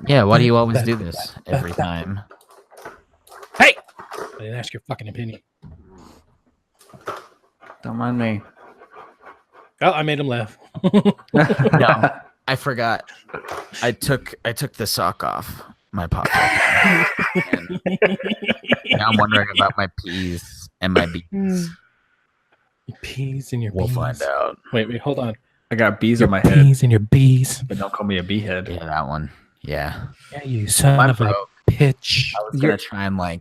Yeah, why do you always do this every time? Hey! I didn't ask your fucking opinion. Don't mind me. Oh, I made him laugh. No, I forgot. I took the sock off my pocket. And now I'm wondering about my P's and my B's. Your P's and your We'll B's. find out. Wait, hold on. I got bees Your on my head, P's and your B's. but don't call me a bee head. Yeah, that one. Yeah. Yeah, you son Mine of a broke. bitch. I was gonna try and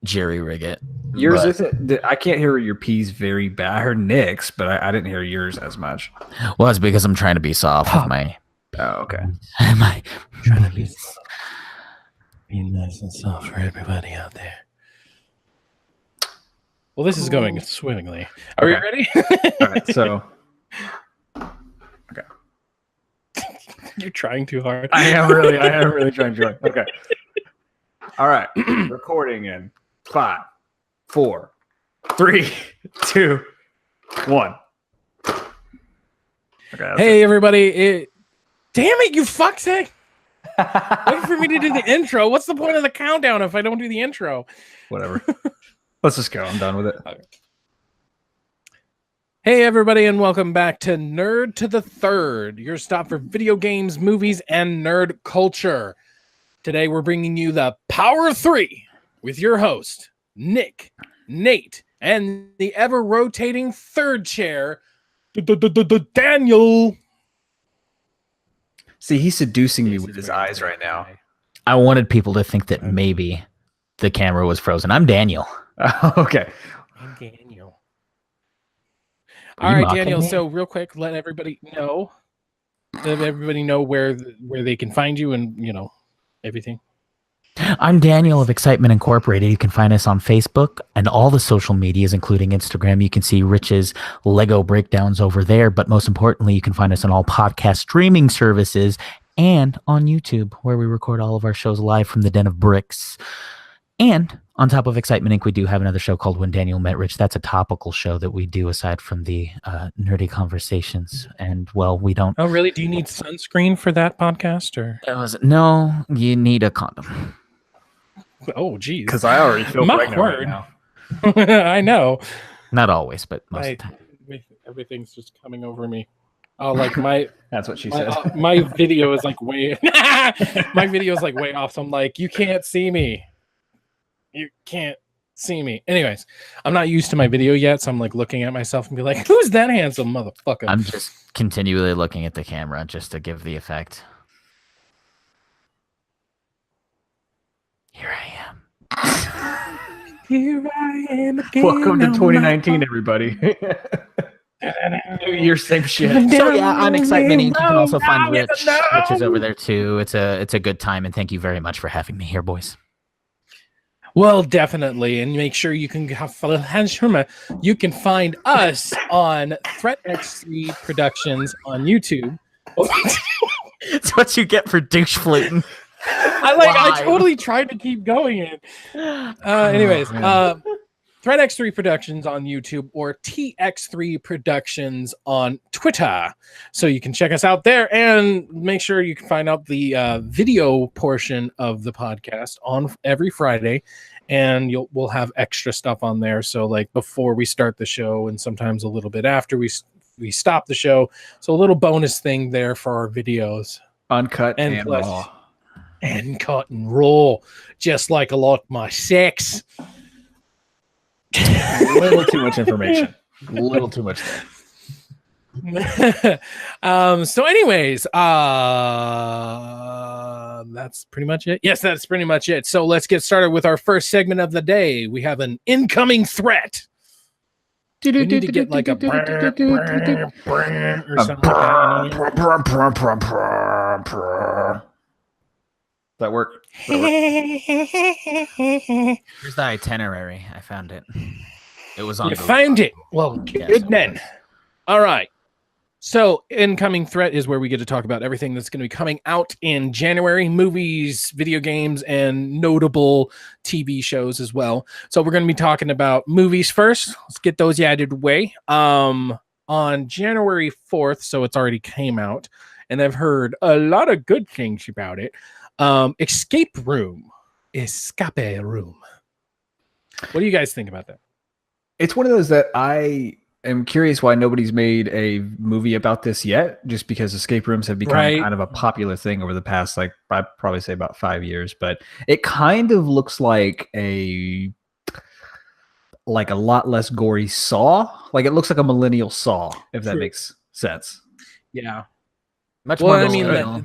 jerry rig it. Yours but- isn't. I can't hear your P's very bad. I heard Nick's, but I didn't hear yours as much. Well, it's because I'm trying to be soft with my. Oh, okay. Trying to be nice and soft for everybody out there. Well, this is going swimmingly. Are we ready? All right. So You're trying too hard. I am really trying to. Okay. All right. Recording in 5, 4, 3, 2, 1. Okay. Hey, everybody. Damn it, you fucksack. Wait for me to do the intro. What's the point of the countdown if I don't do the intro? Whatever. Let's just go. I'm done with it. Okay. Hey, everybody, and welcome back to Nerd to the Third, your stop for video games, movies, and nerd culture. Today, we're bringing you the Power of Three with your host, Nick, Nate, and the ever-rotating third chair, Daniel. See, he's seducing me with his eyes right now. I wanted people to think that maybe the camera was frozen. I'm Daniel. Okay. I'm Daniel. Are All you right, mocking Daniel. me? So, real quick, let everybody know where they can find you and everything. I'm Daniel of Excitement Incorporated. You can find us on Facebook and all the social medias, including Instagram. You can see Rich's Lego breakdowns over there. But most importantly, you can find us on all podcast streaming services and on YouTube, where we record all of our shows live from the Den of Bricks. And on top of Excitement Inc., we do have another show called When Daniel Met Rich. That's a topical show that we do aside from the nerdy conversations. And, well, we don't... Oh, really? Do you need sunscreen for that podcast? Or No, you need a condom. oh, geez. Because I already feel My pregnant word. right now. I know. Not always, but most of the time. Everything's just coming over me. Oh, like my That's what she said. my video is like way my video is like way off. So I'm like, you can't see me. You can't see me. Anyways, I'm not used to my video yet, so I'm like looking at myself and be like, who's that handsome motherfucker? I'm just continually looking at the camera just to give the effect. Here I am. Here I am again. Welcome to 2019, everybody. New Year, same shit. So yeah, on Excitement Inc. You can also find Rich. Rich is over there too. It's a good time, and thank you very much for having me here, boys. Well, definitely, and make sure you can you can find us on Threat X3 Productions on YouTube. It's what you get for douche fluting. I totally tried to keep going in. Anyways, Threat X3 Productions on YouTube or TX3 Productions on Twitter. So you can check us out there and make sure you can find out the video portion of the podcast on every Friday. And we'll have extra stuff on there. So like before we start the show and sometimes a little bit after we stop the show. So a little bonus thing there for our videos. Uncut and plus, raw. And cut and raw, just like a lot of my sex. A little too much information. A little too much there. So anyways, that's pretty much it. Yes, that's pretty much it. So let's get started with our first segment of the day. We have an incoming threat. We need to get like a or something like that. Does that work? Here's the itinerary. I found it. It was on. You Google. found it. Well, good then. All right. So, incoming threat is where we get to talk about everything that's going to be coming out in January, movies, video games, and notable TV shows as well. So, we're going to be talking about movies first. Let's get those out of the way. On January 4th, so it's already came out, and I've heard a lot of good things about it. Escape Room. What do you guys think about that? It's one of those that I am curious why nobody's made a movie about this yet, just because escape rooms have become Right. kind of a popular thing over the past, like, I'd probably say about 5 years. But it kind of looks like a lot less gory Saw. Like, it looks like a millennial Saw, if that True. makes sense. Yeah. Much Well, more I mean, millennial,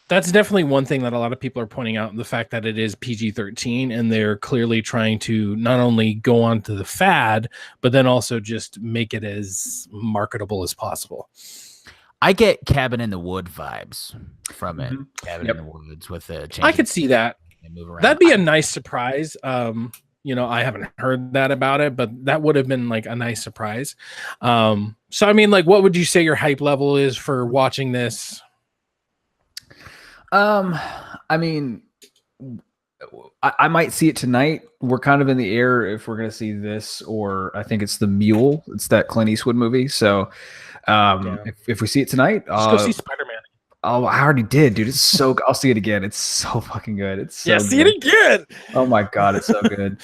that's definitely one thing that a lot of people are pointing out, the fact that it is PG-13, and they're clearly trying to not only go on to the fad, but then also just make it as marketable as possible. I get Cabin in the Wood vibes from it. Mhm. Cabin Yep. in the Woods with the I could see that. move around. That'd be a nice surprise. I haven't heard that about it, but that would have been like a nice surprise. So I mean, like, what would you say your hype level is for watching this? I mean, I might see it tonight. We're kind of in the air if we're going to see this, or I think it's The Mule. It's that Clint Eastwood movie. So if we see it tonight, Just go see Spider-Man. Oh, I already did, dude. It's so I'll see it again. It's so fucking good. It's so good. See it again. Oh my god, it's so good.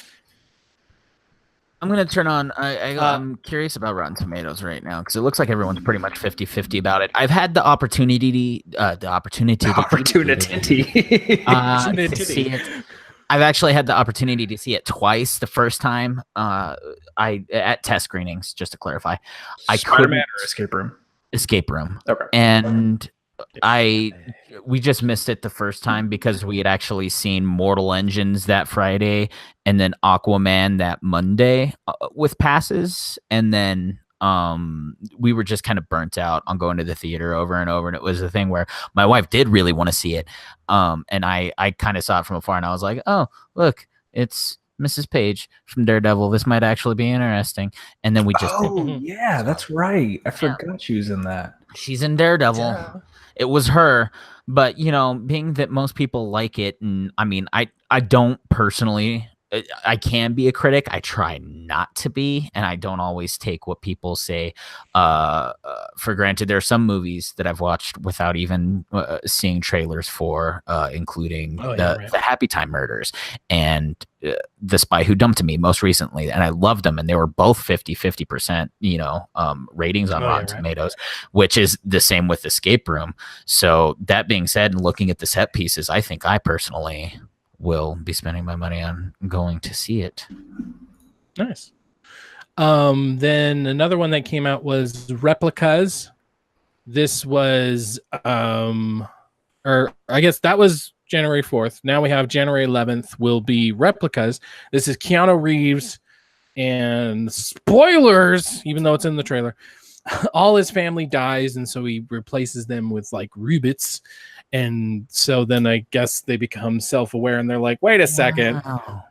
I'm going to turn on. I'm curious about Rotten Tomatoes right now because it looks like everyone's pretty much 50-50 about it. I've had the opportunity to see it. I've actually had the opportunity to see it twice. The first time, I at test screenings, just to clarify, I Spider-Man or Escape Room. Okay. And we just missed it the first time because we had actually seen Mortal Engines that Friday and then Aquaman that Monday with passes, and then we were just kind of burnt out on going to the theater over and over, and it was a thing where my wife did really want to see it, and I kind of saw it from afar, and I was like, oh, look, it's Mrs. Page from Daredevil. This might actually be interesting. And then we just yeah, that's right. I forgot she was in that. She's in Daredevil. Yeah. It was her, but being that most people like it, and I mean, I don't personally. I can be a critic. I try not to be, and I don't always take what people say for granted. There are some movies that I've watched without even seeing trailers for, including the Happy Time Murders and The Spy Who Dumped Me most recently, and I loved them, and they were both 50%, ratings on Rotten Tomatoes, which is the same with Escape Room. So that being said, and looking at the set pieces, I think I personally will be spending my money on going to see it. Nice. Then another one that came out was Replicas. This was or I guess that was January 4th. Now we have January 11th will be Replicas. This is Keanu Reeves, and spoilers, even though it's in the trailer, all his family dies, and so he replaces them with like robots. And so then I guess they become self-aware, and they're like, wait a second,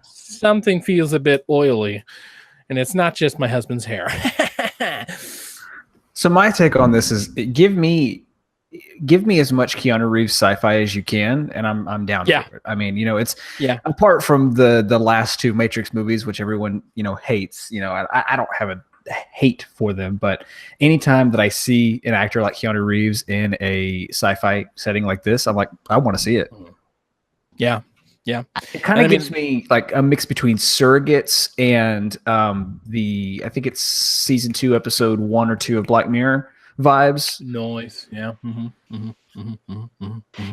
something feels a bit oily, and it's not just my husband's hair. So my take on this is give me as much Keanu Reeves sci-fi as you can, and I'm down for it. I mean, it's apart from the last two Matrix movies, which everyone hates. I don't have a hate for them, but anytime that I see an actor like Keanu Reeves in a sci-fi setting like this, I'm like, I want to see it. Yeah. It kind of gives me like a mix between Surrogates and I think it's season 2, episode 1 or 2 of Black Mirror vibes. Noise. Yeah.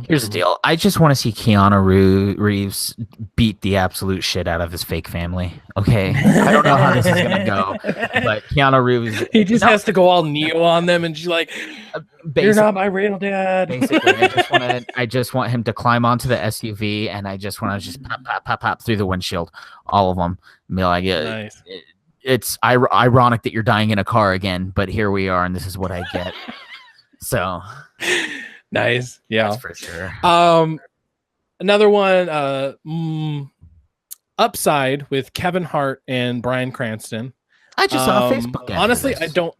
Here's the deal. I just want to see Keanu Reeves beat the absolute shit out of his fake family. Okay. I don't know how this is going to go, but Keanu Reeves. He just has to go all Neo on them, and she's like, you're not my real dad. Basically, I just want him to climb onto the SUV, and I just want to just pop through the windshield. All of them. Be like, nice. It's ironic that you're dying in a car again, but here we are, and this is what I get. So nice. Yeah, that's for sure. Another one, Upside with Kevin Hart and Bryan Cranston. I just saw a Facebook ad. Honestly, I don't.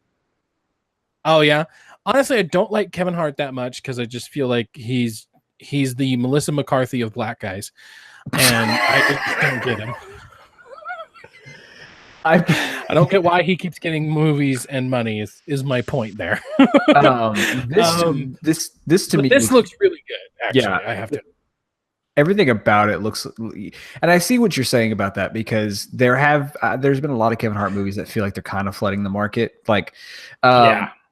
Oh yeah. Honestly, I don't like Kevin Hart that much because I just feel like he's the Melissa McCarthy of black guys, and I just don't get him. I don't get why he keeps getting movies and money. Is my point there? This to me, this looks really good. Actually, yeah, I have to. Everything about it looks, and I see what you're saying about that because there's been a lot of Kevin Hart movies that feel like they're kind of flooding the market. Like,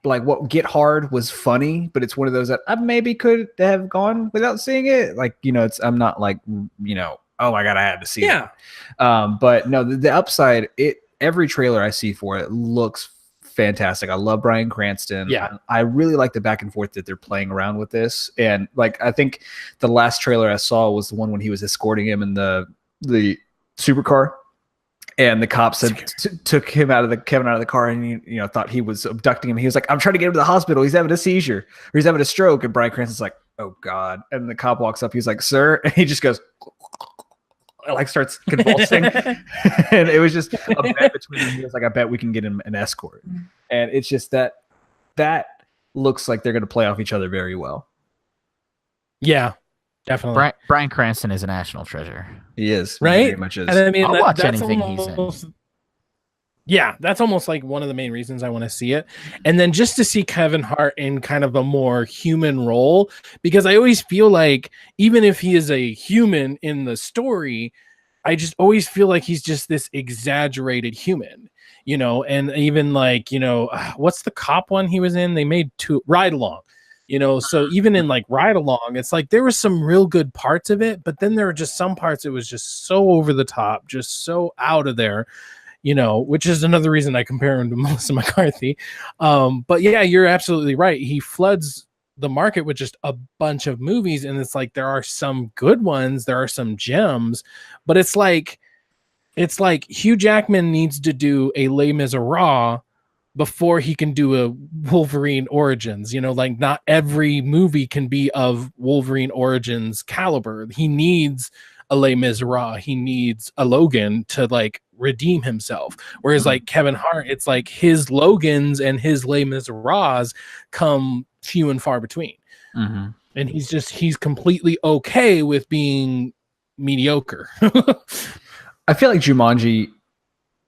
like what Get Hard was funny, but it's one of those that I maybe could have gone without seeing it. Like, I'm not like, oh my God, I had to see it. But no, the upside, every trailer I see for it looks fantastic. I love Bryan Cranston. Yeah. I really like the back and forth that they're playing around with this. And like, I think the last trailer I saw was the one when he was escorting him in the supercar. And the cops took Kevin out of the car, and he thought he was abducting him. He was like, "I'm trying to get him to the hospital. He's having a seizure, or he's having a stroke." And Bryan Cranston's like, "Oh God!" And the cop walks up. He's like, "Sir," and he just goes, like starts convulsing. And it was just a bet between them. He was like, "I bet we can get him an escort." And it's just that looks like they're going to play off each other very well. Yeah. Definitely. Bryan Cranston is a national treasure. He is. Right? Very much is. And I mean, I'll watch that's anything almost, he's in. Yeah, that's almost like one of the main reasons I want to see it. And then just to see Kevin Hart in kind of a more human role, because I always feel like even if he is a human in the story, I just always feel like he's just this exaggerated human, and even like, what's the cop one he was in? They made two Ride Along. So even in like Ride Along, it's like there were some real good parts of it, but then there were just some parts it was just so over the top, just so out of there, which is another reason I compare him to Melissa McCarthy. But yeah, you're absolutely right. He floods the market with just a bunch of movies, and it's like there are some good ones, there are some gems, but it's like Hugh Jackman needs to do a Les Miserables before he can do a Wolverine Origins. Like not every movie can be of Wolverine Origins caliber. He needs a Les Miserables, he needs a Logan to like redeem himself. Whereas like Kevin Hart, it's like his Logans and his Les Miserables come few and far between. Mm-hmm. And he's completely okay with being mediocre. I feel like Jumanji,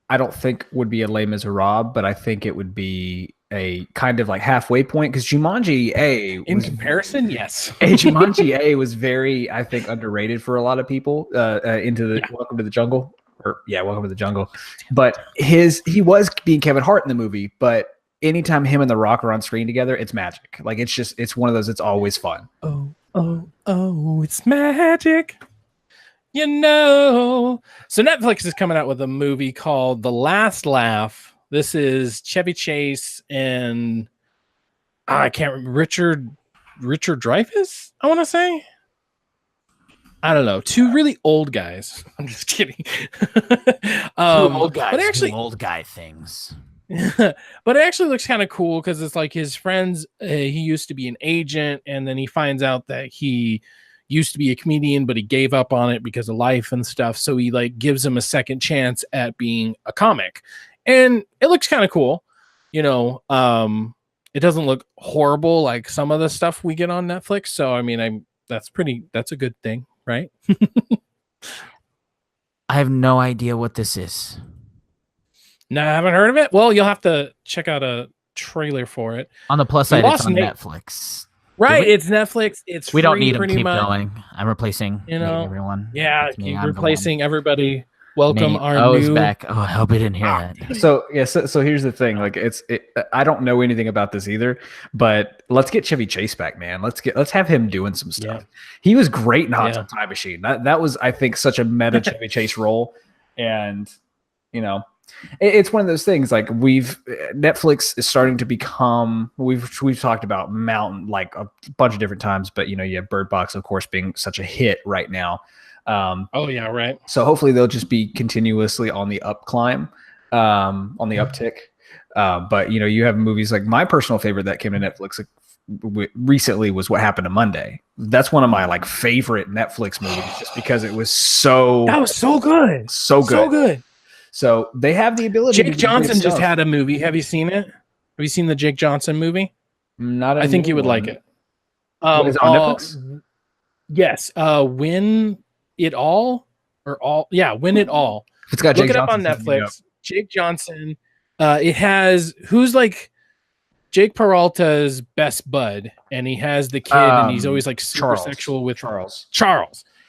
I don't think would be a Les Miserables, but I think it would be a kind of like halfway point because Jumanji A in comparison, yes. Jumanji A was very, I think, underrated for a lot of people. Into the Welcome to the Jungle, Welcome to the Jungle. But he was being Kevin Hart in the movie, but anytime him and The Rock are on screen together, it's magic. Like it's one of those. It's always fun. Oh, it's magic. So Netflix is coming out with a movie called The Last Laugh. This is Chevy Chase and I can't remember, Richard Dreyfuss, I want to say. I don't know. Two really old guys. I'm just kidding. Two old guys but actually, do old guy things. But it actually looks kind of cool because it's like his friends. He used to be an agent, and then he finds out that he used to be a comedian, but he gave up on it because of life and stuff. So he like gives him a second chance at being a comic, and it looks kind of cool. It doesn't look horrible like some of the stuff we get on Netflix. So I mean, that's a good thing, right? I have no idea what this is. No, I haven't heard of it. Well, you'll have to check out a trailer for it. On the plus side, it's on Netflix. Right, it's Netflix. It's we free, don't need them. Keep much. Going. I'm replacing everyone. Yeah, replacing everybody. Welcome our new back. Oh, I hope I didn't hear that. So here's the thing. Like I don't know anything about this either, but let's get Chevy Chase back, man. Let's have him doing some stuff. Yeah. He was great in Hot Tub Time Machine. That was, I think, such a meta Chevy Chase role, and it's one of those things. Like Netflix is starting to become. We've talked about Mountain like a bunch of different times, but you have Bird Box, of course, being such a hit right now. Right. So hopefully they'll just be continuously on the up climb, on the uptick. But you have movies like my personal favorite that came to Netflix recently was What Happened to Monday. That's one of my like favorite Netflix movies, just because it was so good. So they have the ability. Jake Johnson just had a movie. Have you seen it? Have you seen the Jake Johnson movie? Not. I think you would like it. Is it on Netflix? Yes. Win It All or All? Yeah, Win It All. It's got Look Jake it up Johnson on Netflix. Jake Johnson. It has who's like Jake Peralta's best bud, and he has the kid, and he's always like super sexual with Charles.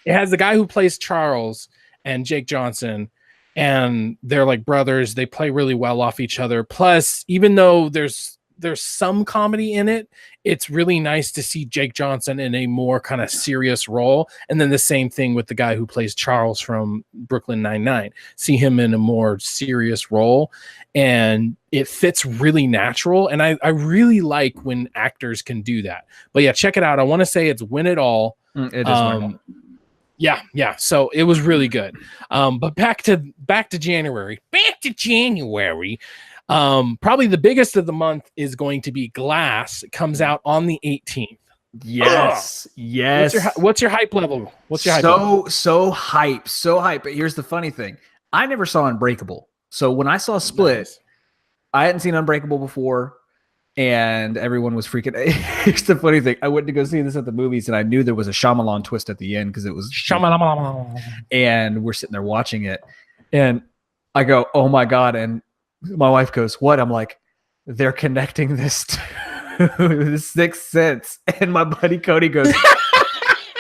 It has the guy who plays Charles and Jake Johnson, and they're like brothers. They play really well off each other. Plus, even though there's some comedy in it, it's really nice to see Jake Johnson in a more kind of serious role. And then the same thing with the guy who plays Charles from Brooklyn Nine-Nine. See him in a more serious role, and it fits really natural. And I really like when actors can do that. But yeah, check it out. I want to say it's Win It All. It is. Yeah. So it was really good. But back to January. Probably the biggest of the month is going to be Glass. It comes out on the 18th. Yes. What's your hype level? What's your hype level? So hype. But here's the funny thing. I never saw Unbreakable. So when I saw Split, I hadn't seen Unbreakable before, and everyone was freaking. Here's the funny thing. I went to go see this at the movies, and I knew there was a Shyamalan twist at the end because it was Shyamalan. And we're sitting there watching it, and I go, "Oh my God!" And my wife goes, "What?" I'm like, "They're connecting this to The Sixth Sense." And my buddy Cody goes,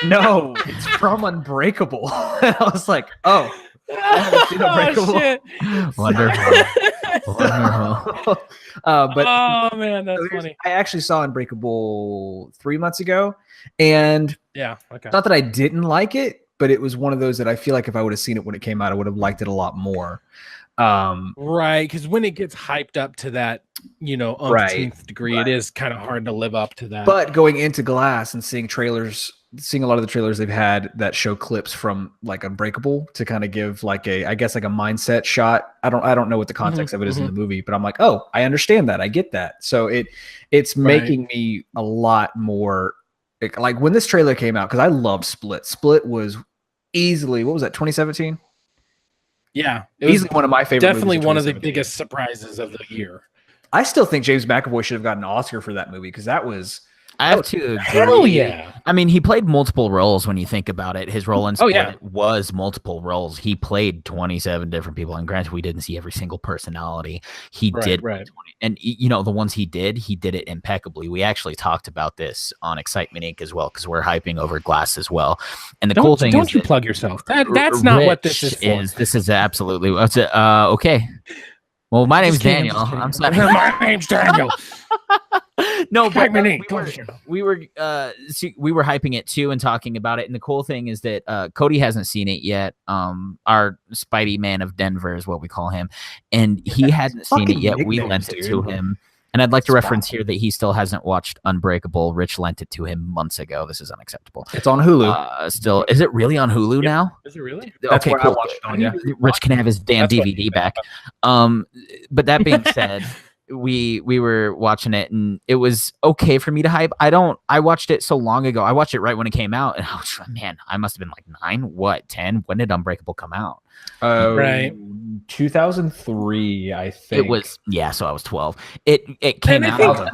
"No, it's from Unbreakable." And I was like, "Oh, I haven't seen Unbreakable." Shit. Wonderful. But oh man, that's funny. I actually saw Unbreakable 3 months ago, and okay. Not that I didn't like it, but it was one of those that I feel like if I would have seen it when it came out, I would have liked it a lot more. Right, because when it gets hyped up to that, umpteenth degree, it is kind of hard to live up to that. But going into Glass and seeing a lot of the trailers they've had that show clips from like Unbreakable to kind of give like a mindset shot. I don't know what the context of it is in the movie, but I'm like, oh, I understand that. I get that. So it's making me a lot more like when this trailer came out, because I loved Split. Split was easily, what was that, 2017? Yeah, it was one of my favorite. Definitely one of the biggest surprises of the year. I still think James McAvoy should have gotten an Oscar for that movie because that was. I have to agree. Hell yeah. I mean, he played multiple roles when you think about it. His role in Split was multiple roles. He played 27 different people. And granted, we didn't see every single personality. He did. Right. And, the ones he did it impeccably. We actually talked about this on Excitement Inc. as well, because we're hyping over Glass as well. And the cool thing is. Don't you plug yourself. That's not what this is for. This is absolutely. Okay. Well, my name's Daniel. I'm sorry. My name's Daniel. No, but we were hyping it too and talking about it. And the cool thing is that Cody hasn't seen it yet. Our Spidey Man of Denver is what we call him, and he hasn't seen it yet. We lent it to him, and I'd like to reference here that he still hasn't watched Unbreakable. Rich lent it to him months ago. This is unacceptable. It's on Hulu. Still, is it really on Hulu now? Is it really? That's okay, cool. I watched it on. Yeah, Rich can have his damn DVD back. But that being said. We were watching it and it was okay for me to hype. I watched it so long ago. I watched it right when it came out and I must have been like 9, 10. When did Unbreakable come out? Right. 2003, I think. It was, so I was 12. It came out.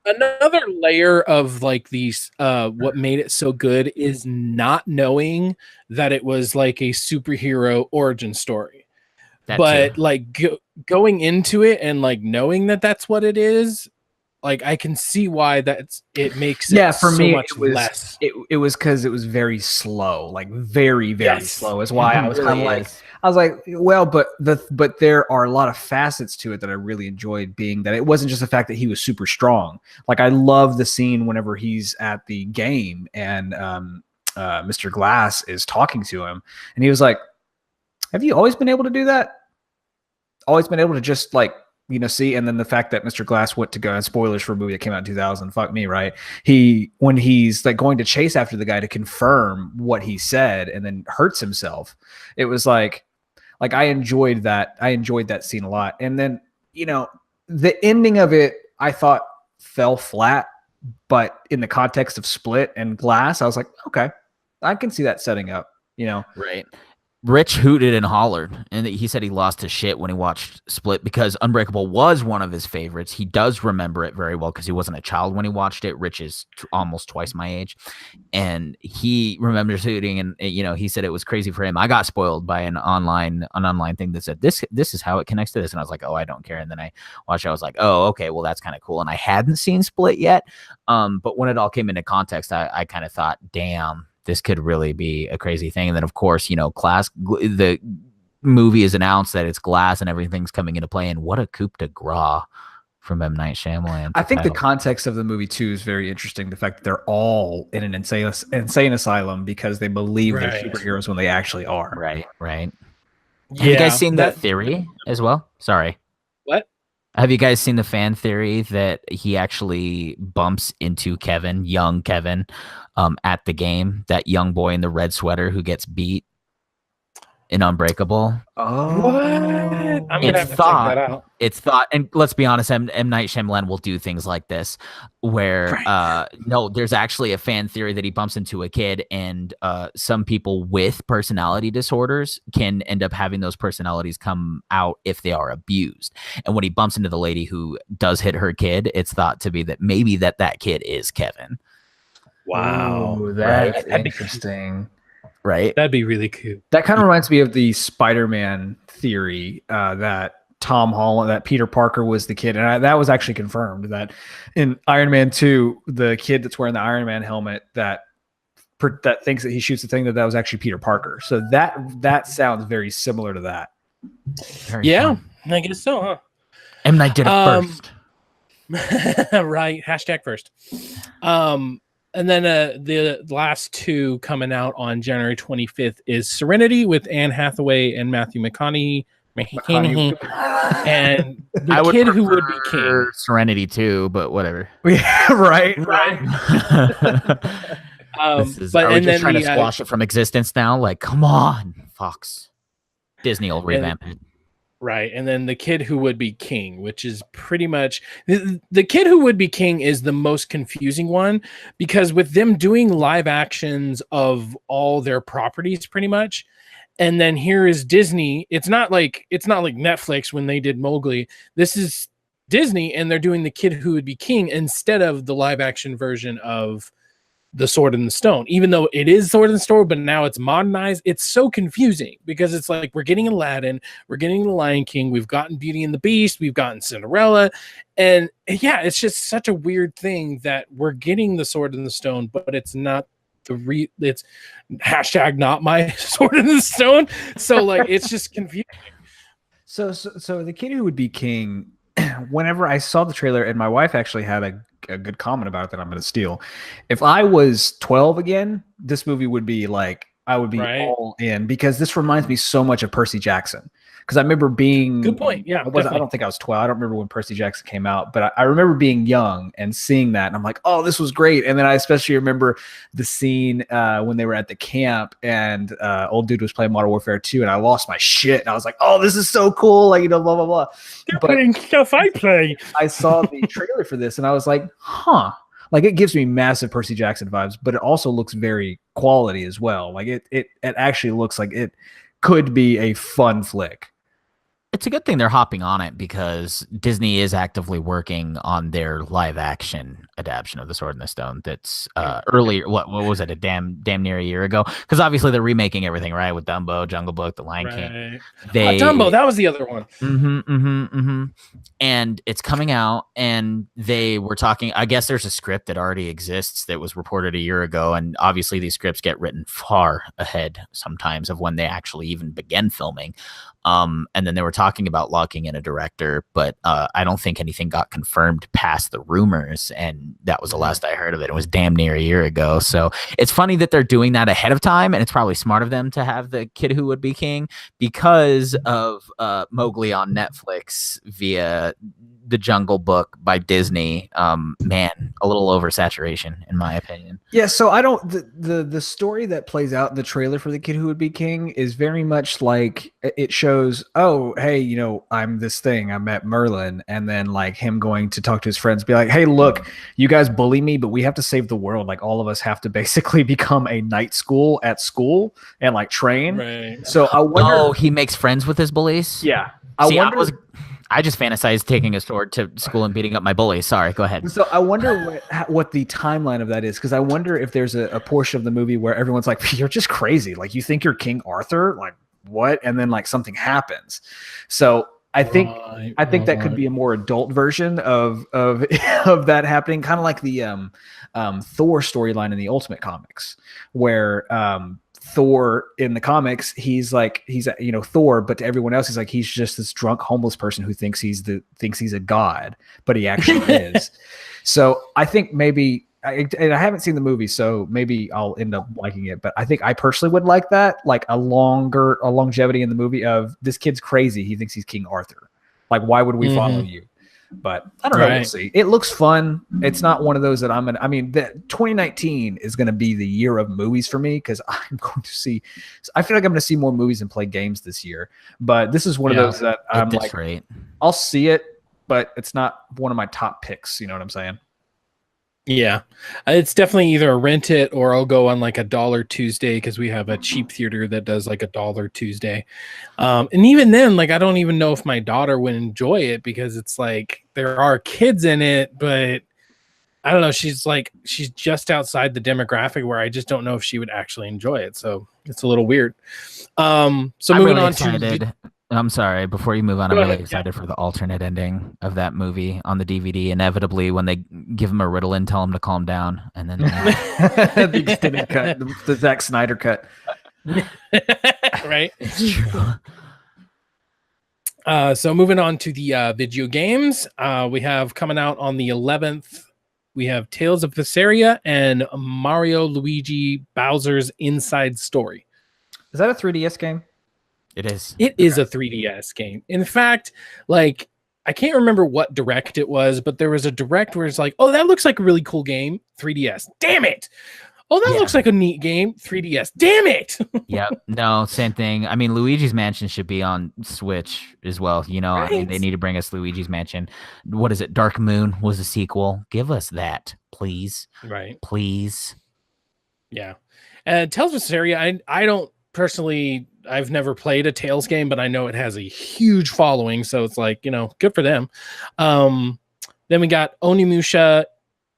Another layer of like these what made it so good is not knowing that it was like a superhero origin story. But like going into it and like knowing that that's what it is, like I can see why it makes it for so me much less. It was because it was very slow, like very slow. Is why I was kind of like I was like, well, but there are a lot of facets to it that I really enjoyed. Being that it wasn't just the fact that he was super strong. Like I love the scene whenever he's at the game and Mr. Glass is talking to him, and he was like, "Have you always been able to do that? Always been able to just like, see?" And then the fact that Mr. Glass went to go, and spoilers for a movie that came out in 2000, fuck me, right? When he's like going to chase after the guy to confirm what he said and then hurts himself. It was like I enjoyed that. I enjoyed that scene a lot. And then, the ending of it, I thought fell flat, but in the context of Split and Glass, I was like, okay, I can see that setting up, Right. Rich hooted and hollered, and he said he lost his shit when he watched Split because Unbreakable was one of his favorites. He does remember it very well because he wasn't a child when he watched it. Rich is almost twice my age, and he remembers hooting, and he said it was crazy for him. I got spoiled by an online thing that said this is how it connects to this, and I was like, oh, I don't care. And then I watched it, I was like, oh, okay, well, that's kind of cool. And I hadn't seen Split yet, but when it all came into context, I kind of thought, damn, this could really be a crazy thing. And then, of course, the movie is announced that it's Glass and everything's coming into play. And what a coup de grace from M. Night Shyamalan. I think the context of the movie, too, is very interesting. The fact that they're all in an insane asylum because they believe they're superheroes when they actually are. Right. Yeah, have you guys seen that theory as well? Sorry. What? Have you guys seen the fan theory that he actually bumps into young Kevin, at the game, that young boy in the red sweater who gets beat in Unbreakable? Oh, what? I'm gonna have to check that out. It's thought, and let's be honest, M. Night Shyamalan will do things like this, where no, there's actually a fan theory that he bumps into a kid, and some people with personality disorders can end up having those personalities come out if they are abused. And when he bumps into the lady who does hit her kid, it's thought to be that maybe that kid is Kevin. Wow, that's interesting. Right, that'd be really cool. That kind of reminds me of the Spider-Man theory that Tom Holland, that Peter Parker was the kid, and that was actually confirmed that in Iron Man 2, the kid that's wearing the Iron Man helmet that thinks that he shoots the thing that was actually Peter Parker. So that sounds very similar to that. Fun. I guess so, huh? M. Night did it first. Right. #first. And then the last two coming out on January 25th is Serenity with Anne Hathaway and Matthew McConaughey. And the kid who would be king. Serenity too, but whatever. Yeah, right. Are we just trying to squash it from existence now? Like, come on, Fox. Disney will revamp it. Right. And then the kid who would be king, which is pretty much the kid who would be king is the most confusing one, because with them doing live actions of all their properties pretty much. And then here is Disney. It's not like Netflix when they did Mowgli. This is Disney, and they're doing the kid who would be king instead of the live action version of the Sword and the Stone, even though it is Sword and the Stone, but now it's modernized. It's so confusing because it's like we're getting Aladdin, we're getting the Lion King, we've gotten Beauty and the Beast, we've gotten Cinderella, and yeah, it's just such a weird thing that we're getting the Sword and the Stone, but it's not it's #not my Sword and the Stone. So like it's just confusing. So the kid who would be king. Whenever I saw the trailer, and my wife actually had a good comment about it that I'm going to steal. If I was 12 again, this movie would be like, I would be all in, because this reminds me so much of Percy Jackson. Because I remember being... Good point, yeah. I don't think I was 12. I don't remember when Percy Jackson came out, but I remember being young and seeing that, and I'm like, oh, this was great. And then I especially remember the scene when they were at the camp, and old dude was playing Modern Warfare 2, and I lost my shit. And I was like, oh, this is so cool. Like, blah, blah, blah. They're playing stuff I play. I saw the trailer for this, and I was like, huh. Like, it gives me massive Percy Jackson vibes, but it also looks very quality as well. Like, it actually looks like it could be a fun flick. It's a good thing they're hopping on it, because Disney is actively working on their live action adaptation of The Sword and the Stone. That's earlier. What was it? A damn near a year ago? Because obviously they're remaking everything, right? With Dumbo, Jungle Book, The Lion King. Dumbo, that was the other one. And it's coming out, and they were talking. I guess there's a script that already exists that was reported a year ago, and obviously these scripts get written far ahead sometimes of when they actually even begin filming. And then they were talking about locking in a director, but I don't think anything got confirmed past the rumors, and that was the last I heard of it. It was damn near a year ago. So it's funny that they're doing that ahead of time, and it's probably smart of them to have the kid who would be king because of Mowgli on Netflix via the Jungle Book by Disney, man, a little oversaturation in my opinion. Yeah, so I don't the story that plays out in the trailer for The Kid Who Would Be King is very much like it shows, oh, hey, you know, I'm this thing, I met Merlin, and then like him going to talk to his friends, be like, hey, look, you guys bully me, but we have to save the world. Like all of us have to basically become a night school at school and like train. Right. So I wonder. Oh, he makes friends with his bullies? Yeah. I just fantasized taking a sword to school and beating up my bullies. Sorry, go ahead. So I wonder what the timeline of that is, because I wonder if there's a portion of the movie where everyone's like, you're just crazy. Like, you think you're King Arthur? Like, what? And then like something happens. So I think that could be a more adult version of of that happening, kind of like the Thor storyline in the Ultimate Comics, where Thor in the comics, he's you know, Thor, but to everyone else, he's like, he's just this drunk homeless person who thinks he's a god, but he actually is. So I think maybe, and I haven't seen the movie, so maybe I'll end up liking it. But I think I personally would like that, like a longevity in the movie of this kid's crazy. He thinks he's King Arthur. Like, why would we follow you? But I don't know. We'll see. It looks fun. It's not one of those that I mean, 2019 is going to be the year of movies for me, because I'm going to see. I feel like I'm going to see more movies and play games this year. But this is one of those that I'm like, rate. I'll see it, but it's not one of my top picks. You know what I'm saying? Yeah, it's definitely either a rent it or I'll go on like a Dollar Tuesday, because we have a cheap theater that does like a Dollar Tuesday. And even then, like, I don't even know if my daughter would enjoy it, because it's like there are kids in it, but I don't know. She's just outside the demographic where I just don't know if she would actually enjoy it. So it's a little weird. So moving on to. I'm sorry, before you move on, I'm really excited for the alternate ending of that movie on the DVD. Inevitably, when they give him a Ritalin, tell him to calm down, and then the extended cut, the Zack Snyder cut. Right? It's true. So moving on to the video games, we have coming out on the 11th, we have Tales of Vesperia and Mario Luigi Bowser's Inside Story. Is that a 3DS game? It is. It is a 3DS game. In fact, like, I can't remember what direct it was, but there was a direct where it's like, oh, that looks like a really cool game, 3DS. Damn it. Oh, that looks like a neat game, 3DS. Damn it. Yeah, no, same thing. I mean, Luigi's Mansion should be on Switch as well. You know, I mean, they need to bring us Luigi's Mansion. What is it? Dark Moon was a sequel. Give us that, please. Right. Please. Yeah. And Tales of Vesperia, I don't personally... I've never played a Tales game, but I know it has a huge following, so it's like, you know, good for them. Then we got Onimusha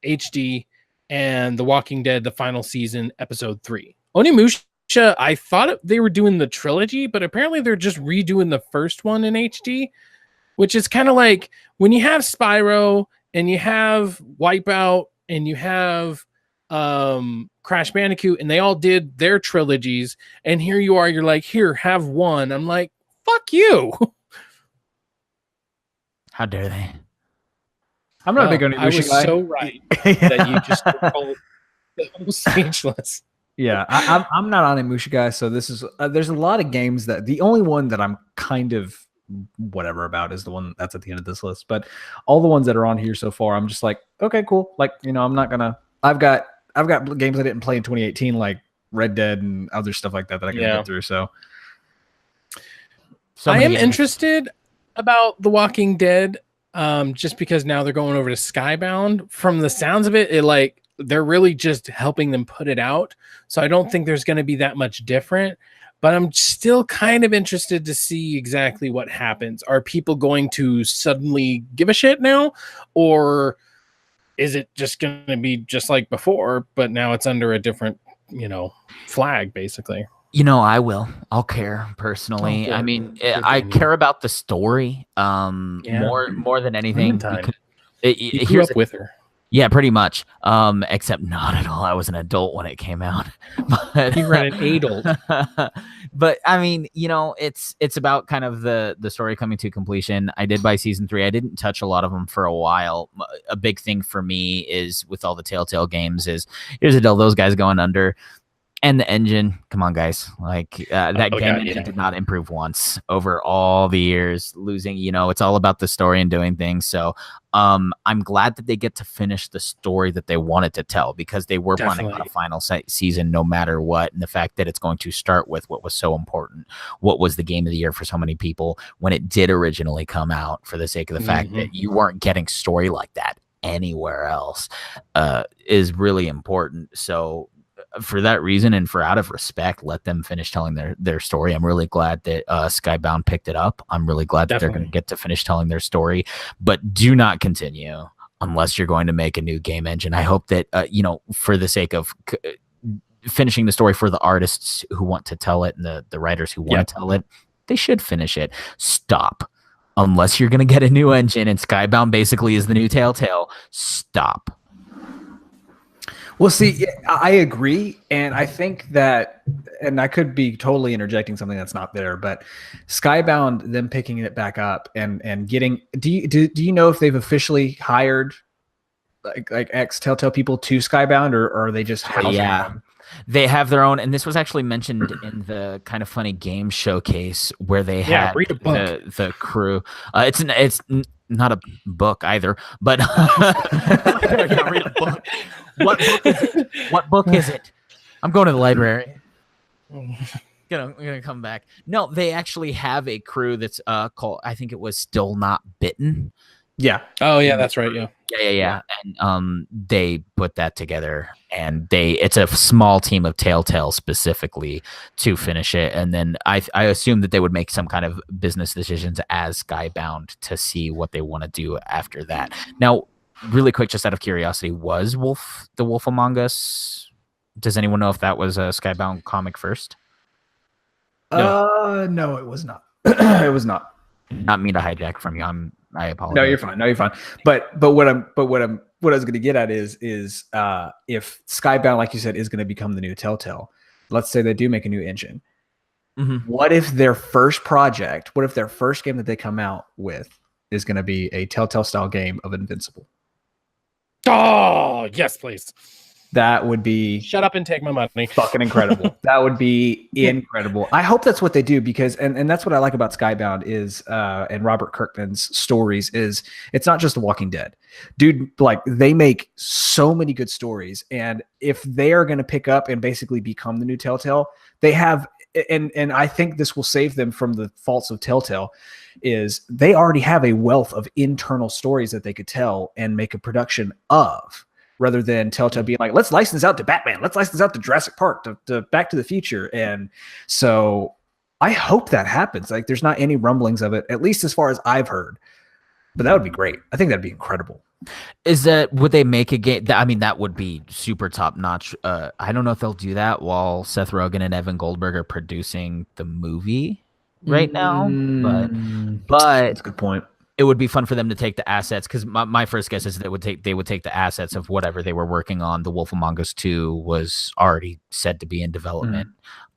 HD and The Walking Dead, the final season, episode 3. Onimusha, I thought they were doing the trilogy, but apparently they're just redoing the first one in HD, which is kind of like when you have Spyro and you have Wipeout and you have Crash Bandicoot, and they all did their trilogies, and here you are, you're like, here, have one. I'm like, fuck you. How dare they? I'm not a big Onimusha guy. I was so right that you just called speechless. Yeah, I'm not an Onimusha guy, so this is there's a lot of games that the only one that I'm kind of whatever about is the one that's at the end of this list, but all the ones that are on here so far, I'm just like, okay, cool. Like, you know, I'm not gonna. I've got games I didn't play in 2018, like Red Dead and other stuff like that I can get through. So I am interested about The Walking Dead, just because now they're going over to Skybound. From the sounds of it, they're really just helping them put it out. So I don't think there's going to be that much different. But I'm still kind of interested to see exactly what happens. Are people going to suddenly give a shit now, or is it just going to be just like before, but now it's under a different, you know, flag, basically? You know, I'll care personally. Okay. I mean, I care about the story more than anything. You grew up with her. Yeah, pretty much. Except not at all. I was an adult when it came out. But you were an adult. But I mean, you know, it's about kind of the story coming to completion. I did buy season 3. I didn't touch a lot of them for a while. A big thing for me is with all the Telltale games is here's a deal. Those guys going under. And the engine, come on, guys! Like that game engine did not improve once over all the years. Losing, it's all about the story and doing things. So, I'm glad that they get to finish the story that they wanted to tell, because they were planning on a final season, no matter what. And the fact that it's going to start with what was so important, what was the game of the year for so many people when it did originally come out, for the sake of the fact that you weren't getting story like that anywhere else, is really important. So, for that reason, and for out of respect, let them finish telling their story. I'm really glad that Skybound picked it up. I'm really glad that they're going to get to finish telling their story, but do not continue unless you're going to make a new game engine. I hope that, for the sake of finishing the story for the artists who want to tell it and the writers who want to tell it, they should finish it. Stop. Unless you're going to get a new engine and Skybound basically is the new Telltale, stop. Well, see, I agree, and I think that, and I could be totally interjecting something that's not there, but Skybound, them picking it back up and getting, do you know if they've officially hired like ex Telltale people to Skybound, or are they just housing them? They have their own, and this was actually mentioned in the kind of funny game showcase where they had the crew. It's not a book either, but read a book. What book is it? I'm going to the library. I'm gonna come back. No, they actually have a crew that's called, I think it was Still Not Bitten. Yeah. Oh yeah, that's right. Yeah. And they put that together, and it's a small team of Telltale specifically to finish it. And then I assume that they would make some kind of business decisions as Skybound to see what they want to do after that. Now, really quick, just out of curiosity, was The Wolf Among Us? Does anyone know if that was a Skybound comic first? No, it was not. It was not. Not mean to hijack from you. I apologize. No, you're fine. But what I was going to get at is if Skybound, like you said, is going to become the new Telltale. Let's say they do make a new engine. What if their first project? What if their first game that they come out with is going to be a Telltale style game of Invincible? Oh yes, please. That would be, shut up and take my money. Fucking incredible. That would be incredible. I hope that's what they do, because and that's what I like about Skybound is and Robert Kirkman's stories is it's not just The Walking Dead. Dude, like they make so many good stories, and if they are going to pick up and basically become the new Telltale, they have, and I think this will save them from the faults of Telltale, is they already have a wealth of internal stories that they could tell and make a production of, rather than Telltale being like, let's license out to Batman, let's license out to Jurassic Park, to Back to the Future. And so I hope that happens. Like there's not any rumblings of it, at least as far as I've heard. But that would be great. I think that'd be incredible. Would they make a game? I mean, that would be super top notch. I don't know if they'll do that while Seth Rogen and Evan Goldberg are producing the movie right now. But that's a good point. It would be fun for them to take the assets, because my first guess is they would take the assets of whatever they were working on. The Wolf Among Us 2 was already said to be in development.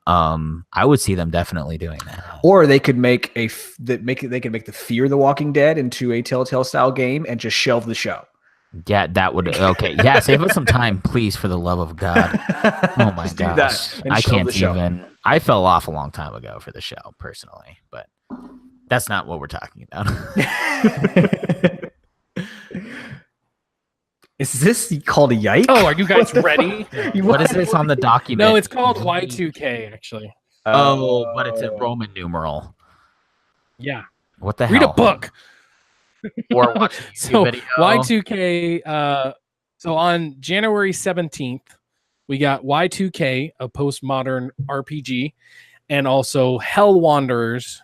I would see them definitely doing that. Or they could make the Fear the Walking Dead into a Telltale style game and just shelve the show. Yeah, that would okay. Yeah, save us some time, please, for the love of God. Oh my gosh, I can't even. I fell off a long time ago for the show, personally, but that's not what we're talking about. Is this called a yike? Oh, are you guys ready? What is this on the document? No, it's called Y2K, actually. Oh, but it's a Roman numeral. Yeah. What the hell? Read a book. Or watch a so video. Y2K. So on January 17th, we got Y2K, a postmodern RPG, and also Hell Wanderers.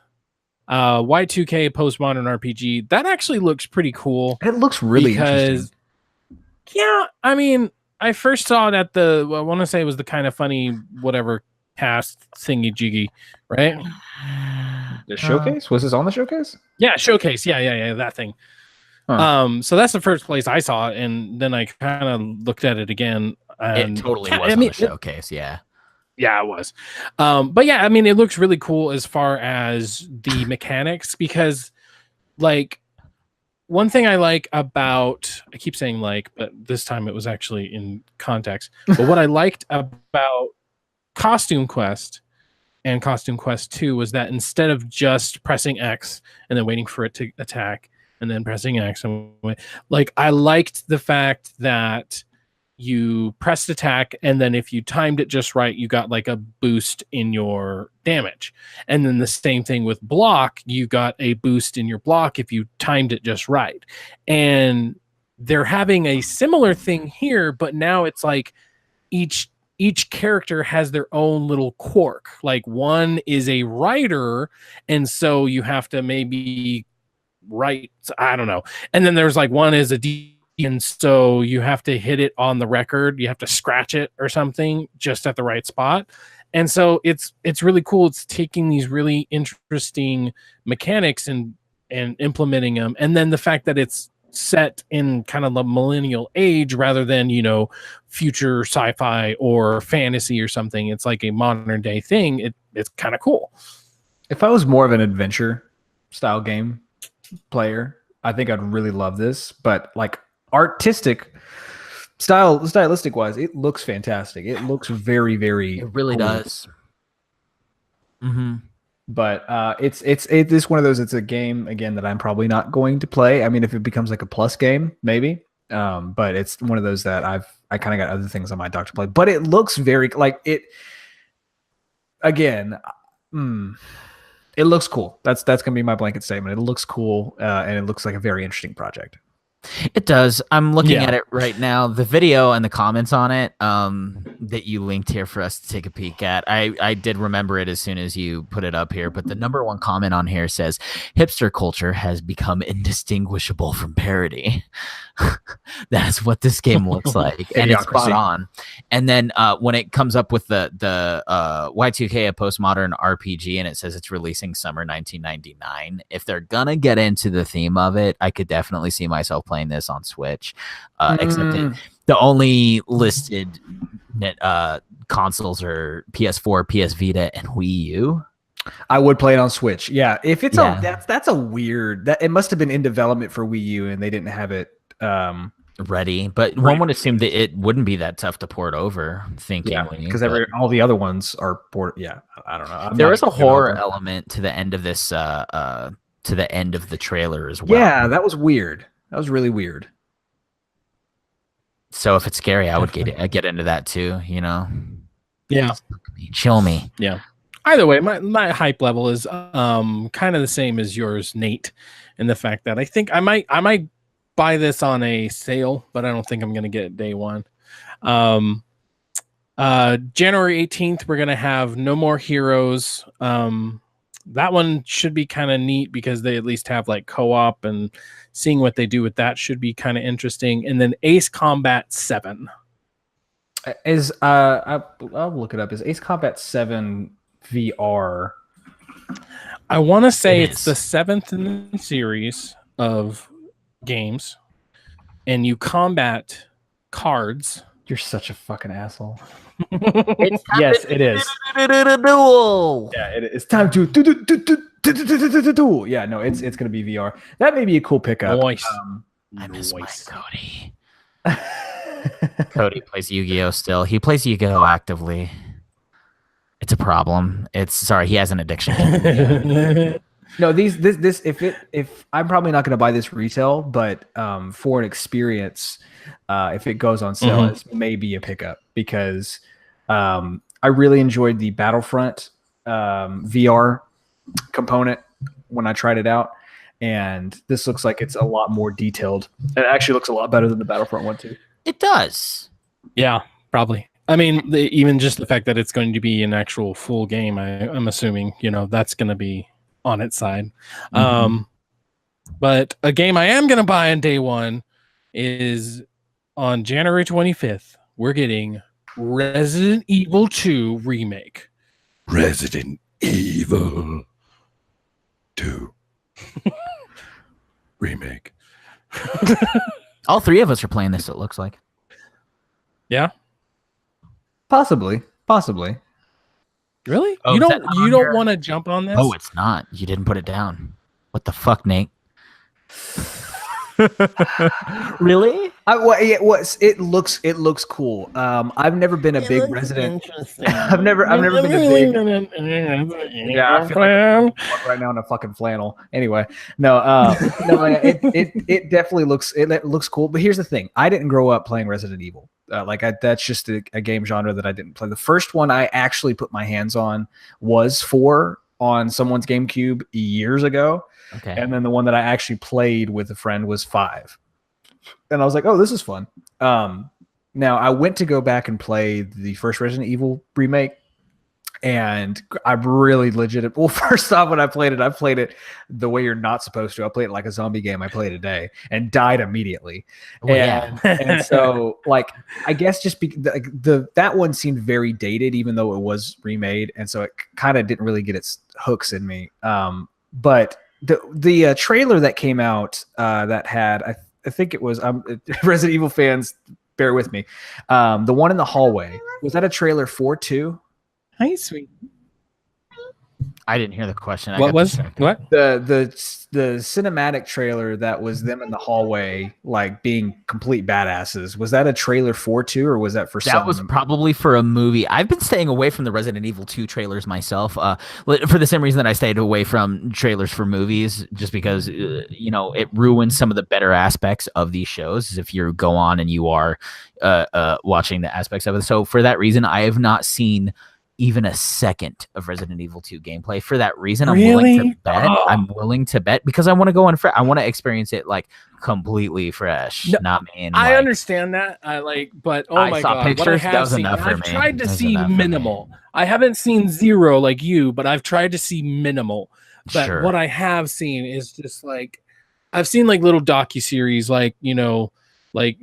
Y2K postmodern RPG. That actually looks pretty cool. It looks really interesting. Yeah, I mean, I first saw it at I want to say it was the Kind of Funny whatever cast thingy jiggy, right? The showcase? Was this on the showcase? Yeah, showcase. Yeah, that thing. Huh. So that's the first place I saw it, and then I kind of looked at it again. And it totally was on the showcase, yeah. Yeah, it was. But yeah, I mean, it looks really cool as far as the mechanics, because like one thing I like about, I keep saying like, but this time it was actually in context. But what I liked about Costume Quest and Costume Quest 2 was that instead of just pressing X and then waiting for it to attack and then pressing X, like I liked the fact that you pressed attack, and then if you timed it just right, you got like a boost in your damage. And then the same thing with block, you got a boost in your block if you timed it just right. And they're having a similar thing here, but now it's like each character has their own little quirk. Like one is a writer, and so you have to maybe write, I don't know. And then there's like one is a D, and so you have to hit it on the record. You have to scratch it or something just at the right spot. And so it's really cool. It's taking these really interesting mechanics and implementing them. And then the fact that it's set in kind of the millennial age rather than, future sci-fi or fantasy or something. It's like a modern day thing. It's kind of cool. If I was more of an adventure style game player, I think I'd really love this. But like stylistic wise, it looks fantastic. It looks very, very. It really does. Mm-hmm. But it's one of those. It's a game again that I'm probably not going to play. I mean, if it becomes like a plus game, maybe. But it's one of those that I kind of got other things on my dock to play. But it looks very like it. Again, it looks cool. That's gonna be my blanket statement. It looks cool, and it looks like a very interesting project. It does. I'm looking at it right now. The video and the comments on it that you linked here for us to take a peek at. I did remember it as soon as you put it up here, but the number one comment on here says, hipster culture has become indistinguishable from parody. That's what this game looks like. And it's spot on. And then when it comes up with the Y2K, a postmodern RPG, and it says it's releasing summer 1999, if they're gonna get into the theme of it, I could definitely see myself playing this on Switch. Except the only listed consoles are PS4, PS Vita, and Wii U. I would play it on Switch. Yeah, if it's that's a weird. That it must have been in development for Wii U, and they didn't have it ready. But one would assume that it wouldn't be that tough to port over. Because all the other ones are port. Yeah, I don't know. There is a horror element to the end of this. To the end of the trailer as well. Yeah, that was weird. That was really weird. So if it's scary, I would get into that too, Yeah. Chill me. Yeah. Either way, my hype level is kind of the same as yours, Nate, in the fact that I think I might buy this on a sale, but I don't think I'm going to get it day one. January 18th, we're going to have No More Heroes. That one should be kind of neat because they at least have like co-op, and seeing what they do with that should be kind of interesting. And then Ace Combat 7 is I'll look it up. Is Ace Combat 7 VR? I want to say it's the 7th in the series of games, and you combat cards. You're such a fucking asshole. Yes, it is. Duel. Yeah, it's time to duel. Yeah, no, it's gonna be VR. That may be a cool pickup. Nice. I miss my Cody. Cody plays Yu-Gi-Oh still. He plays Yu-Gi-Oh actively. It's a problem. He has an addiction. No, this if I'm probably not going to buy this retail, but for an experience, if it goes on sale, this may be a pickup because I really enjoyed the Battlefront VR component when I tried it out, and this looks like it's a lot more detailed. It actually looks a lot better than the Battlefront one too. It does. Yeah, probably. I mean, even just the fact that it's going to be an actual full game, I'm assuming, that's going to be on its side. But a game I am going to buy on day one is on January 25th. We're getting Resident Evil 2 Remake. Resident Evil 2 Remake. All three of us are playing this, it looks like. Yeah. Possibly. Really? Oh, you don't want to jump on this? Oh, it's not. You didn't put it down. What the fuck, Nate? Really? It looks cool. I've never been a big Resident. I've never been a big. Yeah, I feel like right now in a fucking flannel. Anyway, no, it definitely looks cool. But here's the thing: I didn't grow up playing Resident Evil. That's just a game genre that I didn't play. The first one I actually put my hands on was 4 on someone's GameCube years ago. Okay. And then the one that I actually played with a friend was 5. And I was like, oh, this is fun. Now I went to go back and play the first Resident Evil remake. And I'm really legit. Well, first off, when I played it the way you're not supposed to. I played it like a zombie game. I played a day and died immediately. And so, like, I guess just that one seemed very dated, even though it was remade, and so it kind of didn't really get its hooks in me. But the trailer that came out that had I think it was Resident Evil fans, bear with me. The one in the hallway, was that a trailer for 2? Hi, sweet. I didn't hear the question. What the cinematic trailer that was them in the hallway, like being complete badasses? Was that a trailer for 2, or was that for? That was probably for a movie. I've been staying away from the Resident Evil 2 trailers myself, for the same reason that I stayed away from trailers for movies, just because it ruins some of the better aspects of these shows if you go on and you are watching the aspects of it. So for that reason, I have not seen even a second of Resident Evil 2 gameplay. For that reason, I'm willing to bet. Oh. I'm willing to bet because I want to go on. I want to experience it like completely fresh. No, not me. I understand that. But oh my god, pictures. That was enough for me. I've tried to see minimal. I haven't seen zero like you, but I've tried to see minimal. But what I have seen is just like I've seen like little docuseries, like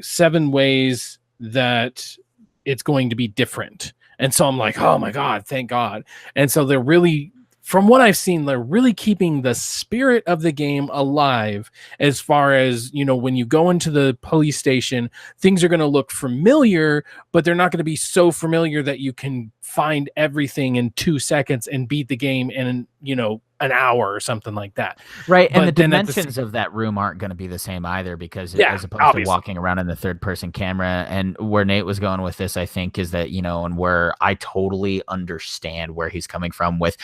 7 ways that it's going to be different. And so I'm like, oh my God, thank God. And so they're really, from what I've seen, they're really keeping the spirit of the game alive as far as, when you go into the police station, things are going to look familiar, but they're not going to be so familiar that you can find everything in 2 seconds and beat the game in, an hour or something like that. Right. And the dimensions of that room aren't going to be the same either, because as opposed to walking around in the 3rd-person camera, and where Nate was going with this, I think, is that, and where I totally understand where he's coming from with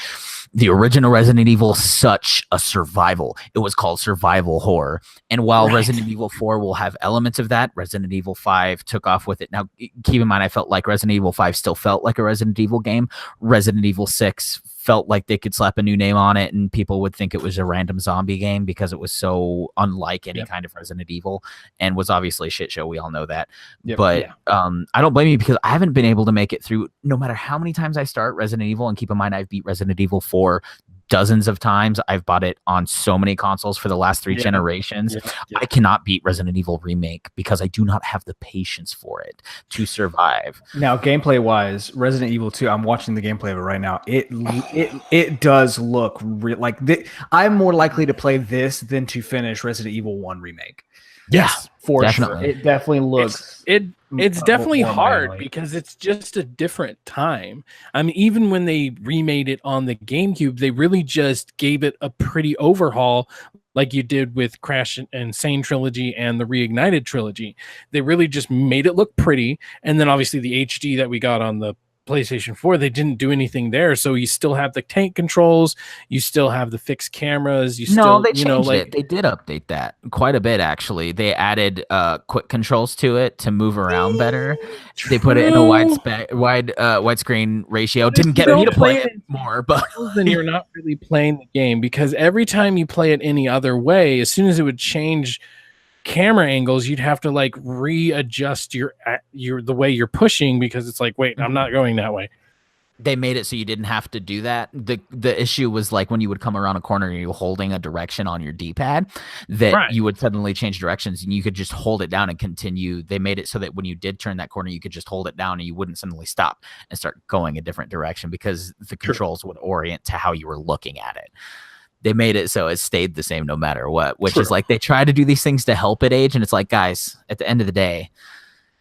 the original Resident Evil, such a survival. It was called survival horror. And while Resident Evil 4 will have elements of that, Resident Evil 5 took off with it. Now, keep in mind, I felt like Resident Evil 5 still felt like a Resident Evil game. Resident Evil 6 felt like they could slap a new name on it and people would think it was a random zombie game because it was so unlike any kind of Resident Evil, and was obviously a shit show. We all know that. But I don't blame you, because I haven't been able to make it through no matter how many times I start Resident Evil. And keep in mind, I've beat Resident Evil 4 dozens of times. I've bought it on so many consoles for the last 3 generations. I cannot beat Resident Evil Remake because I do not have the patience for it to survive. Now, gameplay wise, Resident Evil 2, I'm watching the gameplay of it right now. It does look like I'm more likely to play this than to finish Resident Evil 1 Remake. Yes, for sure. It definitely looks. It's definitely hard because it's just a different time. I mean, even when they remade it on the GameCube, they really just gave it a pretty overhaul, like you did with Crash and Sane Trilogy and the Reignited Trilogy. They really just made it look pretty. And then obviously the HD that we got on the PlayStation 4, they didn't do anything there. So you still have the tank controls, you still have the fixed cameras, they changed it. They did update that quite a bit, actually. They added quick controls to it to move around better. They put it in a widescreen ratio. Didn't get me to play it more, but then you're not really playing the game, because every time you play it any other way, as soon as it would change camera angles, you'd have to like readjust your the way you're pushing, because it's like, wait, I'm not going that way. They made it so you didn't have to do that. The issue was like when you would come around a corner and you were holding a direction on your D-pad, that you would suddenly change directions and you could just hold it down and continue. They made it so that when you did turn that corner, you could just hold it down and you wouldn't suddenly stop and start going a different direction, because the controls would orient to how you were looking at it. They made it so it stayed the same no matter what, which is like, they try to do these things to help it age. And it's like, guys, at the end of the day,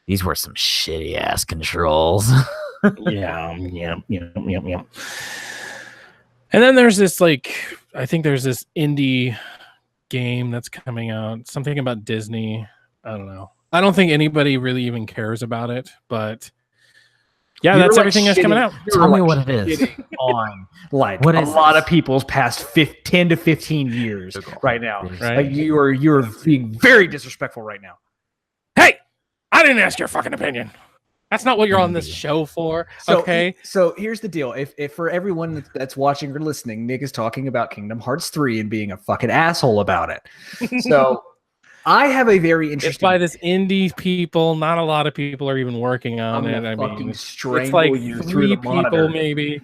these were some shitty ass controls. Yeah. And then there's this, like, I think there's this indie game that's coming out. Something about Disney. I don't know. I don't think anybody really even cares about it, but yeah, that's everything that's coming out. Tell me what it is. On like what a lot of people's past 10 to 15 years right now. Right? Like you're being very disrespectful right now. Hey, I didn't ask your fucking opinion. That's not what you're on this show for. Okay. So here's the deal. If for everyone that's watching or listening, Nick is talking about Kingdom Hearts 3 and being a fucking asshole about it. So I have a very interesting. It's by this indie people. Not a lot of people are even working on it. I mean, it's like 3 people maybe.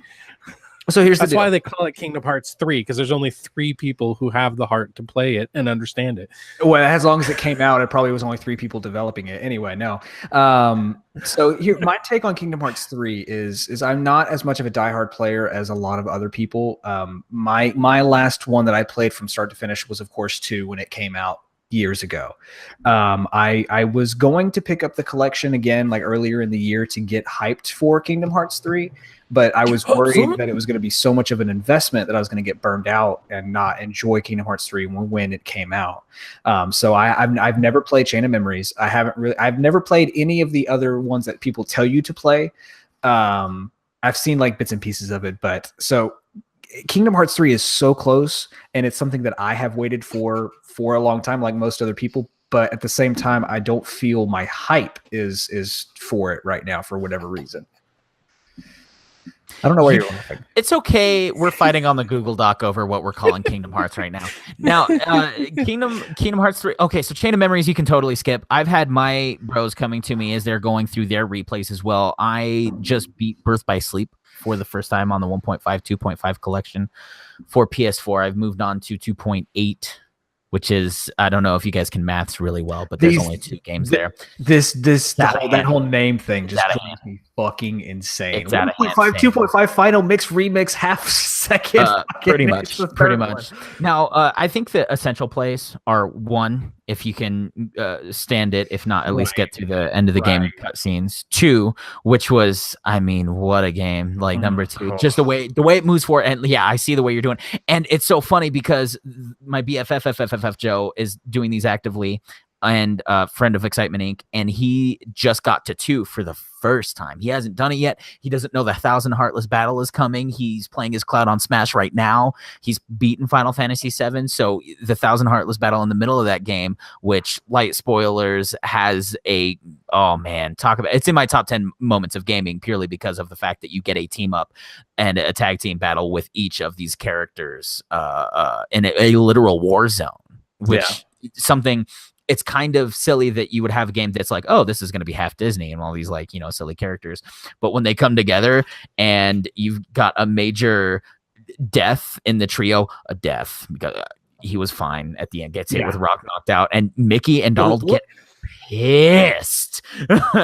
So that's why they call it Kingdom Hearts 3, because there's only 3 people who have the heart to play it and understand it. Well, as long as it came out, it probably was only 3 people developing it. Anyway, no. So here, my take on Kingdom Hearts 3 is I'm not as much of a diehard player as a lot of other people. My last one that I played from start to finish was, of course, 2 when it came out years ago. I was going to pick up the collection again, like earlier in the year, to get hyped for Kingdom Hearts 3. But I was worried that it was going to be so much of an investment that I was going to get burned out and not enjoy Kingdom Hearts 3 when it came out. So I've never played Chain of Memories. I've never played any of the other ones that people tell you to play. I've seen like bits and pieces of it, but so Kingdom Hearts 3 is so close, and it's something that I have waited for a long time, like most other people. But at the same time, I don't feel my hype is for it right now for whatever reason. I don't know where you're laughing. It's okay. We're fighting on the Google Doc over what we're calling Kingdom Hearts right now. Now, Kingdom Hearts 3. Okay, so Chain of Memories you can totally skip. I've had my bros coming to me as they're going through their replays as well. I just beat Birth by Sleep for the first time on the 1.5, 2.5 collection for PS4. I've moved on to 2.8, which is, I don't know if you guys can maths really well, but there's only 2 games there. That whole name thing just drives me fucking insane. 1.5, 2.5 final mix remix half second. Pretty much. Now, I think the essential plays are 1, if you can stand it, if not, at least get through the end of the game cutscenes. 2, which was, I mean, what a game. Like number 2, just the way it moves forward. And yeah, I see the way you're doing. And it's so funny because my BFF Joe is doing these actively, and friend of Excitement Inc. And he just got to 2 for the first time. He hasn't done it yet. He doesn't know the 1,000 Heartless battle is coming. He's playing his Cloud on Smash right now. He's beaten Final Fantasy VII. So the 1,000 Heartless battle in the middle of that game, which, light spoilers, has a, oh man, talk about, it's in my top 10 moments of gaming purely because of the fact that you get a team up and a tag team battle with each of these characters in a literal war zone, which something. It's kind of silly that you would have a game that's like, oh, this is going to be half Disney and all these like, you know, silly characters. But when they come together and you've got a major death in the trio, a death, because he was fine at the end, gets hit with rock knocked out, and Mickey and Donald get pissed.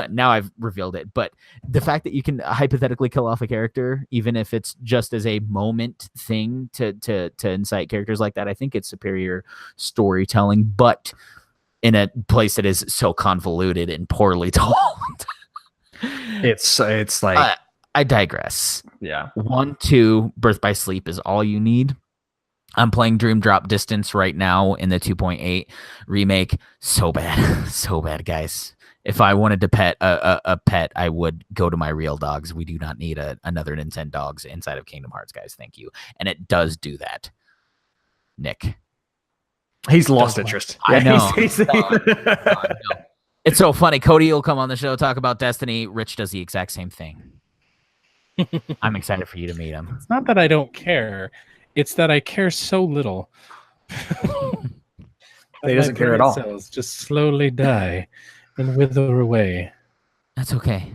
Now I've revealed it. But the fact that you can hypothetically kill off a character, even if it's just as a moment thing to incite characters like that, I think it's superior storytelling. But in a place that is so convoluted and poorly told. It's like I digress. Yeah. 1, 2, Birth by Sleep is all you need. I'm playing Dream Drop Distance right now in the 2.8 remake. So bad, guys. If I wanted to pet a pet, I would go to my real dogs. We do not need another Nintendo dogs inside of Kingdom Hearts, guys. Thank you. And it does do that. Nick. He's lost interest. I know. It's so funny. Cody will come on the show, talk about Destiny. Rich does the exact same thing. I'm excited for you to meet him. It's not that I don't care. It's that I care so little. He doesn't care at all. Cells just slowly die and wither away. That's okay.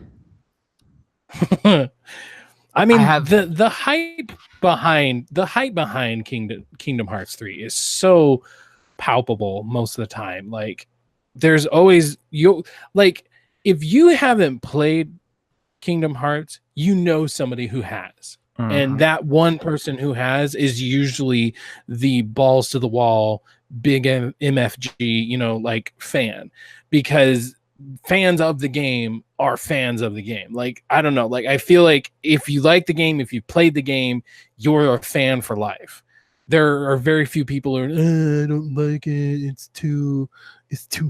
I mean, the hype behind Kingdom Hearts 3 is so palpable most of the time. Like, there's always if you haven't played Kingdom Hearts, you know somebody who has. And that one person who has is usually the balls to the wall, big MFG, you know, like fan, because fans of the game are fans of the game. Like, I don't know, like, I feel like if you like the game, if you played the game, you're a fan for life. there are very few people who are, I don't like it. It's too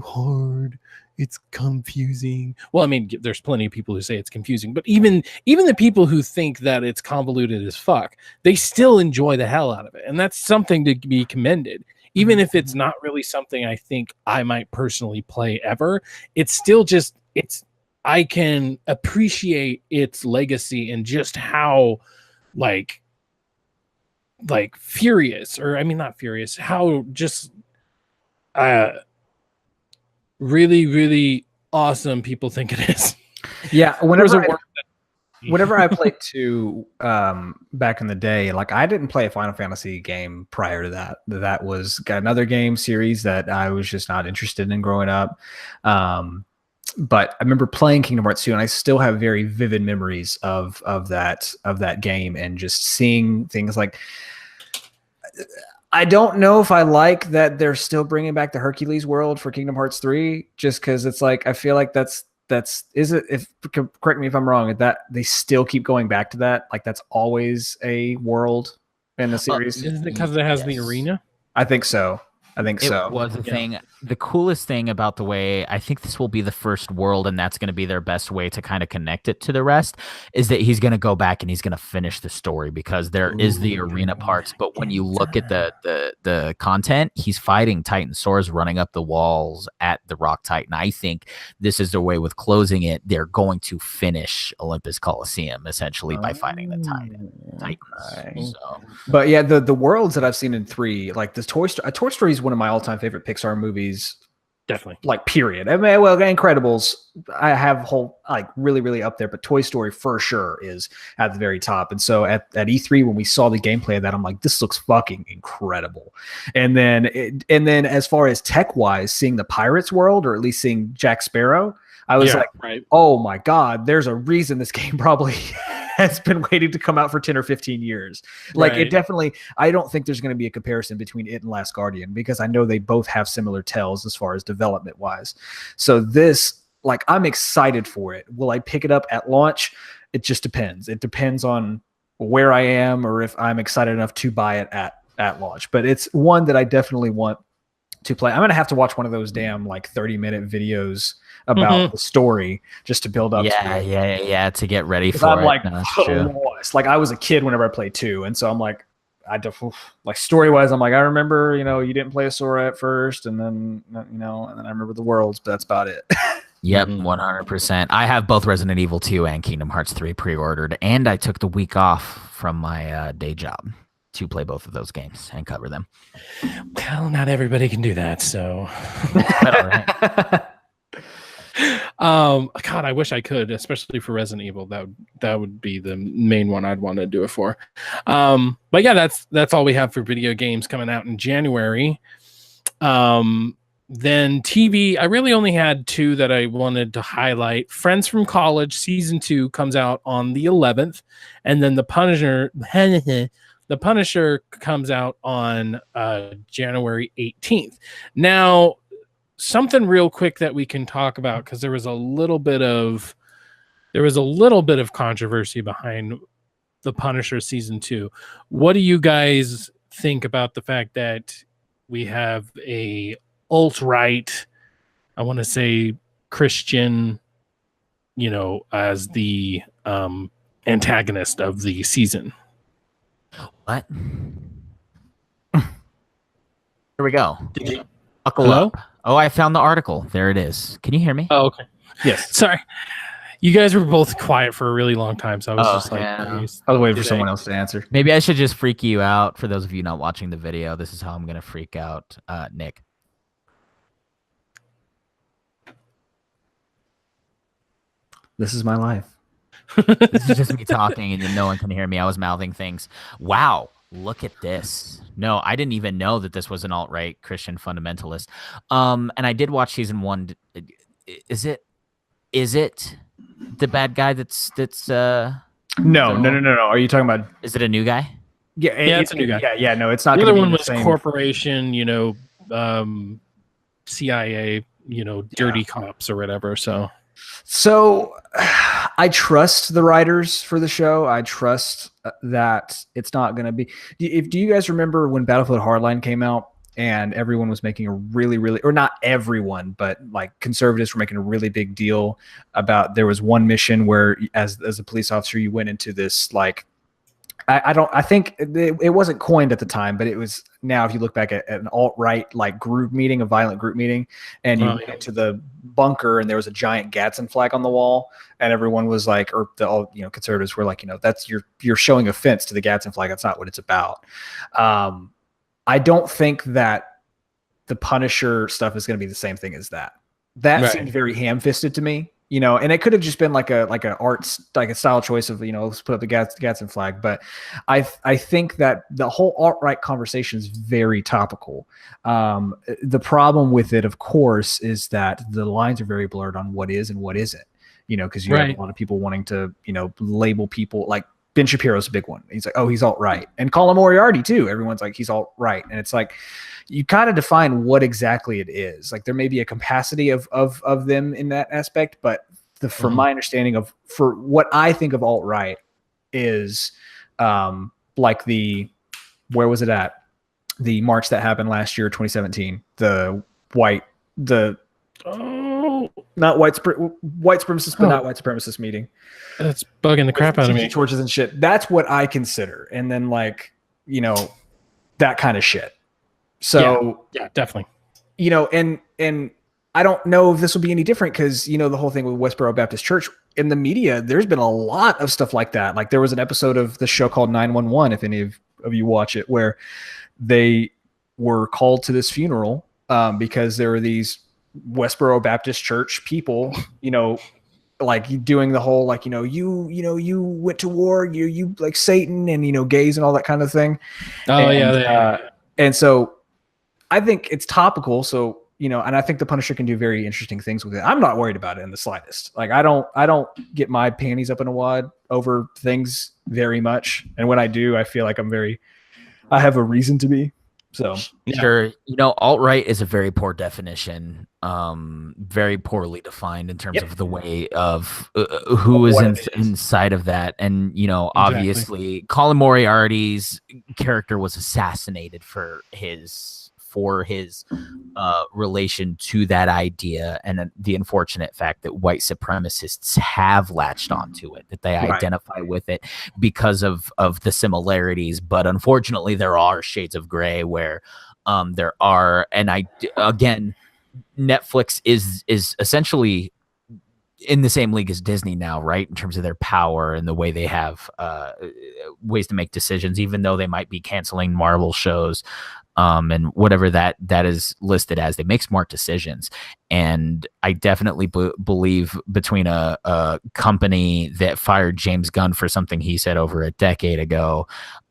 hard. It's confusing. Well, I mean, there's plenty of people who say it's confusing, but even the people who think that it's convoluted as fuck, they still enjoy the hell out of it. And that's something to be commended. Even if it's not really something I think I might personally play ever, it's still just, I can appreciate its legacy and just how like furious, or I mean, not furious, how just really, really awesome people think it is. Yeah. Whenever I played 2 back in the day, like I didn't play a Final Fantasy game prior to that. That was another game series that I was just not interested in growing up. But I remember playing Kingdom Hearts 2, and I still have very vivid memories of that game, and just seeing things like, I don't know if I like that they're still bringing back the Hercules world for Kingdom Hearts 3, just because it's like, I feel like correct me if I'm wrong, that they still keep going back to that. Like that's always a world in the series. Isn't it because it has the arena? I think so. It was a thing. The coolest thing about the way, I think this will be the first world, and that's going to be their best way to kind of connect it to the rest, is that he's going to go back and he's going to finish the story, because there is the arena parts. But when you look at the content, he's fighting Titanosaurs running up the walls at the Rock Titan. I think this is their way with closing it. They're going to finish Olympus Coliseum essentially by fighting the Titans. Nice. So. But yeah, the worlds that I've seen in 3, like the Toy Story is one of my all-time favorite Pixar movies. Definitely. Like, period. I mean, well, Incredibles, I have whole, like, really, really up there, but Toy Story for sure is at the very top. And so at E3, when we saw the gameplay of that, I'm like, this looks fucking incredible. And then as far as tech-wise, seeing the Pirates world, or at least seeing Jack Sparrow, I was oh my God, there's a reason this game probably has been waiting to come out for 10 or 15 years. Like it definitely, I don't think there's going to be a comparison between it and Last Guardian, because I know they both have similar tells as far as development wise. So this, like, I'm excited for it. Will I pick it up at launch? It just depends. It depends on where I am, or if I'm excited enough to buy it at launch. But it's one that I definitely want to play. I'm going to have to watch one of those damn like 30-minute videos about the story just to build up to get ready for I'm it. Like, it's like I was a kid whenever I played 2, and so I'm like, like story wise, I'm like, I remember, you didn't play a Sora at first, and then and then I remember the worlds, but that's about it. Yep, 100%. I have both Resident Evil 2 and Kingdom Hearts 3 pre-ordered, and I took the week off from my day job to play both of those games and cover them. Well, not everybody can do that, so. God, I wish I could, especially for Resident Evil. That would be the main one I'd want to do it for. But yeah, that's all we have for video games coming out in January. Then TV, I really only had 2 that I wanted to highlight. Friends from College season 2 comes out on the 11th, and then The Punisher comes out on January 18th. Now, something real quick that we can talk about, because there was a little bit of controversy behind The Punisher season 2. What do you guys think about the fact that we have a alt-right, I want to say Christian, as the antagonist of the season? What? Here we go. Hello? Up. Oh, I found the article. There it is. Can you hear me? Oh, okay. Yes. Sorry. You guys were both quiet for a really long time, so I was just like, I was waiting for someone else to answer. Maybe I should just freak you out. For those of you not watching the video, this is how I'm going to freak out Nick. This is my life. This is just me talking, and no one can hear me. I was mouthing things. Wow. Look at this. No, I didn't even know that this was an alt-right Christian fundamentalist. And I did watch season 1. Is it the bad guy that's No. Are you talking about, is it a new guy? Yeah, it's a new guy. Yeah, no, it's not. The other one was corporation, CIA, dirty cops or whatever. So I trust the writers for the show. I trust that it's not going to be. Do you guys remember when Battlefield Hardline came out and everyone was making a really, or not everyone, but like conservatives were making a really big deal about, there was one mission where as a police officer, you went into this like, I think it wasn't coined at the time, but it was now, if you look back at an alt-right like group meeting, a violent group meeting, and you went into the bunker and there was a giant Gadsden flag on the wall, and everyone was like, or all conservatives were like, that's you're showing offense to the Gadsden flag. That's not what it's about. I don't think that the Punisher stuff is going to be the same thing as that. That seemed very ham-fisted to me. And it could have just been like a style choice of, let's put up the Gadsden flag. But I think that the whole alt-right conversation is very topical. The problem with it, of course, is that the lines are very blurred on what is and what isn't, because you have a lot of people wanting to, label people like Ben Shapiro's a big one. He's like, oh, he's alt-right. And Colin Moriarty too. Everyone's like, he's alt-right. And it's like, you kind of define what exactly it is. Like there may be a capacity of them in that aspect, but from my understanding for what I think of alt-right is like where was it at? The march that happened last year, 2017, not white supremacist, but not white supremacist meeting. That's bugging the crap out of me. Torches and shit. That's what I consider. And then like, that kind of shit. So yeah, definitely. And I don't know if this will be any different because, the whole thing with Westboro Baptist Church in the media, there's been a lot of stuff like that. Like there was an episode of the show called 911, if any of you watch it, where they were called to this funeral because there were these Westboro Baptist Church people, like doing the whole, like, you went to war, you like Satan and, gays and all that kind of thing. And so I think it's topical. So, and I think the Punisher can do very interesting things with it. I'm not worried about it in the slightest. Like I don't get my panties up in a wad over things very much. And when I do, I feel like I have a reason to be. So sure. Alt-right is a very poor definition, very poorly defined in terms of the way of who is inside of that. And, obviously Colin Moriarty's character was assassinated for his relation to that idea, and the unfortunate fact that white supremacists have latched onto it, that they identify with it because of the similarities. But unfortunately, there are shades of gray where there are, and again, Netflix is essentially in the same league as Disney now, right? In terms of their power and the way they have ways to make decisions, even though they might be canceling Marvel shows. And whatever that is listed as, they make smart decisions. And I definitely believe between a company that fired James Gunn for something he said over a decade ago,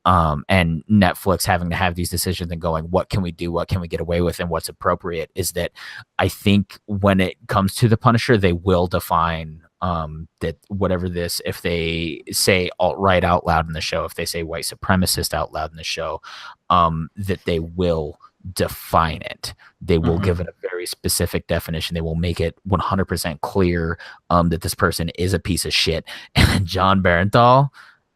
and Netflix having to have these decisions and going, what can we do? What can we get away with? And what's appropriate is that I think when it comes to the Punisher, they will define that whatever this, if they say alt-right out loud in the show, if they say white supremacist out loud in the show, that they will define it. They will give it a very specific definition. They will make it 100% clear that this person is a piece of shit. And John Barenthal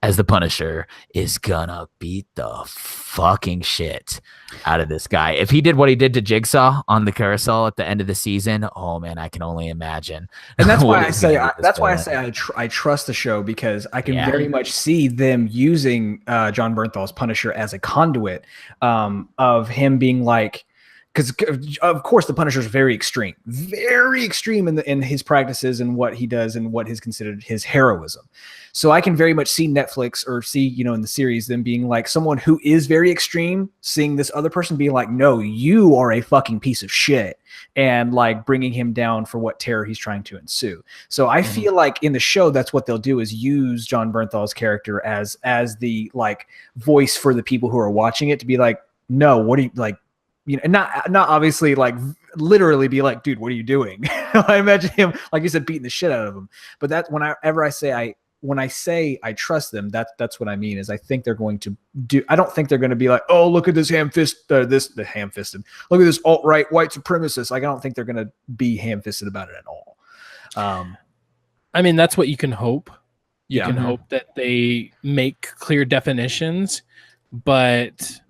as the Punisher is gonna beat the fucking shit out of this guy. If he did what he did to Jigsaw on the carousel at the end of the season, oh man, I can only imagine. And that's why I say I trust the show, because I can very much see them using John Bernthal's Punisher as a conduit of him being like, because of course the Punisher is very extreme in his practices and what he does and what is considered his heroism. So I can very much see Netflix, or see, in the series, them being like someone who is very extreme, seeing this other person being like, no, you are a fucking piece of shit, and like bringing him down for what terror he's trying to ensue. So I feel like in the show, that's what they'll do, is use John Bernthal's character as the like voice for the people who are watching it to be like, no, what do you like? Not obviously like literally be like, dude, what are you doing? I imagine him, like you said, beating the shit out of him. But that when I say I trust them, that's what I mean, is I think they're going to do. I don't think they're going to be like, oh, look at this ham-fisted. Look at this alt-right white supremacist. Like, I don't think they're going to be ham-fisted about it at all. I mean, that's what you can hope. You can hope that they make clear definitions, but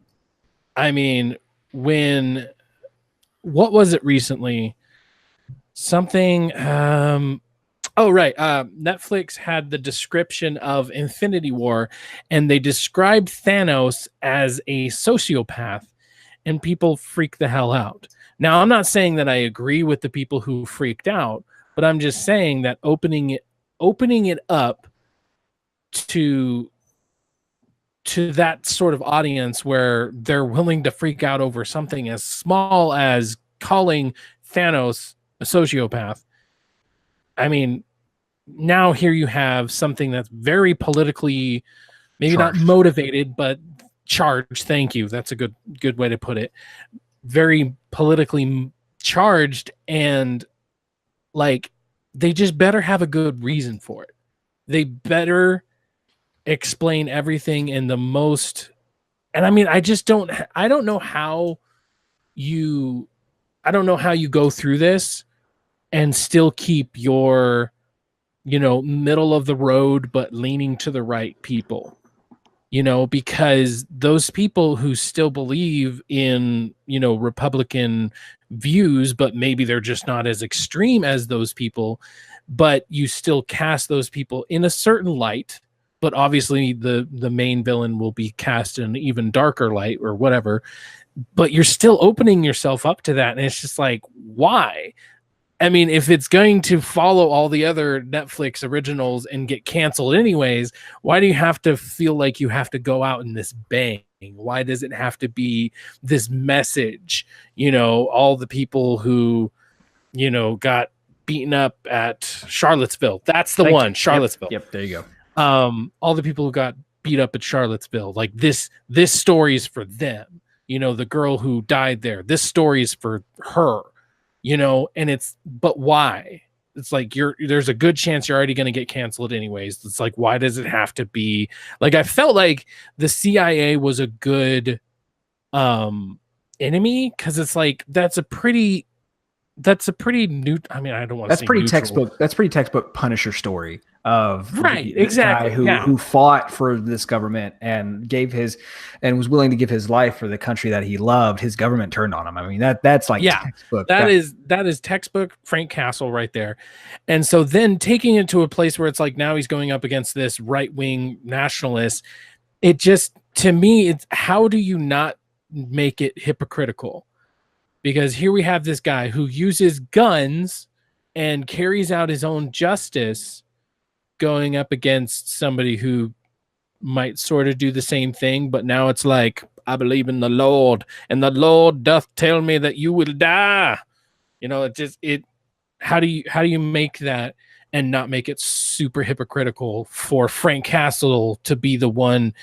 I mean, what was it recently? Something, Netflix had the description of Infinity War, and they described Thanos as a sociopath, and people freak the hell out. Now, I'm not saying that I agree with the people who freaked out, but I'm just saying that opening it up to that sort of audience where they're willing to freak out over something as small as calling Thanos a sociopath. I mean, now here you have something that's very politically, maybe charged. Not motivated, but charged. Thank you. That's a good way to put it. Very politically charged, and like they just better have a good reason for it. They better explain everything in the most, and I mean, I don't know how you go through this and still keep your, middle of the road but leaning to the right people, because those people who still believe in, Republican views, but maybe they're just not as extreme as those people, but you still cast those people in a certain light. But obviously the main villain will be cast in an even darker light or whatever, but you're still opening yourself up to that. And it's just like, why? I mean, if it's going to follow all the other Netflix originals and get canceled anyways, why do you have to feel like you have to go out in this bang? Why does it have to be this message? All the people who, got beaten up at Charlottesville. That's the one, Charlottesville. Yep, there you go. All the people who got beat up at Charlottesville, like this story is for them. The girl who died there, this story is for her, and but why? It's like there's a good chance you're already going to get canceled anyways. It's like, why does it have to be like, I felt like the CIA was a good enemy, because it's like that's a pretty new, I mean, I don't want to say pretty neutral. That's pretty textbook Punisher story of exactly guy who fought for this government and was willing to give his life for the country that he loved. His government turned on him. I mean, that's like textbook. That is textbok Frank Castle right there. And so then taking it to a place where it's like now he's going up against this right-wing nationalist. It just, to me, it's, how do you not make it hypocritical? Because here we have this guy who uses guns and carries out his own justice, going up against somebody who might sort of do the same thing, but now it's like, I believe in the Lord, and the Lord doth tell me that you will die. How do you make that and not make it super hypocritical for Frank Castle to be the one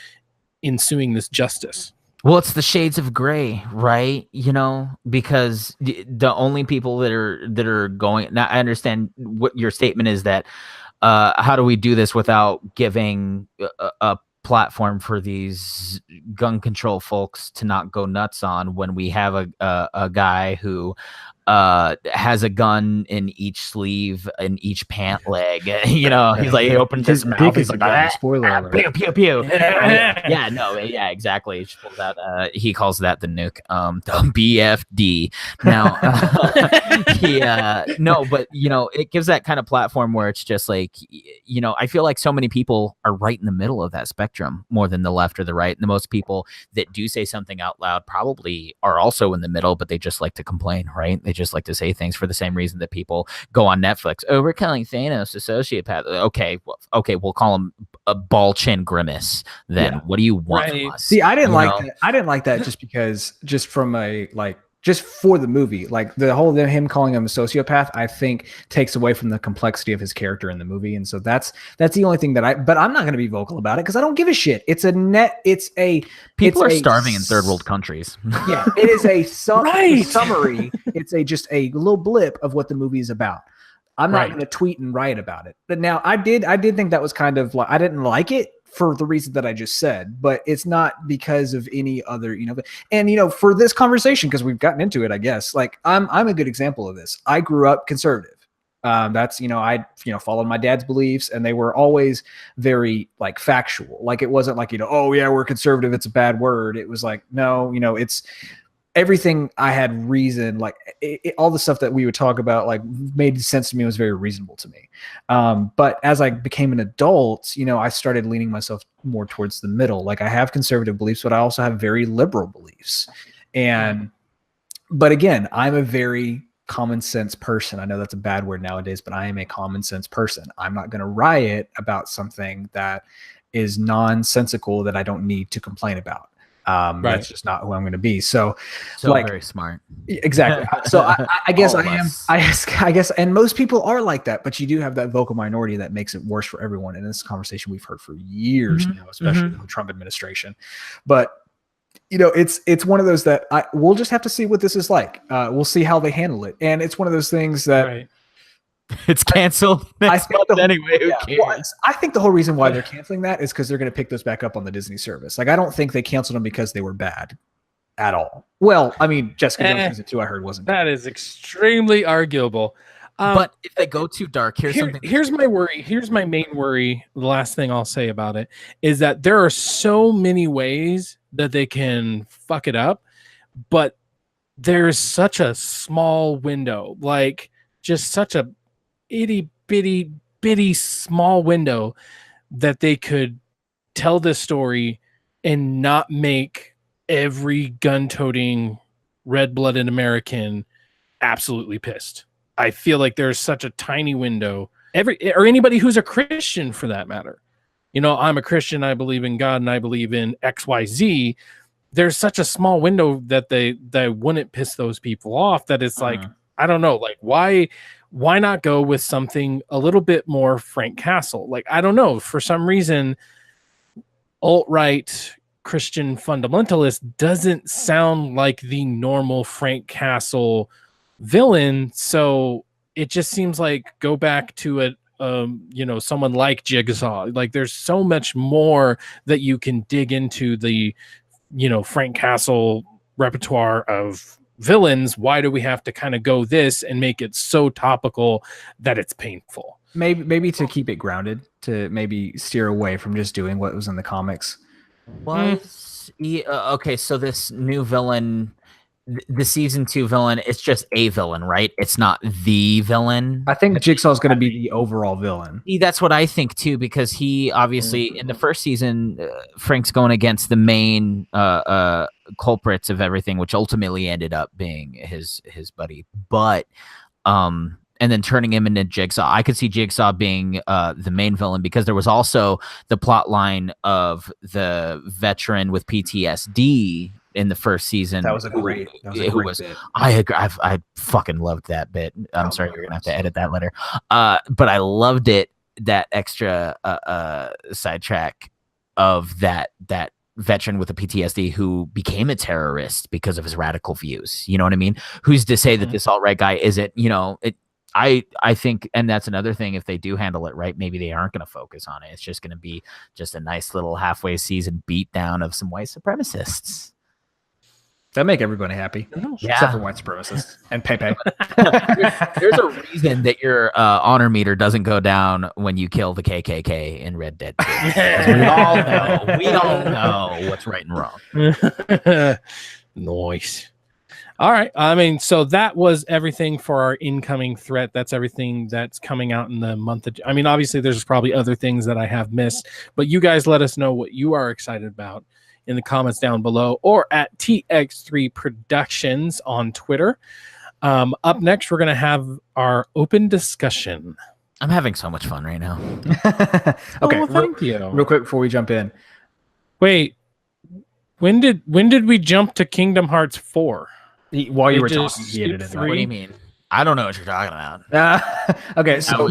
ensuing this justice? Well, it's the shades of gray, right? Because the only people that are going now, I understand what your statement is, that how do we do this without giving a platform for these gun control folks to not go nuts on, when we have a guy who has a gun in each sleeve, in each pant leg. He's like, he opens his mouth. He's like, spoiler alert. Pew, pew, pew. Yeah, exactly. He pulls out, he calls that the nuke, the BFD. Now, but it gives that kind of platform where it's just like, I feel like so many people are right in the middle of that spectrum more than the left or the right. And the most people that do say something out loud probably are also in the middle, but they just like to complain, right? They just like to say things for the same reason that people go on Netflix. Oh, we're calling Thanos a sociopath. Okay, we'll call him a ball chin grimace. Then what do you want from us? See, I didn't like that. I didn't like that just from a just for the movie, like the whole him calling him a sociopath, I think takes away from the complexity of his character in the movie, and so that's the only thing but I'm not going to be vocal about it because I don't give a shit. People are starving in third world countries. Yeah, it is a summary. It's just a little blip of what the movie is about. I'm not going to tweet and write about it. But now I did think that was kind of like, I didn't like it for the reason that I just said, but it's not because of any other, and for this conversation, because we've gotten into it, I guess, like I'm a good example of this. I grew up conservative. That's, I followed my dad's beliefs, and they were always very like factual. Like it wasn't like, oh yeah, we're conservative, it's a bad word. It was like, no, it's everything. I had reason, like all the stuff that we would talk about like made sense to me, was very reasonable to me. But as I became an adult, I started leaning myself more towards the middle. Like I have conservative beliefs, but I also have very liberal beliefs. But again, I'm a very common sense person. I know that's a bad word nowadays, but I am a common sense person. I'm not going to riot about something that is nonsensical that I don't need to complain about. That's just not who I'm going to be. So like, very smart. Exactly. So I guess I guess, and most people are like that, but you do have that vocal minority that makes it worse for everyone. And this conversation we've heard for years now, especially the Trump administration. But it's one of those that we'll just have to see what this is like. We'll see how they handle it. And it's one of those things that it's canceled. I think I think the whole reason why they're canceling that is because they're going to pick those back up on the Disney service. Like, I don't think they canceled them because they were bad at all. Well, I mean, Jessica Jones season 2, I heard wasn't. That is extremely arguable. But if they go too dark, here's my worry. Here's my main worry. The last thing I'll say about it is that there are so many ways that they can fuck it up, but there's such a small window, like just such a itty bitty small window that they could tell this story and not make every gun-toting red-blooded American absolutely pissed. I feel like there's such a tiny window. Or anybody who's a Christian, for that matter. I'm a Christian. I believe in God, and I believe in XYZ. There's such a small window that they wouldn't piss those people off. That it's like, I don't know, like why not go with something a little bit more Frank Castle? Like, I don't know, for some reason, alt-right Christian fundamentalist doesn't sound like the normal Frank Castle villain. So it just seems like go back to someone like Jigsaw. Like, there's so much more that you can dig into the Frank Castle repertoire of villains. Why do we have to kind of go this and make it so topical that it's painful? Maybe to keep it grounded, to maybe steer away from just doing what was in the comics. Okay, so this new villain, the season 2 villain, it's just a villain, right? It's not the villain. I think Jigsaw is going to be the overall villain. That's what I think too, because he obviously in the first season, Frank's going against the main culprits of everything, which ultimately ended up being his buddy. But and then turning him into Jigsaw. I could see Jigsaw being the main villain, because there was also the plot line of the veteran with PTSD in the first season. That was a great bit. I fucking loved that bit. I'm sorry, you're gonna have to edit that later. But I loved it, that extra sidetrack of that veteran with the PTSD who became a terrorist because of his radical views. You know what I mean? Who's to say that this alt-right guy isn't, I think, and that's another thing, if they do handle it right, maybe they aren't going to focus on it. It's just going to be just a nice little halfway season beatdown of some white supremacists. That make everybody happy, except for white supremacists and Pepe. There's a reason that your honor meter doesn't go down when you kill the KKK in Red Dead 2. We all know what's right and wrong. Nice. All right. I mean, so that was everything for our incoming threat. That's everything that's coming out in the month of. I mean, obviously, there's probably other things that I have missed, but you guys let us know what you are excited about in the comments down below, or at TX3 Productions on Twitter. Up next, we're going to have our open discussion. I'm having so much fun right now. Okay, well, thank you. Real quick before we jump in. Wait, when did we jump to Kingdom Hearts 4? While you were talking, he ended it. What do you mean? I don't know what you're talking about. Okay, so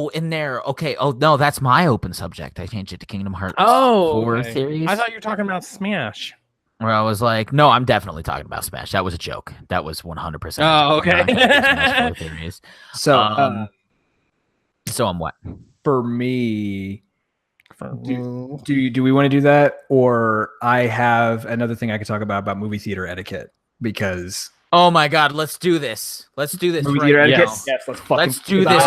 in there. Okay. Oh no, that's my open subject. I changed it to Kingdom Hearts 4 okay. series. I thought you were talking about Smash. Where I was like, no, I'm definitely talking about Smash. That was a joke. That was 100%. Oh, okay. So, so I'm what? For me, do we want to do that, or I have another thing I could talk about movie theater etiquette, because Oh my God, let's do this. Let's do this Movie right theater now. etiquette? Yes, Let's do this.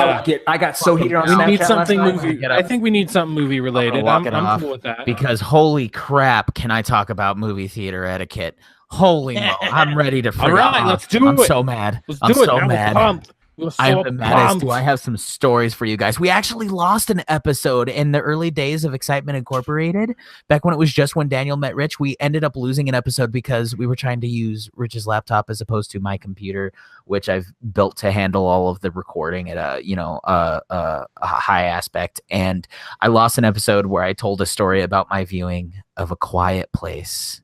I got so heated on We Snapchat need something last night. movie. I think we need something movie related. Lock it I'm off cool with that. because holy crap, can I talk about movie theater etiquette? Holy mo! I'm ready to. All right, let's do it. I'm so mad. Let's I'm do it. so Now mad. we're pumped. We're so I'm the maddest. pumped. Do I have some stories for you guys? We actually lost an episode in the early days of Excitement Incorporated. Back when it was just when Daniel met Rich, we ended up losing an episode because we were trying to use Rich's laptop as opposed to my computer, which I've built to handle all of the recording at a high aspect. And I lost an episode where I told a story about my viewing of A Quiet Place.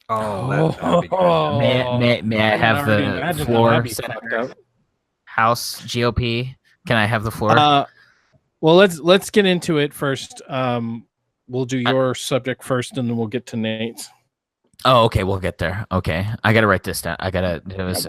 Oh, that'd be good. May I have the floor, That'd be Senator? fucked up. House GOP? Can I have the floor? Well, let's get into it first. We'll do your subject first, and then we'll get to Nate's. Oh, okay, we'll get there. Okay, I gotta write this down. It was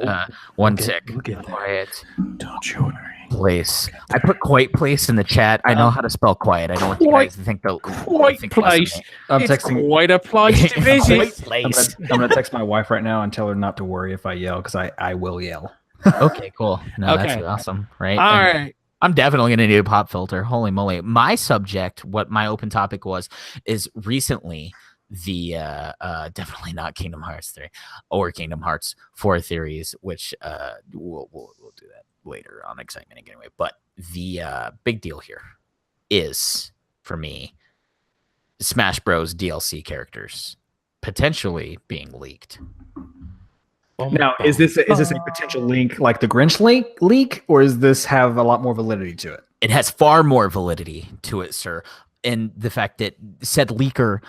one tick. Quiet. Don't you worry. Place. I put quiet place in the chat. I know how to spell quiet. I know what you guys think. Quiet place. I'm It's texting. quite a place to visit. Place. I'm gonna text my wife right now and tell her not to worry if I yell because I will yell. Okay, cool. No, Okay. that's awesome, right? All And right. I'm definitely gonna need a pop filter. Holy moly! My subject, what my open topic was, is recently the definitely not Kingdom Hearts 3 or Kingdom Hearts 4 theories, which we'll do that later on Excitement anyway. But the big deal here is for me Smash Bros DLC characters potentially being leaked. Now, is this a potential link like the Grinch leak, or does this have a lot more validity to it? It has far more validity to it, sir, in the fact that said leaker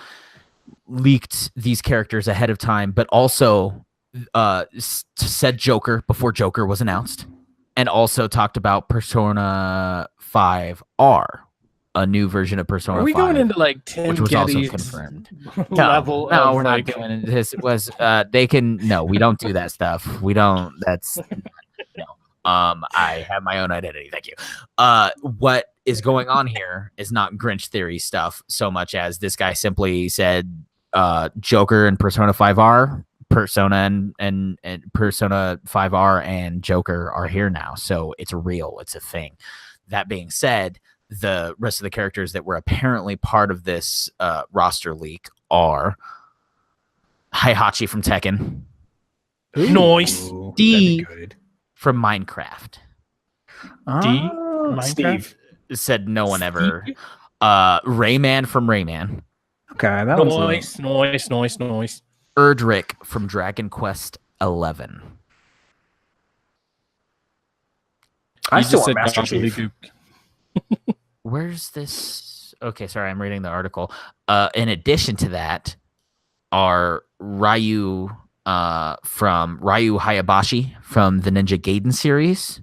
leaked these characters ahead of time, but also said Joker before Joker was announced, and also talked about Persona 5R, a new version of Persona 5. Are we going into like Tim which was also Geddes confirmed. level? No, of, we're like, not doing it. This was they can no, we don't do that stuff. We don't. That's no. I have my own identity. Thank you. What is going on here is not Grinch theory stuff so much as this guy simply said Joker and Persona 5R, Persona and Persona 5R and Joker are here now. So it's real. It's a thing. That being said, the rest of the characters that were apparently part of this roster leak are Heihachi from Tekken, Noise. D from Minecraft. Steve Said no one ever. Rayman from Rayman. Okay, that Noise. Erdrick from Dragon Quest 11. I still want Master Chief. Where's this? Okay, sorry, I'm reading the article. In addition to that, are Ryu Hayabusa from the Ninja Gaiden series.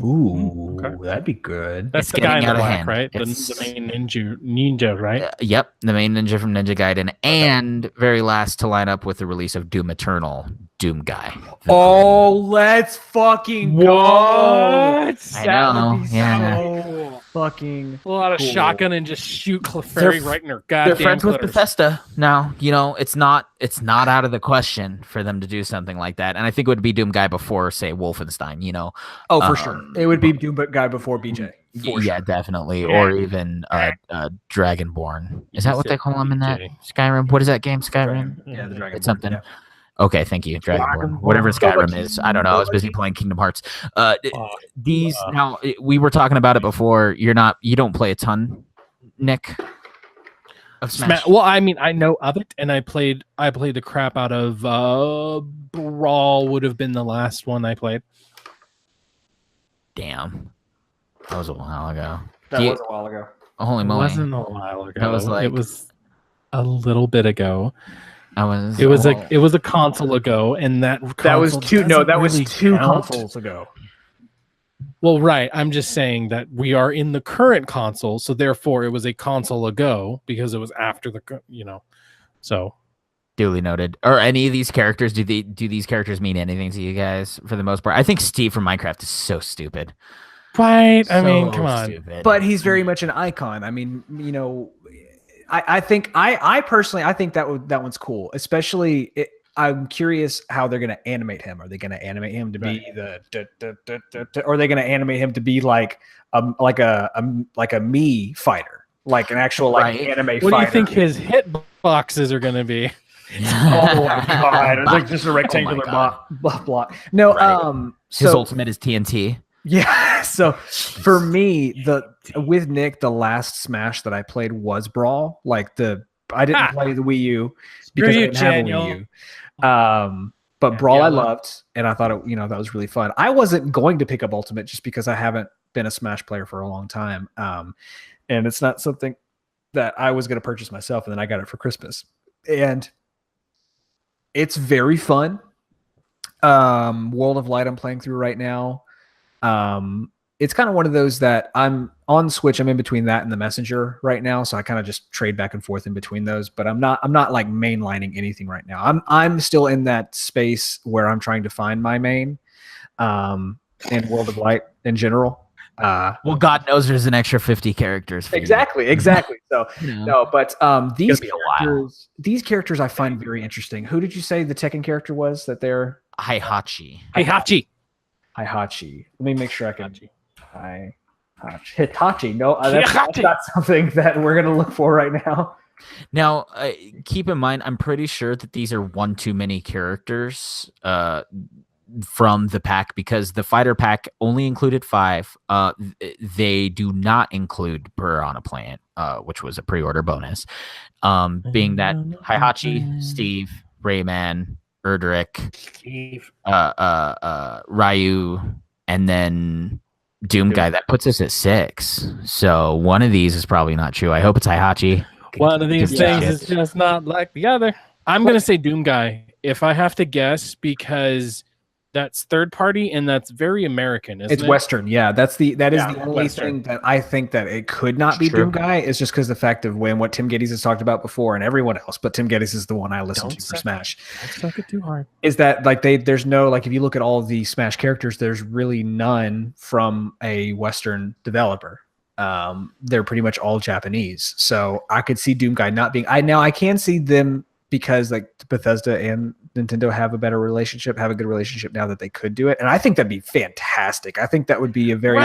Ooh, that'd be good. That's It's the guy in getting the out of black, hand. right? The main ninja, right? Yep, the main ninja from Ninja Gaiden, and very last to line up with the release of Doom Eternal, Doom Guy. Oh, let's fucking go! I know, yeah. So fucking Pull out a cool. shotgun and just shoot Clefairy right in her goddamn They're friends with clitoris. Bethesda now. You know, it's not out of the question for them to do something like that. And I think it would be Doom Guy before, say, Wolfenstein. You know, Oh, for sure. It would be Doom Guy before BJ. yeah, definitely, Yeah. or even Dragonborn. Is that what they call him in that Skyrim? What is that game? Skyrim? Yeah, the Dragon. It's something. Yeah. Okay, thank you, Dragonborn. Whatever Skyrim is, I don't know. I was busy playing Kingdom Hearts. These now we were talking about it before. You don't play a ton, Nick. Of Smash. Well, I mean, I know of it, and I played the crap out of Brawl. Would have been the last one I played. Damn, that was a while ago. That was a while ago. Holy It moly! wasn't a while ago. That was like- it was a little bit ago. It was a console ago, and that was two. No, that was really two count. consoles ago. Well, right. I'm just saying that we are in the current console, so therefore it was a console ago because it was after So duly noted. Or any of these characters? Do these characters mean anything to you guys for the most part? I think Steve from Minecraft is so stupid. right. I mean, So come on. stupid. But he's very much an icon. I mean, you know, I think I personally I think that one's cool, especially I'm curious how they're going to animate him. Are they going to animate him to be or are they going to animate him to be like a me fighter, like an actual anime fighter? What do you think his hit boxes are going to be? Oh my god! It's like just a rectangular block. No, his ultimate is TNT. Yeah. So for me, with Nick, the last Smash that I played was Brawl. Like I didn't play the Wii U because I didn't have a Wii U. But Brawl I loved, and I thought that was really fun. I wasn't going to pick up Ultimate just because I haven't been a Smash player for a long time, and it's not something that I was going to purchase myself. And then I got it for Christmas, and it's very fun. World of Light I'm playing through right now. It's kind of one of those that I'm on Switch. I'm in between that and the Messenger right now, so I kind of just trade back and forth in between those. But I'm not like mainlining anything right now. I'm still in that space where I'm trying to find my main in World of Light in general. Well, God knows there's an extra 50 characters. For exactly. So no, but these characters I find very interesting. Who did you say the Tekken character was that they're Heihachi? Let me make sure I can. Hitachi. No, that's not something that we're gonna look for right now. Now, keep in mind, I'm pretty sure that these are one too many characters from the pack, because the fighter pack only included 5. They do not include Piranha Plant, which was a pre-order bonus. Being that Heihachi, Steve, Rayman, Erdrick, Ryu, and then Doom Guy. That puts us at 6. So one of these is probably not true. I hope it's Heihachi. One of these things is just not like the other. I'm going to say Doom Guy, if I have to guess, because that's third party and that's very American, isn't it? It's Western, yeah. That is the only thing that I think that it could not be Doom Guy, is just because the fact of what Tim Geddes has talked about before, and everyone else, but Tim Geddes is the one I listen to for Smash. Don't suck it too hard. Is that like there's no, like, if you look at all of the Smash characters, there's really none from a Western developer. They're pretty much all Japanese. So I could see Doom Guy not being. I can see them, because like Bethesda and Nintendo have a good relationship now that they could do it. And I think that'd be fantastic. I think that would be a very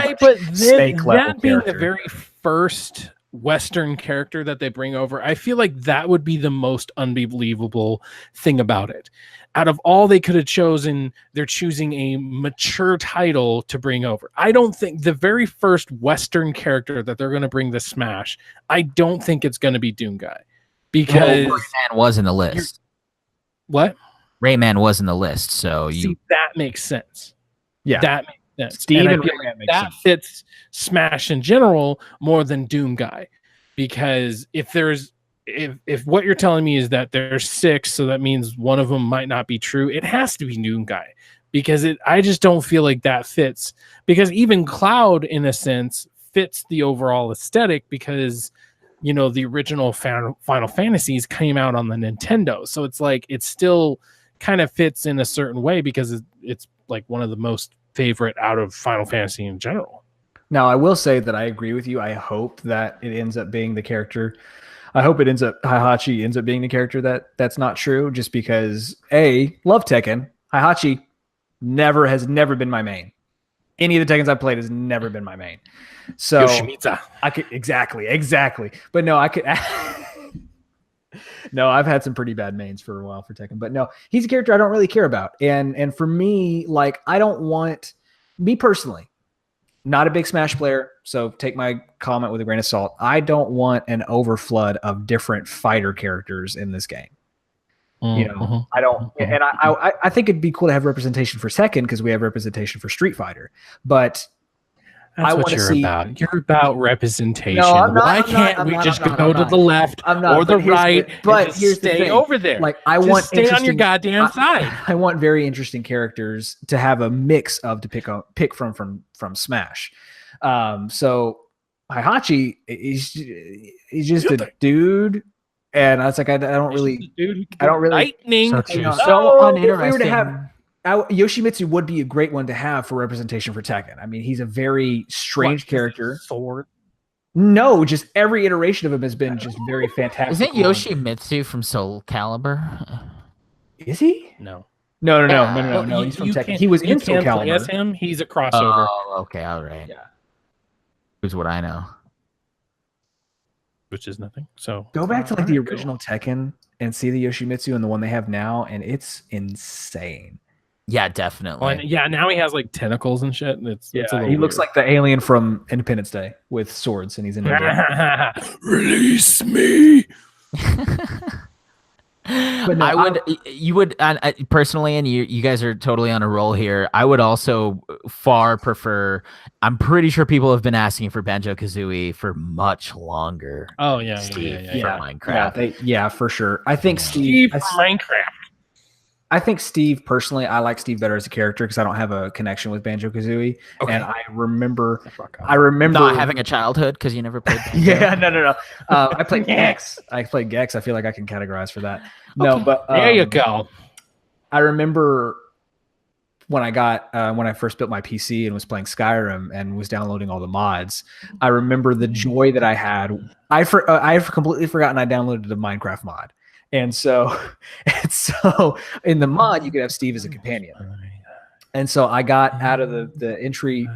Snake level that being character. The very first Western character that they bring over, I feel like that would be the most unbelievable thing about it. Out of all they could have chosen, they're choosing a mature title to bring over. I don't think the very first Western character that they're going to bring to Smash, I don't think it's going to be Doom Guy. Because Rayman was in the list. What? Rayman was in the list, so that makes sense. Yeah, that makes sense. Steve and Rayman makes sense. Fits Smash in general more than Doom Guy, because if what you're telling me is that there's 6, so that means one of them might not be true. It has to be Doom Guy, because I just don't feel like that fits. Because even Cloud, in a sense, fits the overall aesthetic, because the original Final Fantasies came out on the Nintendo. So it's like, it still kind of fits in a certain way, because it's like one of the most favorite out of Final Fantasy in general. Now, I will say that I agree with you. I hope that it ends up being the character. I hope Heihachi ends up being the character that's not true, just because love Tekken. Heihachi has never been my main. Any of the Tekkens I've played has never been my main. So Yoshimitsu. I could exactly. But no, I could. No, I've had some pretty bad mains for a while for Tekken, but no, he's a character I don't really care about. And for me, like, I don't want, me personally, not a big Smash player, so take my comment with a grain of salt. I don't want an overflood of different fighter characters in this game. I don't, and I think it'd be cool to have representation for Tekken, because we have representation for Street Fighter, but that's what you're about. You're about representation. No, Why can't we just go to the left or the right, but stay over there? Like, I want stay on your goddamn side. I want very interesting characters to have a mix of to pick from Smash. So Heihachi, he's just a dude. And I was like, I don't really. Lightning. So uninteresting. Yoshimitsu would be a great one to have for representation for Tekken. I mean, he's a very strange character. Sword? No, just every iteration of him has been just very fantastic. Isn't Yoshimitsu from Soul Calibur? Is he? No. No. He's from Tekken. He was in Soul Calibur. As him. He's a crossover. Oh, okay, all right. Yeah. Here's what I know. Which is nothing. So go back to like the original Tekken and see the Yoshimitsu and the one they have now, and it's insane. Yeah, definitely. Well, yeah, now he has like tentacles and shit. It's a little he weird. looks like the alien from Independence Day with swords, and he's in India. Release me. But no, you would personally, and you guys are totally on a roll here. I would also far prefer. I'm pretty sure people have been asking for Banjo-Kazooie for much longer. Oh yeah, Steve yeah. For Minecraft. Yeah, for sure. I think Steve for Minecraft. I think Steve personally, I like Steve better as a character because I don't have a connection with Banjo-Kazooie. Okay. And I remember not having a childhood because you never played Banjo. Yeah, no. I played Gex. I feel like I can categorize for that. No, okay. But there you go. I remember when I first built my PC and was playing Skyrim and was downloading all the mods. I remember the joy that I had. I've completely forgotten I downloaded the Minecraft mod. And so in the mod, you could have Steve as a companion. And so I got out of the entry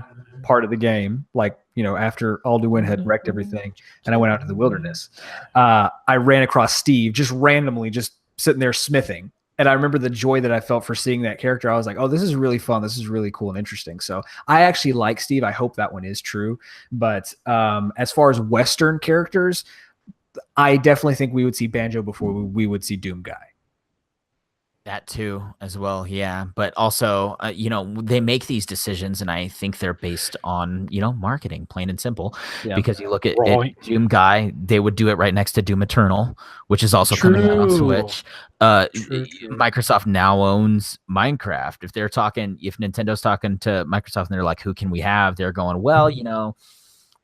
part of the game, like, after Alduin had wrecked everything, and I went out to the wilderness. I ran across Steve just randomly, just sitting there smithing. And I remember the joy that I felt for seeing that character. I was like, oh, this is really fun. This is really cool and interesting. So I actually like Steve. I hope that one is true. But as far as Western characters, I definitely think we would see Banjo before we would see Doom Guy. That too, as well, yeah. But also, they make these decisions, and I think they're based on, marketing, plain and simple. Yeah. Because you look at Doom Guy, they would do it right next to Doom Eternal, which is also coming out on Switch. True. Microsoft now owns Minecraft. If Nintendo's talking to Microsoft and they're like, who can we have? They're going, well,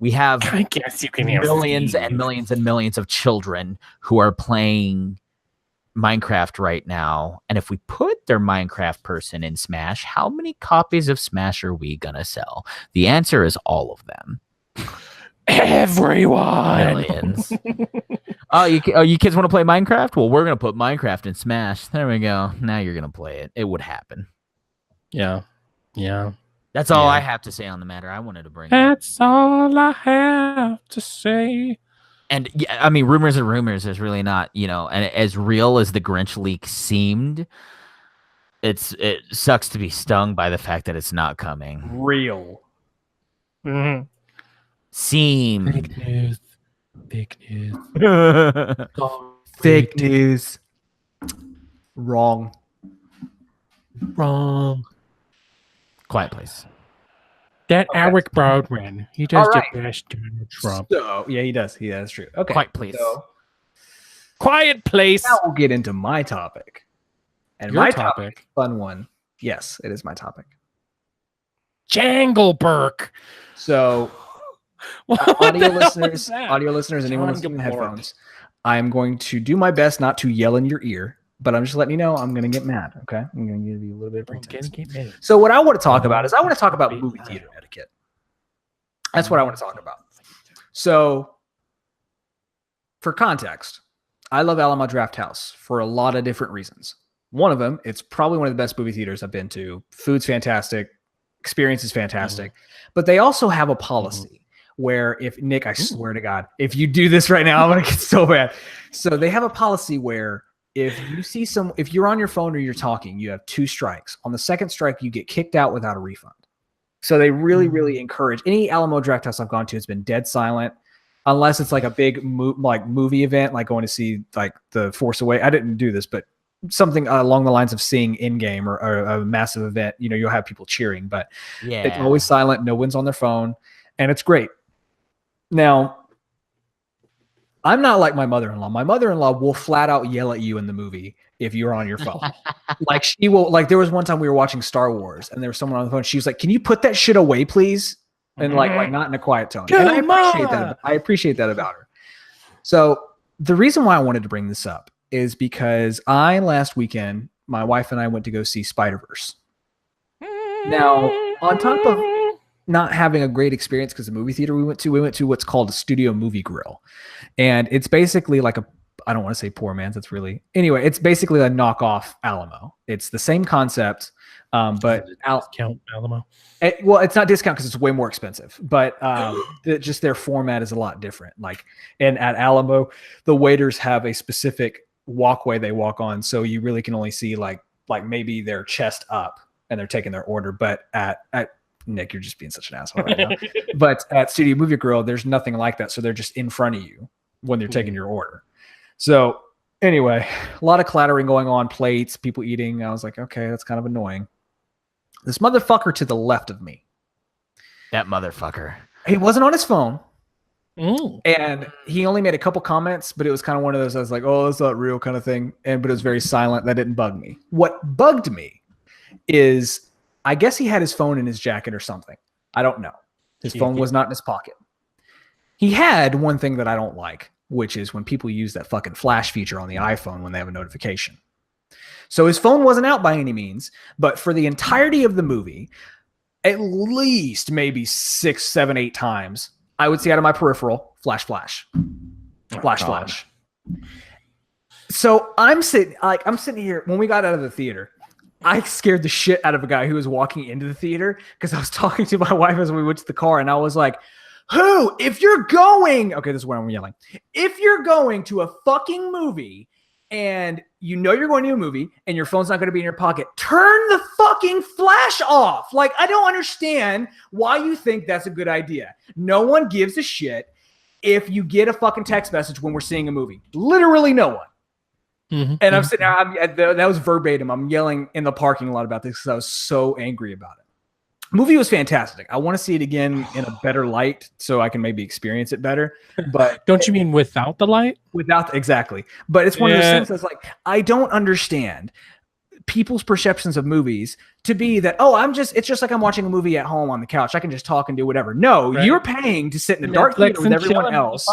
we have I guess you can millions and millions and millions of children who are playing Minecraft right now. And if we put their Minecraft person in Smash, how many copies of Smash are we going to sell? The answer is all of them. Everyone. Millions. You kids want to play Minecraft? Well, we're going to put Minecraft in Smash. There we go. Now you're going to play it. It would happen. Yeah. Yeah. That's all I have to say on the matter. I wanted to bring That's all I have to say. And yeah, I mean, rumors are rumors. There's really not, and as real as the Grinch leak seemed, it sucks to be stung by the fact that it's not coming. Real. Mm-hmm. Seemed. Fake news. Fake news. Wrong. Quiet Place. That Eric Baldwin, he does the best Donald Trump. So, yeah, he does. Yeah, that's true. Okay. Quiet Place. So, Quiet Place. Now we'll get into my topic. And your my topic, fun one. Yes, it is my topic. Jangleberg. So, audio listeners, anyone listening to headphones, I'm going to do my best not to yell in your ear. But I'm just letting you know I'm going to get mad, okay? I'm going to give you a little bit of pretense. So what I want to talk about is movie theater etiquette. That's what I want to talk about. So for context, I love Alamo Drafthouse for a lot of different reasons. One of them, it's probably one of the best movie theaters I've been to. Food's fantastic. Experience is fantastic. But they also have a policy where if Nick, I swear to God, if you do this right now, I'm going to get so bad. So they have a policy where if you're on your phone or you're talking, you have 2 strikes. On the second strike, you get kicked out without a refund. So they really, really encourage. Any Alamo Drafthouse I've gone to has been dead silent, unless it's like a big movie event, like going to see like The Force Awakens. I didn't do this, but something along the lines of seeing Endgame or a massive event. You'll have people cheering, but it's always silent. No one's on their phone, and it's great. Now, I'm not like my mother-in-law. My mother-in-law will flat out yell at you in the movie if you're on your phone. Like she will, like there was one time we were watching Star Wars and there was someone on the phone. She was like, "Can you put that shit away, please?" And like not in a quiet tone. And I appreciate that about her. So the reason why I wanted to bring this up is because last weekend, my wife and I went to go see Spider-Verse. Now, on top of not having a great experience because the movie theater we went to what's called a studio movie grill. And it's basically like I don't want to say poor man's. It's really anyway. It's basically a knockoff Alamo. It's the same concept, but discount Alamo. Well, it's not discount because it's way more expensive, but just their format is a lot different. Like, and at Alamo, the waiters have a specific walkway they walk on, so you really can only see like maybe their chest up, and they're taking their order. But at Nick, you're just being such an asshole right now. But at Studio Movie Grill, there's nothing like that, so they're just in front of you when they're taking your order. So anyway, a lot of clattering going on, plates, people eating. I was like, okay, that's kind of annoying. This motherfucker to the left of me. That motherfucker. He wasn't on his phone. And he only made a couple comments, but it was kind of one of those, I was like, oh, that's not real kind of thing. But it was very silent. That didn't bug me. What bugged me is, I guess he had his phone in his jacket or something. I don't know. His phone was not in his pocket. He had one thing that I don't like, which is when people use that fucking flash feature on the iPhone when they have a notification. So his phone wasn't out by any means, but for the entirety of the movie, at least maybe 6, 7, 8 times, I would see out of my peripheral, flash. So I'm sitting here, when we got out of the theater, I scared the shit out of a guy who was walking into the theater because I was talking to my wife as we went to the car, and I was like, if you're going, okay, this is where I'm yelling. If you're going to a fucking movie and you know you're going to a movie and your phone's not going to be in your pocket, turn the fucking flash off. Like, I don't understand why you think that's a good idea. No one gives a shit if you get a fucking text message when we're seeing a movie. Literally no one. And I'm sitting there, that was verbatim. I'm yelling in the parking lot about this because I was so angry about it. Movie was fantastic. I want to see it again in a better light so I can maybe experience it better. But don't you mean without the light? Exactly. But it's one of those things that's like, I don't understand people's perceptions of movies to be that, it's just like I'm watching a movie at home on the couch. I can just talk and do whatever. No, you're paying to sit in the dark theater with everyone else.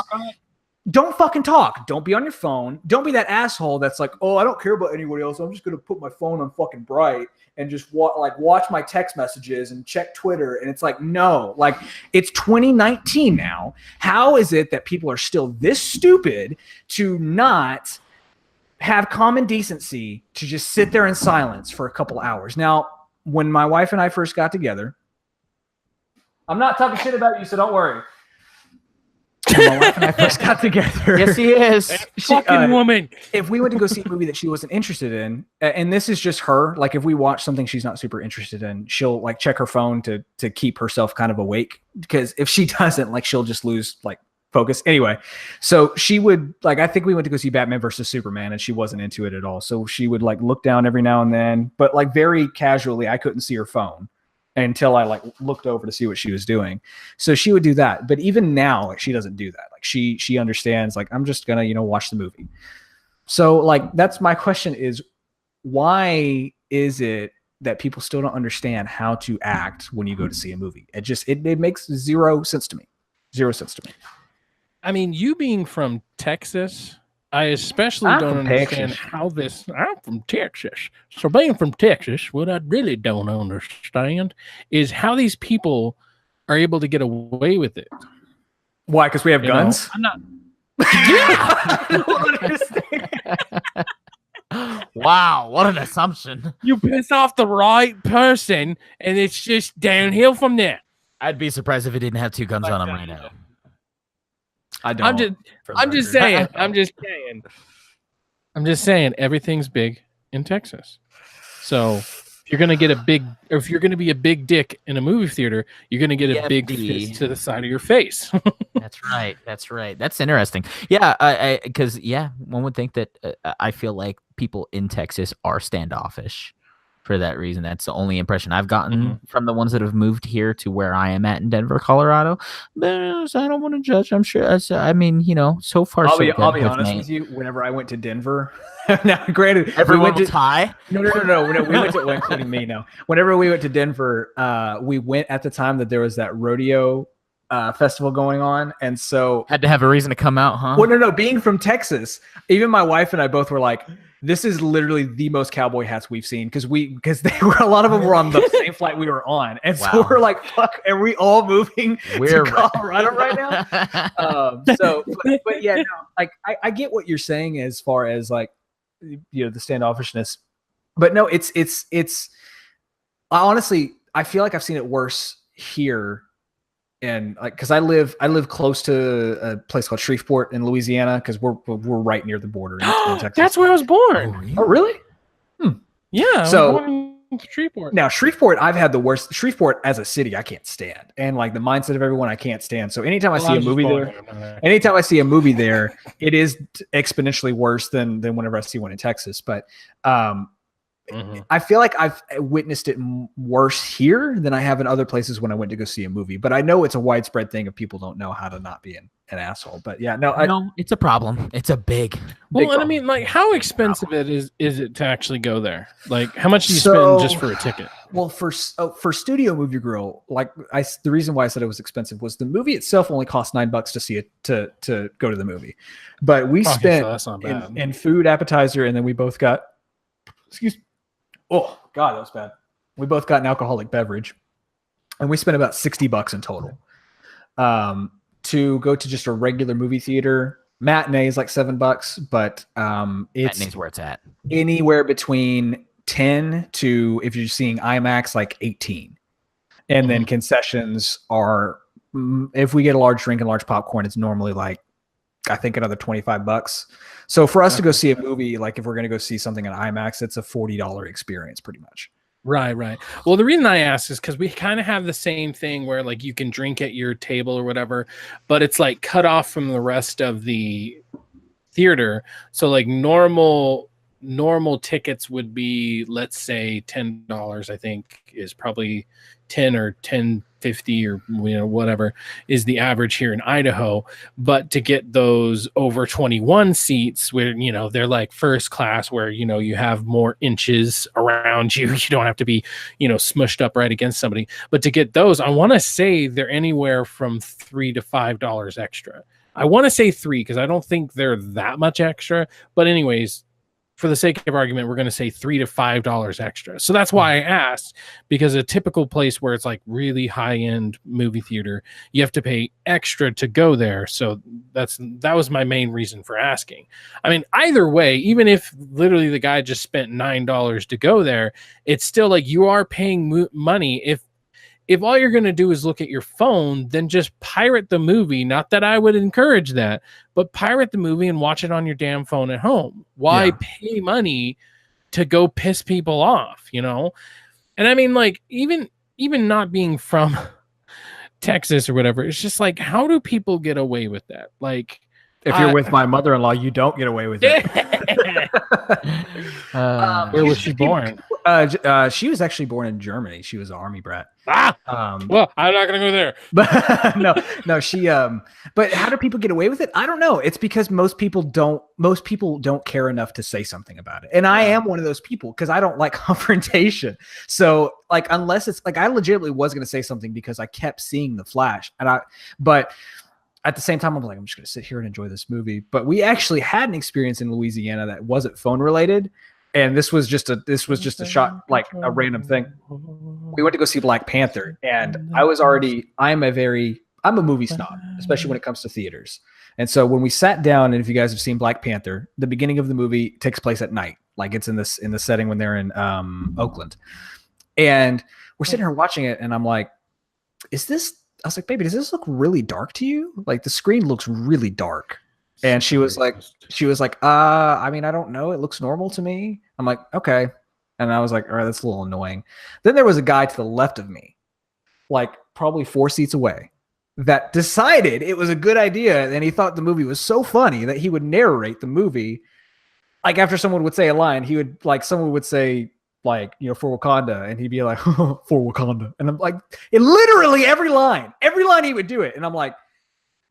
Don't fucking talk. Don't be on your phone. Don't be that asshole that's like, oh, I don't care about anybody else. I'm just going to put my phone on fucking bright and just watch my text messages and check Twitter. And it's like, no, like, it's 2019 now. How is it that people are still this stupid to not have common decency to just sit there in silence for a couple hours? Now, when my wife and I first got together, I'm not talking shit about you, so don't worry. My wife and I first got together. Yes, he is. Fucking woman. If we went to go see a movie that she wasn't interested in, and this is just her, like if we watch something she's not super interested in, she'll like check her phone to keep herself kind of awake. Because if she doesn't, like she'll just lose like focus. Anyway, so she would like, I think we went to go see Batman versus Superman and she wasn't into it at all. So she would like look down every now and then, but like very casually, I couldn't see her phone until I like looked over to see what she was doing. So she would do that. But even now, like, she doesn't do that. Like she understands, like, I'm just gonna, watch the movie. So like, that's my question is, why is it that people still don't understand how to act when you go to see a movie? It makes zero sense to me. I mean, you being from Texas, I especially don't understand how this. I'm from Texas. So being from Texas, what I really don't understand is how these people are able to get away with it. Why? Because we have guns? I'm not. Yeah. I don't understand. Wow, what an assumption. You piss off the right person, and it's just downhill from there. I'd be surprised if he didn't have 2 guns on him right now. I don't. I'm just saying. Everything's big in Texas. So if you're gonna get if you're gonna be a big dick in a movie theater, you're gonna get a big fist to the side of your face. That's right. That's interesting. Yeah, because one would think that I feel like people in Texas are standoffish. For that reason, that's the only impression I've gotten from the ones that have moved here to where I am at in Denver, Colorado. But I don't want to judge. I'm sure. I mean, so far, I'll be honest with you. Whenever I went to Denver, now granted, everyone was high. No. We went to, including me. No, whenever we went to Denver, we went at the time that there was that rodeo festival going on, and so had to have a reason to come out, huh? Well, no. Being from Texas, even my wife and I both were like, this is literally the most cowboy hats we've seen because a lot of them were on the same flight we were on, and so we're like, fuck, are we all moving to Colorado right now? But yeah, no, like I get what you're saying as far as like, the standoffishness, but no, it's honestly, I feel like I've seen it worse here. And like, because I live close to a place called Shreveport in Louisiana, because we're right near the border in Texas. That's where I was born. Oh, really? Yeah. So Shreveport. Now Shreveport, I've had the worst. Shreveport as a city, I can't stand, and like the mindset of everyone, I can't stand. So anytime I see a movie there, it is exponentially worse than whenever I see one in Texas. But I feel like I've witnessed it worse here than I have in other places when I went to go see a movie. But I know it's a widespread thing if people don't know how to not be an asshole. But yeah, no, it's a problem. It's a big and I mean, like, how expensive is it to actually go there? Like, how much do you spend just for a ticket? Well, for Studio Movie Grill, like the reason why I said it was expensive was the movie itself only cost $9 to see it to go to the movie, but we spent in food, appetizer, and then we both got oh God, that was bad. We both got an alcoholic beverage, and we spent about $60 in total to go to just a regular movie theater. Matinee is like $7, but it's matinee's where it's at. Anywhere between 10 to, if you're seeing IMAX, like 18, and then concessions are, if we get a large drink and large popcorn, it's normally like, I think, another $25. So for us to go see a movie, like if we're going to go see something in IMAX, it's a $40 experience pretty much. Right. Well, the reason I ask is because we kind of have the same thing where like you can drink at your table or whatever, but it's like cut off from the rest of the theater. So like normal tickets would be, let's say $10, I think is probably 10 or 10.50 or whatever is the average here in Idaho. But to get those over 21 seats where they're like first class, where you have more inches around you, you don't have to be smushed up right against somebody. But to get those, I want to say they're anywhere from $3 to $5 extra. I want to say $3 because I don't think they're that much extra. But anyways, for the sake of argument, we're going to say $3 to $5 extra. So that's why I asked, because a typical place where it's like really high-end movie theater, you have to pay extra to go there. So that was my main reason for asking. I mean, either way, even if literally the guy just spent $9 to go there, it's still like you are paying money. If all you're going to do is look at your phone, then just pirate the movie. Not that I would encourage that, but pirate the movie and watch it on your damn phone at home. Why pay money to go piss people off, And I mean, like, even not being from Texas or whatever, it's just like, how do people get away with that? Like, if you're with my mother-in-law, you don't get away with it. Where was she born? She was actually born in Germany. She was an army brat. Well, I'm not gonna go there. But no, she. But how do people get away with it? I don't know. It's because most people don't care enough to say something about it, and I am one of those people because I don't like confrontation. So like, unless it's like, I legitimately was gonna say something because I kept seeing the flash, but at the same time, I'm like, I'm just going to sit here and enjoy this movie. But we actually had an experience in Louisiana that wasn't phone related. And this was just a shot, like a random thing. We went to go see Black Panther, and I'm a movie snob, especially when it comes to theaters. And so when we sat down, and if you guys have seen Black Panther, the beginning of the movie takes place at night. Like it's in the setting when they're in Oakland. And we're sitting here watching it, and I'm like, I was like, baby, does this look really dark to you? Like the screen looks really dark. And she was like, I mean, I don't know. It looks normal to me. I'm like, okay. And I was like, all right, that's a little annoying. Then there was a guy to the left of me, like probably 4 seats away, that decided it was a good idea. And he thought the movie was so funny that he would narrate the movie. Like after someone would say a line, someone would say, like, for Wakanda, and he'd be like, for Wakanda. And I'm like, it literally every line he would do it. And I'm like,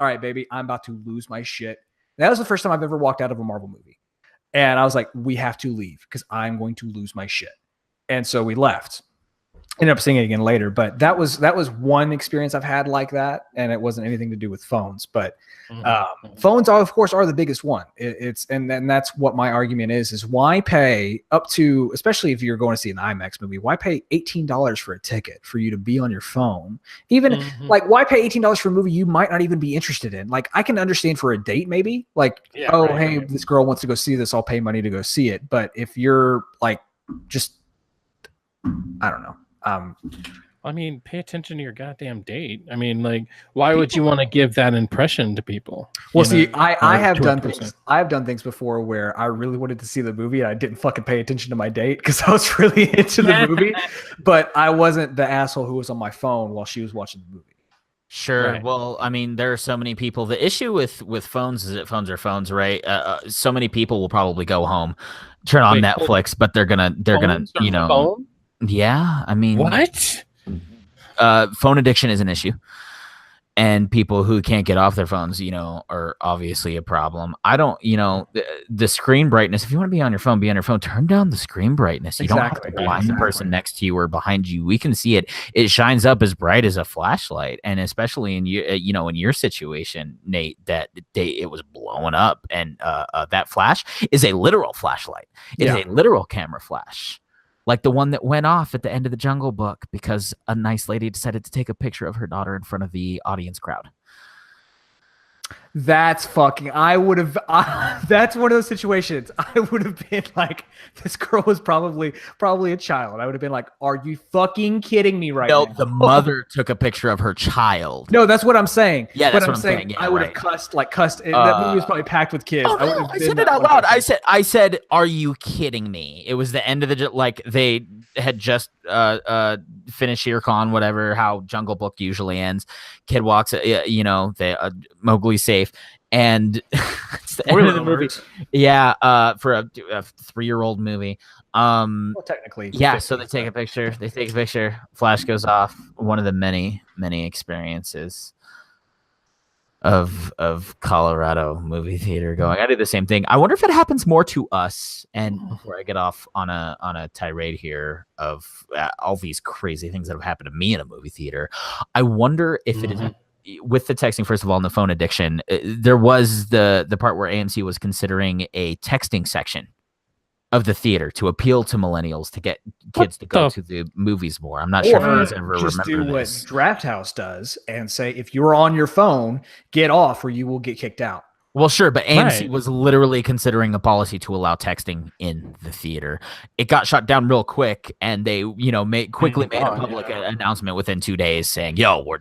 all right, baby, I'm about to lose my shit. And that was the first time I've ever walked out of a Marvel movie. And I was like, we have to leave because I'm going to lose my shit. And so we left. ended up seeing it again later, but that was one experience I've had like that, and it wasn't anything to do with phones. But phones, of course, are the biggest one. And that's what my argument is why pay up to, especially if you're going to see an IMAX movie, why pay $18 for a ticket for you to be on your phone? Even like, why pay $18 for a movie you might not even be interested in? Like, I can understand for a date, maybe like, this girl wants to go see this, I'll pay money to go see it. But if you're like, just, I don't know. I mean, pay attention to your goddamn date. I mean, like, why would you want to give that impression to people? Well, see, I have done things. I have done things before where I really wanted to see the movie and I didn't fucking pay attention to my date because I was really into the movie, but I wasn't the asshole who was on my phone while she was watching the movie. Sure. Right. Well, I mean, there are so many people. The issue with phones is that phones are phones, right? So many people will probably go home, turn on Netflix, but they're gonna, you know, phone? Yeah. I mean, what? Phone addiction is an issue, and people who can't get off their phones, you know, are obviously a problem. I don't, you know, the screen brightness. If you want to be on your phone, be on your phone. Turn down the screen brightness. You don't have to blind the person next to you or behind you. We can see it. It shines up as bright as a flashlight, and especially in you know, in your situation, Nate, that it was blowing up, and that flash is a literal flashlight. It is a literal camera flash. Like the one that went off at the end of the Jungle Book because a nice lady decided to take a picture of her daughter in front of the audience crowd. That's fucking, that's one of those situations. I would have been like, this girl was probably a child. I would have been like, are you fucking kidding me right now? No, the mother took a picture of her child. No, that's what I'm saying. Yeah, that's what I'm saying. Yeah, I would have cussed. That movie was probably packed with kids. Oh, no, I said it out loud. I said, are you kidding me? It was the end of the, like, they had just finished EarCon, whatever, how Jungle Book usually ends. Kid walks, you know, Mowgli's safe. And it's the end of the movie. Yeah, for a 3-year-old movie. Well, technically. Yeah, so they take a picture. Flash goes off. One of the many, many experiences of Colorado movie theater going. I did the same thing. I wonder if it happens more to us. And before I get off on a tirade here of all these crazy things that have happened to me in a movie theater, I wonder if it is with the texting. First of all, in the phone addiction, there was the part where AMC was considering a texting section of the theater to appeal to millennials to get kids to go to the movies more. I'm not sure if you guys ever just remember do this. What Draft House does and say, if you're on your phone, get off or you will get kicked out. Well, sure, but AMC was literally considering a policy to allow texting in the theater. It got shut down real quick, and they, you know, quickly made a public announcement within 2 days saying, "Yo, we're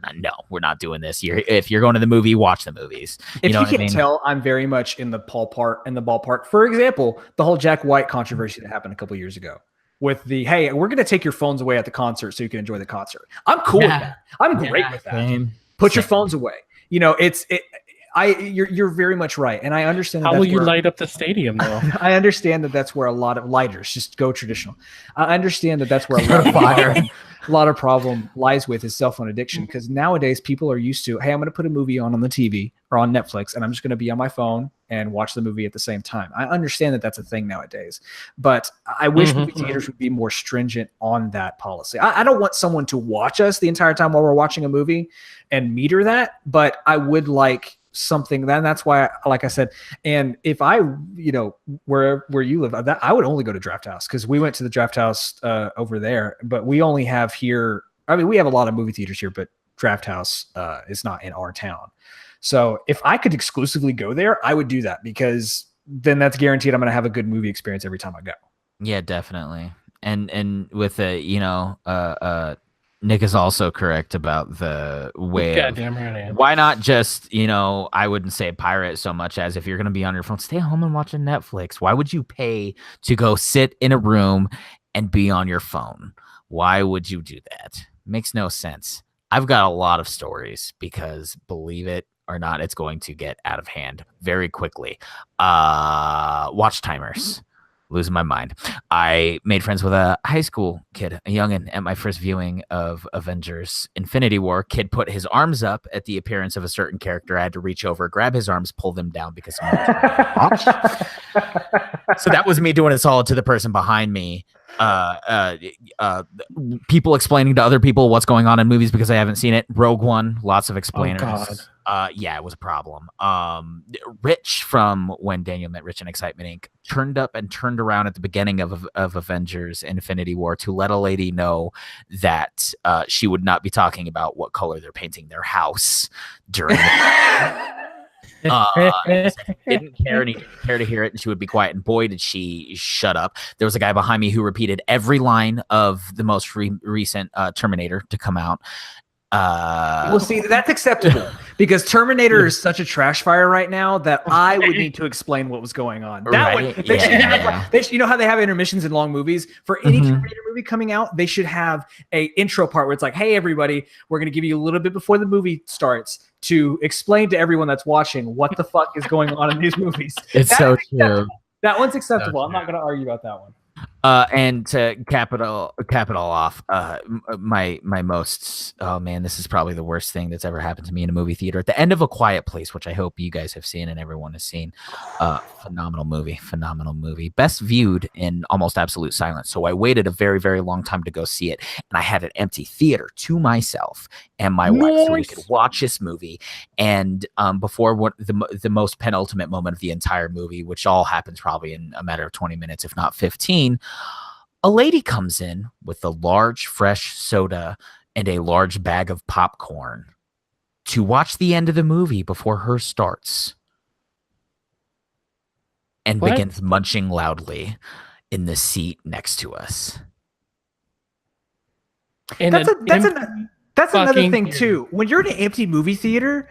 not doing this. If you're going to the movie, watch the movies." If you can't tell, I'm very much in the ballpark. For example, the whole Jack White controversy that happened a couple years ago with the, hey, we're going to take your phones away at the concert so you can enjoy the concert. I'm cool with that. I'm great with that. Put your phones away. You know, you're very much right, and I understand. How will you light up the stadium, though? I understand that that's where a lot of lighters, just go traditional. I understand that that's where a lot of problem lies with is cell phone addiction, because nowadays people are used to, hey, I'm going to put a movie on the TV or on Netflix, and I'm just going to be on my phone and watch the movie at the same time. I understand that that's a thing nowadays, but I wish movie theaters would be more stringent on that policy. I don't want someone to watch us the entire time while we're watching a movie and meter that, but I would like something. Then that's why, like I said, and if I, you know, where you live, I would only go to Draft House, because we went to the Draft House over there, but we only have here. I mean, we have a lot of movie theaters here, but Draft House is not in our town. So if I could exclusively go there, I would do that, because then that's guaranteed I'm going to have a good movie experience every time I go. Yeah, definitely. And with a, you know, Nick is also correct about the way. Goddamn right I am. Why not just, you know, I wouldn't say pirate so much as, if you're going to be on your phone, stay home and watch a Netflix. Why would you pay to go sit in a room and be on your phone? Why would you do that? Makes no sense. I've got a lot of stories, because believe it or not, it's going to get out of hand very quickly. Watch timers. Losing my mind. I made friends with a high school kid, a youngin, at my first viewing of Avengers Infinity War. Kid put his arms up at the appearance of a certain character. I had to reach over, grab his arms, pull them down, because someone was watch. So that was me doing a solid to the person behind me. people explaining to other people what's going on in movies because I haven't seen it. Rogue One, lots of explainers. Oh, God. Yeah, it was a problem. Rich from When Daniel Met Rich in Excitement Inc. turned up and turned around at the beginning of Avengers Infinity War to let a lady know that she would not be talking about what color they're painting their house during didn't care and he didn't care to hear it, and she would be quiet, and boy did she shut up. There was a guy behind me who repeated every line of the most recent Terminator to come out. Well, see, that's acceptable because Terminator is such a trash fire right now that I would need to explain what was going on. That Right. would, they should have, you know how they have intermissions in long movies? For any Terminator movie coming out, they should have a intro part where it's like, hey, everybody, we're going to give you a little bit before the movie starts to explain to everyone that's watching what the fuck is going on in these movies. It's so true. That one's acceptable. I'm not going to argue about that one. And to cap it all off, my most, oh man, this is probably the worst thing that's ever happened to me in a movie theater. At the end of A Quiet Place, which I hope you guys have seen and everyone has seen, phenomenal movie, best viewed in almost absolute silence. So I waited a very, very long time to go see it, and I had an empty theater to myself and my wife, so we could watch this movie. And before the most penultimate moment of the entire movie, which all happens probably in a matter of 20 minutes, if not 15. A lady comes in with a large fresh soda and a large bag of popcorn to watch the end of the movie before hers starts, and begins munching loudly in the seat next to us. And that's another thing too. When you're in an empty movie theater,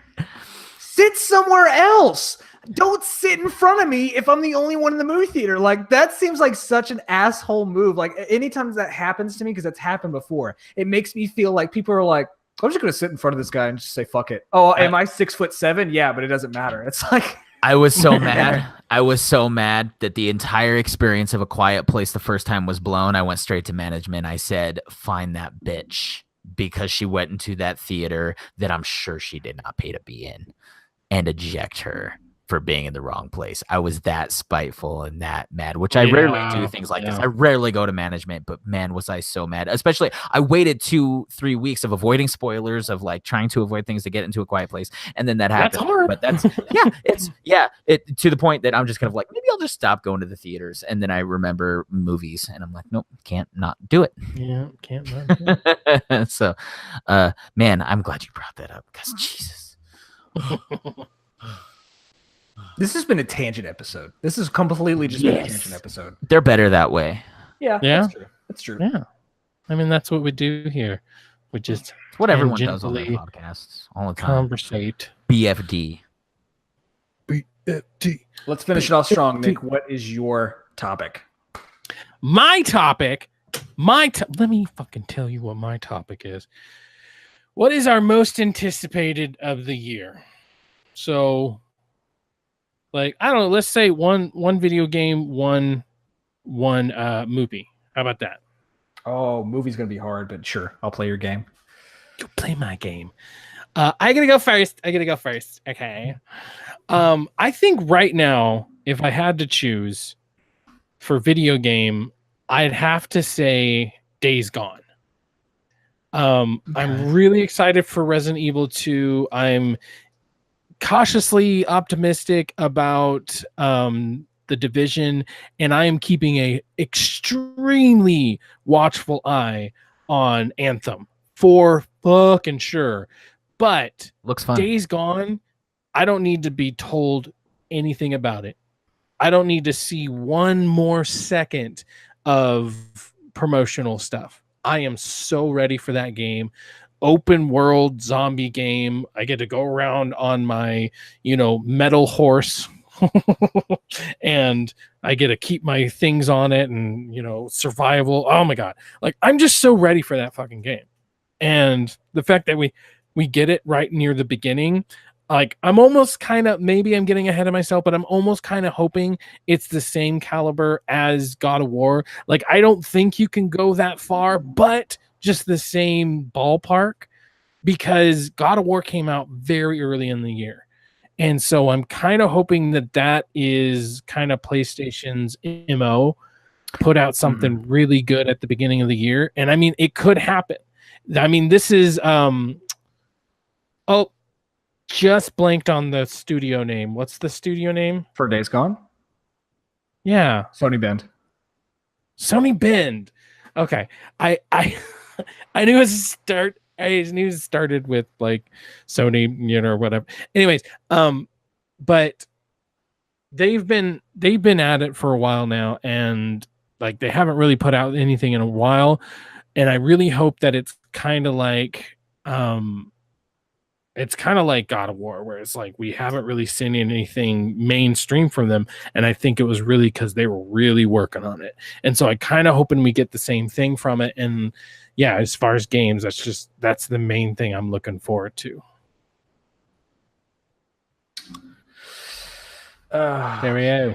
sit somewhere else. Don't sit in front of me if I'm the only one in the movie theater. Like, that seems like such an asshole move. Like, anytime that happens to me, because it's happened before, it makes me feel like people are like, I'm just going to sit in front of this guy and just say, fuck it. Oh, am I 6'7"? Yeah, but it doesn't matter. It's like, I was so mad. I was so mad that the entire experience of A Quiet Place the first time was blown. I went straight to management. I said, find that bitch, because she went into that theater that I'm sure she did not pay to be in, and eject her for being in the wrong place. I was that spiteful and that mad, which I rarely do things like this. I rarely go to management, but man, was I so mad. Especially, I waited 2-3 weeks of avoiding spoilers, of like trying to avoid things to get into A Quiet Place, and then that happened. That's hard. But that's it to the point that I'm just kind of like, maybe I'll just stop going to the theaters. And then I remember movies, and I'm like, nope, can't not do it. Yeah, can't not do it. So, man, I'm glad you brought that up, because Jesus. This has been a tangent episode. This has completely just been a tangent episode. They're better that way. Yeah. That's true. Yeah. I mean, that's what we do here. We just It's what everyone does on their podcasts all the time. Conversate. BFD. Let's finish it off strong, Nick. What is your topic? My topic. Let me fucking tell you what my topic is. What is our most anticipated of the year? So, like, I don't know, let's say one video game, one movie. How about that? Oh, movie's gonna be hard, but sure, I'll play your game. You play my game. I gotta go first. Okay. I think right now, if I had to choose for video game, I'd have to say Days Gone. I'm really excited for Resident Evil 2. I'm cautiously optimistic about The Division, and I am keeping a extremely watchful eye on Anthem for fucking sure. But looks fun. Days Gone, I don't need to be told anything about it. I don't need to see one more second of promotional stuff. I am so ready for that game. Open world zombie game. I get to go around on my, metal horse and I get to keep my things on it and, survival. Oh my God. Like, I'm just so ready for that fucking game. And the fact that we get it right near the beginning, like, I'm almost kind of, maybe I'm getting ahead of myself, but I'm almost kind of hoping it's the same caliber as God of War. Like, I don't think you can go that far, but just the same ballpark, because God of War came out very early in the year. And so I'm kind of hoping that is kind of PlayStation's MO. put out something really good at the beginning of the year. And I mean, it could happen. I mean, this is just blanked on the studio name. What's the studio name for Days Gone? Yeah, Sony Bend. Sony Bend. Okay, I I knew it start. I knew it started with like Sony, you know, or whatever. Anyways, but they've been at it for a while now, and like they haven't really put out anything in a while, and I really hope that it's kind of like God of War, where it's like we haven't really seen anything mainstream from them, and I think it was really because they were really working on it, and so I kind of hoping we get the same thing from it. And yeah, as far as games, that's the main thing I'm looking forward to. There we go.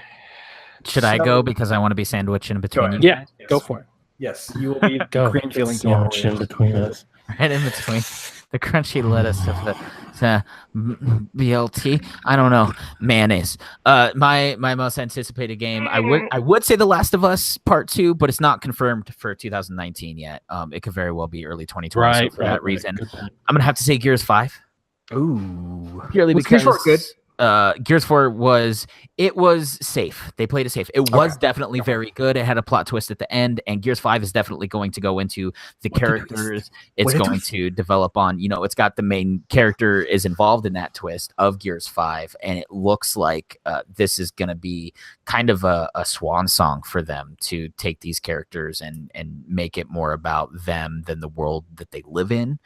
Should I go because I want to be sandwiched in between you? Yeah, go for it. Yes, you will be go. Cream filling sandwich in between us. Right in between the crunchy lettuce of the BLT. I don't know, mayonnaise. My most anticipated game. I would say The Last of Us Part 2, but it's not confirmed for 2019 yet. It could very well be early 2020. Right. So for that reason, I'm gonna have to say Gears 5. Ooh, purely was because Gears 4 good? Gears 4 was safe. They played it safe. It was definitely very good. It had a plot twist at the end, and Gears 5 is definitely going to go into the characters. It's going to develop on, you know, it's got the main character is involved in that twist of Gears 5, and it looks like this is going to be kind of a swan song for them to take these characters and make it more about them than the world that they live in.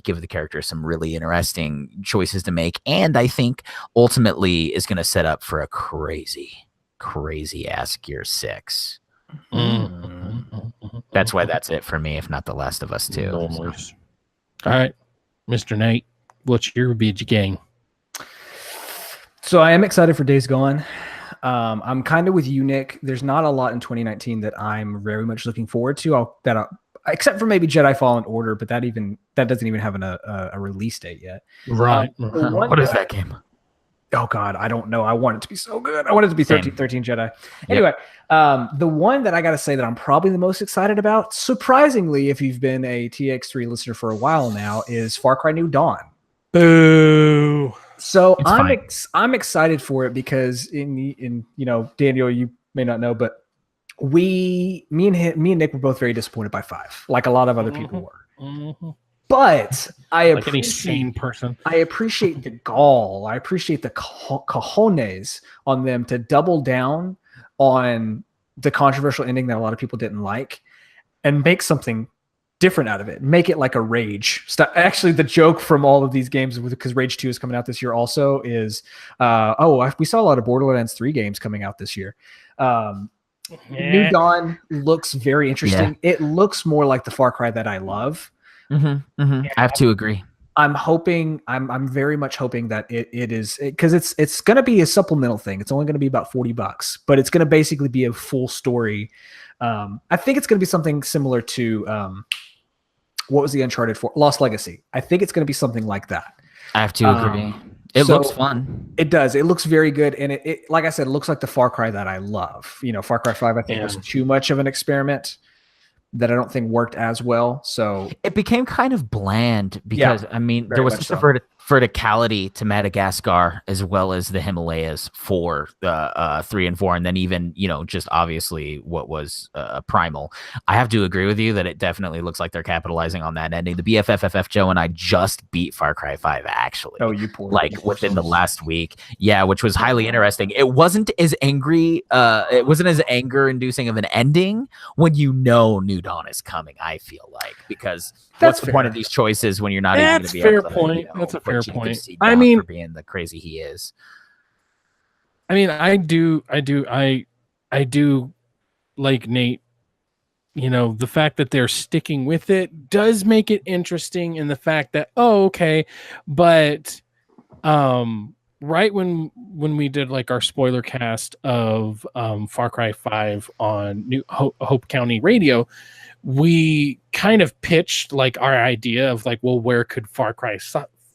Give the characters some really interesting choices to make, and I think ultimately is going to set up for a crazy ass Gear 6. That's why that's it for me, if not The Last of Us 2. All right, Mr. Nate, what's your BG game? So I am excited for Days Gone. I'm kind of with you, Nick. There's not a lot in 2019 that I'm very much looking forward to. Except for maybe Jedi Fallen Order, but that doesn't even have a release date yet. Right. What is that game? Oh God, I don't know. I want it to be so good. I want it to be 13 Jedi. Anyway, the one that I got to say that I'm probably the most excited about, surprisingly, if you've been a TX3 listener for a while now, is Far Cry New Dawn. Boo. So I'm excited for it because in you know, Daniel, you may not know, but me and Nick were both very disappointed by 5, like a lot of other people were. But I appreciate any sane person. I appreciate the gall. I appreciate the cojones on them to double down on the controversial ending that a lot of people didn't like and make something different out of it. Make it like a Rage. Actually, the joke from all of these games, because Rage 2 is coming out this year also, is we saw a lot of Borderlands 3 games coming out this year. New Dawn looks very interesting. Yeah. It looks more like the Far Cry that I love. I have to agree. I'm very much hoping that it is, because it's going to be a supplemental thing. It's only going to be about $40, but it's going to basically be a full story. I think it's going to be something similar to what was the Uncharted 4? Lost Legacy. I think it's going to be something like that. I have to agree. It looks fun. It does. It looks very good. And it like I said, it looks like the Far Cry that I love. You know, Far Cry 5, I think was too much of an experiment that I don't think worked as well. So it became kind of bland because I mean, there was such a verticality to Madagascar as well as the Himalayas for 3 and 4, and then even, you know, just obviously what was Primal. I have to agree with you that it definitely looks like they're capitalizing on that ending. The BFFFF Joe and I just beat Far Cry 5 actually. Oh, you poor within the last week. Yeah, which was highly interesting. It wasn't as angry. It wasn't as anger-inducing of an ending when you know New Dawn is coming. I feel like, because what's the point of these choices when you're not even going to be able to? Point. You know, that's a fair point. I mean, for being the crazy he is. I mean, I do like Nate. You know, the fact that they're sticking with it does make it interesting, in the fact that but right when we did like our spoiler cast of Far Cry 5 on New Hope County Radio, we kind of pitched like our idea of like, well, where could Far Cry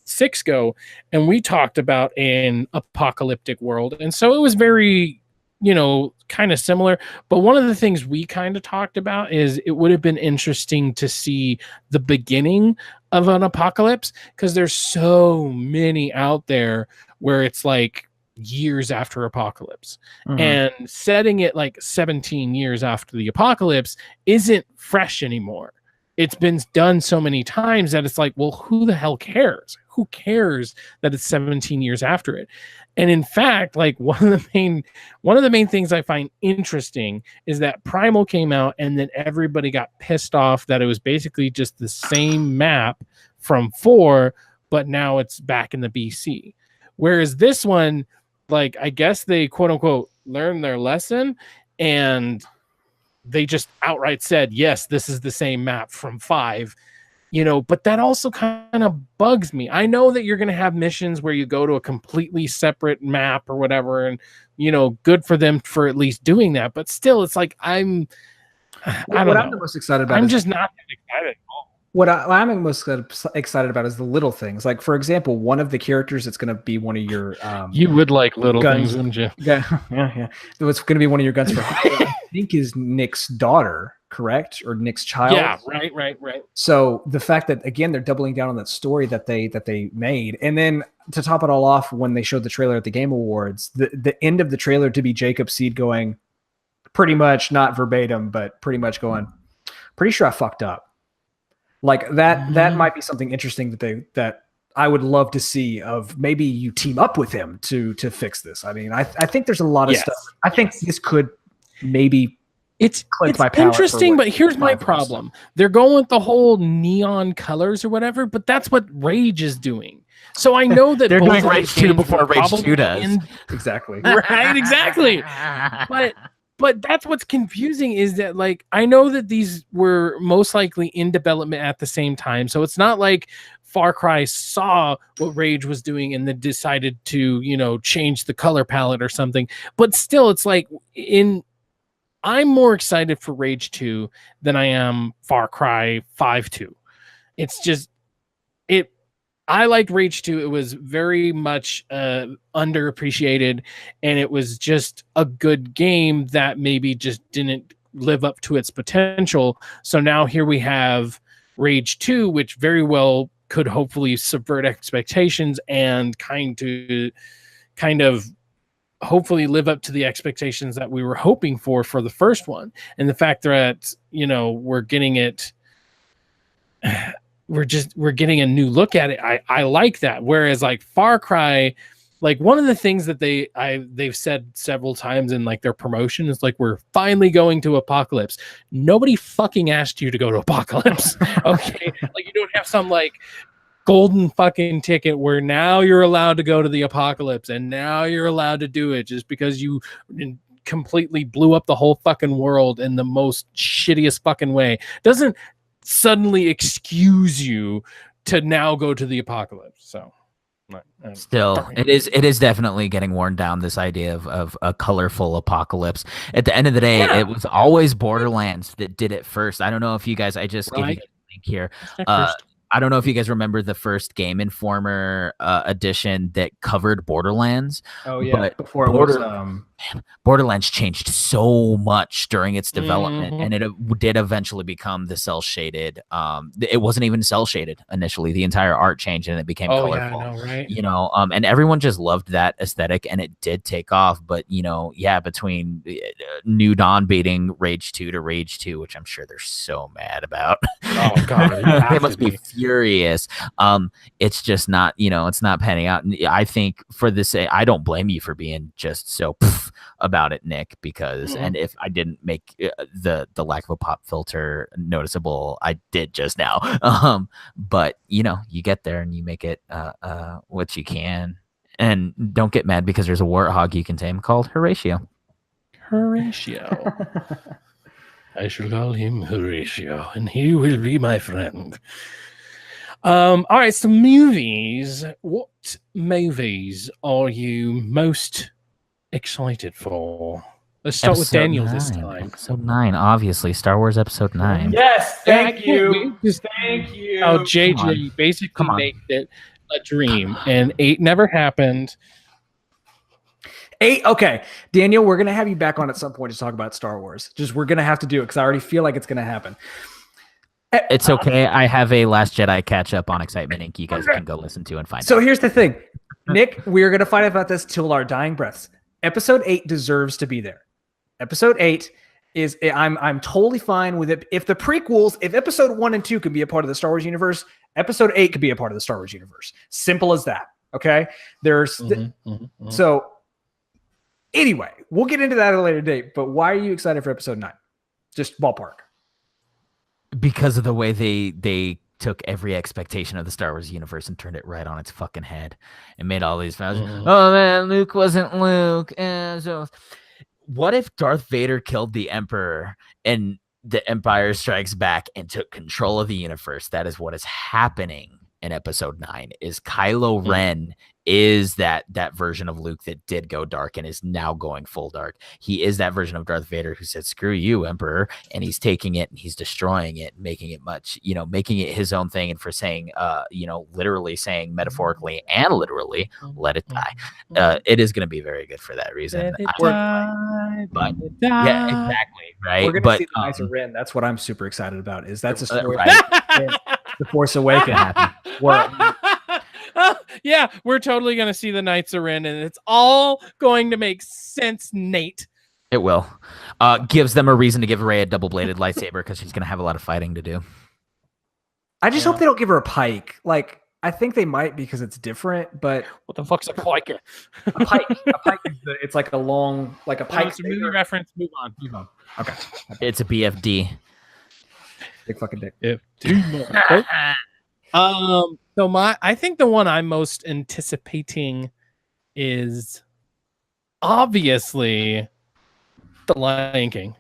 6 go? And we talked about an apocalyptic world. And so it was very, you know, kind of similar. But one of the things we kind of talked about is it would have been interesting to see the beginning of an apocalypse, because there's so many out there where it's like years after apocalypse, and setting it like 17 years after the apocalypse isn't fresh anymore. It's been done so many times that it's like, well, who the hell cares? Who cares that it's 17 years after it? And in fact, like one of the main things I find interesting is that Primal came out and then everybody got pissed off that it was basically just the same map from 4, but now it's back in the BC. Whereas this one, like, I guess they quote unquote learned their lesson, and they just outright said, yes, this is the same map from 5, but that also kind of bugs me. I know that you're going to have missions where you go to a completely separate map or whatever, and, good for them for at least doing that. But still, it's like, I don't know. I'm the most excited about I'm just not excited at all. What I'm most excited about is the little things. Like, for example, one of the characters that's going to be one of your you would like little guns, things, wouldn't you? Yeah. It's going to be one of your guns for hire, I think, is Nick's daughter, correct? Or Nick's child? Yeah, right. So the fact that, again, they're doubling down on that story that they made, and then to top it all off, when they showed the trailer at the Game Awards, the end of the trailer to be Jacob Seed going, pretty much, not verbatim, but pretty much going, pretty sure I fucked up. Like that might be something interesting that I would love to see, of maybe you team up with him to fix this. I mean, I think there's a lot of stuff. I think this could maybe it's interesting, but here's my problem. They're going with the whole neon colors or whatever, but that's what Rage is doing. So I know that they're doing Rage 2 before Rage 2 does. Exactly. Right, exactly. But that's what's confusing, is that, like, I know that these were most likely in development at the same time. So it's not like Far Cry saw what Rage was doing and then decided to, change the color palette or something. But still, it's like I'm more excited for Rage 2 than I am Far Cry 5-2. It's just I liked Rage 2. It was very much underappreciated, and it was just a good game that maybe just didn't live up to its potential. So now here we have Rage 2, which very well could hopefully subvert expectations and kind of hopefully live up to the expectations that we were hoping for the first one. And the fact that, we're getting it... we're getting a new look at it. I like that. Whereas like Far Cry, like one of the things that they've said several times in like their promotion is like, we're finally going to Apocalypse. Nobody fucking asked you to go to Apocalypse. Okay. Like, you don't have some like golden fucking ticket where now you're allowed to go to the Apocalypse and now you're allowed to do it just because you completely blew up the whole fucking world in the most shittiest fucking way. Doesn't suddenly excuse you to now go to the Apocalypse. So still, it is definitely getting worn down, this idea of a colorful apocalypse. At the end of the day, it was always Borderlands that did it first. I don't know if you guys, I just give you a link here. I don't know if you guys remember the first Game Informer edition that covered Borderlands. Oh yeah, but before it was Borderlands changed so much during its development, and it did eventually become the cell shaded. It wasn't even cell shaded initially. The entire art changed and it became colorful. Yeah, I know, right? And everyone just loved that aesthetic, and it did take off. But between New Dawn beating Rage 2 to Rage 2, which I'm sure they're so mad about. Oh god, they must be furious. It's just not, it's not panning out. And I think for this, I don't blame you for being just so about it, Nick, because and if I didn't make the lack of a pop filter noticeable, I did just now. But you get there and you make it what you can, and don't get mad because there's a warthog you can tame called Horatio. I shall call him Horatio, and he will be my friend. All right, so movies. What movies are you most excited for? Let's start with Daniel this time. Episode 9, obviously. Star Wars Episode 9. Yes, thank you. Thank you. How JJ basically made it a dream, and 8 never happened. 8. Okay, Daniel, we're gonna have you back on at some point to talk about Star Wars. We're gonna have to do it because I already feel like it's gonna happen. It's okay. I have a Last Jedi catch up on Excitement Inc. You guys can go listen to and find out. So here's the thing, Nick. We're gonna fight about this till our dying breaths. Episode 8 deserves to be there. Episode 8 is I'm totally fine with it. If the prequels, if episode 1 and 2 can be a part of the Star Wars universe, episode 8 could be a part of the Star Wars universe. Simple as that. Okay. So anyway, we'll get into that at a later date. But why are you excited for episode 9? Just ballpark. Because of the way they took every expectation of the Star Wars universe and turned it right on its fucking head and made all these fans. Oh man, Luke wasn't Luke. And so, what if Darth Vader killed the Emperor and the Empire Strikes Back and took control of the universe? That is what is happening in episode 9. Is Kylo Ren is that version of Luke that did go dark and is now going full dark. He is that version of Darth Vader who said, screw you, Emperor. And he's taking it and he's destroying it, making it making it his own thing. And for saying, literally saying metaphorically and literally, let it die. It is going to be very good for that reason. Yeah, exactly. Right. We're going to see the Knights of Ren. That's what I'm super excited about. That's a story. The Force Awakens. Yeah, we're totally going to see the Knights of Ren, and it's all going to make sense, Nate. It will. Gives them a reason to give Rey a double-bladed lightsaber because she's going to have a lot of fighting to do. I just hope they don't give her a pike. Like, I think they might because it's different, but... What the fuck's a pike? A pike is it's like a long... Like a pike. It's a movie reference. Move on. Okay. It's a BFD. Big fucking dick. I think the one I'm most anticipating is obviously The Lion King.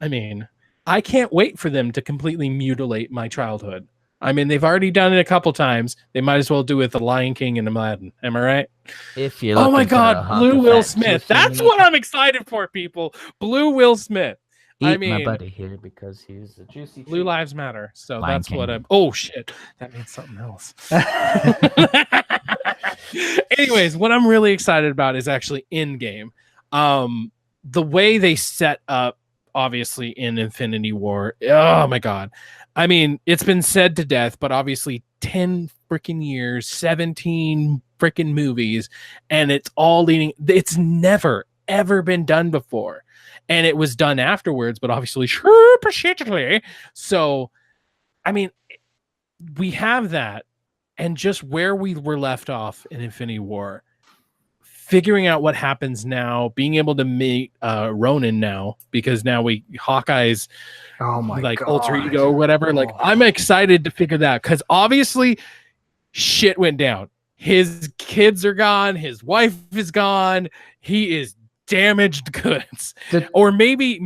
I mean, I can't wait for them to completely mutilate my childhood. I mean, they've already done it a couple times. They might as well do it with The Lion King and Aladdin. Am I right? If you oh my God, Blue Will Smith. That's what I'm excited for, people. Blue Will Smith. I mean, my buddy here because he's a juicy. Blue Lives Matter. So Lion that's King. what I'm. Oh shit, that means something else. Anyways, what I'm really excited about is actually in-game. The way they set up, obviously in Infinity War. Oh my God. I mean, it's been said to death, but obviously 10 freaking years, 17 freaking movies, and it's all leading. It's never ever been done before. And it was done afterwards, but obviously super shittily. So, I mean, we have that. And just where we were left off in Infinity War, figuring out what happens now, being able to meet Ronan now, because now Hawkeye's alter ego or whatever. Like, I'm excited to figure that out because obviously shit went down. His kids are gone. His wife is gone. He is damaged goods. Or maybe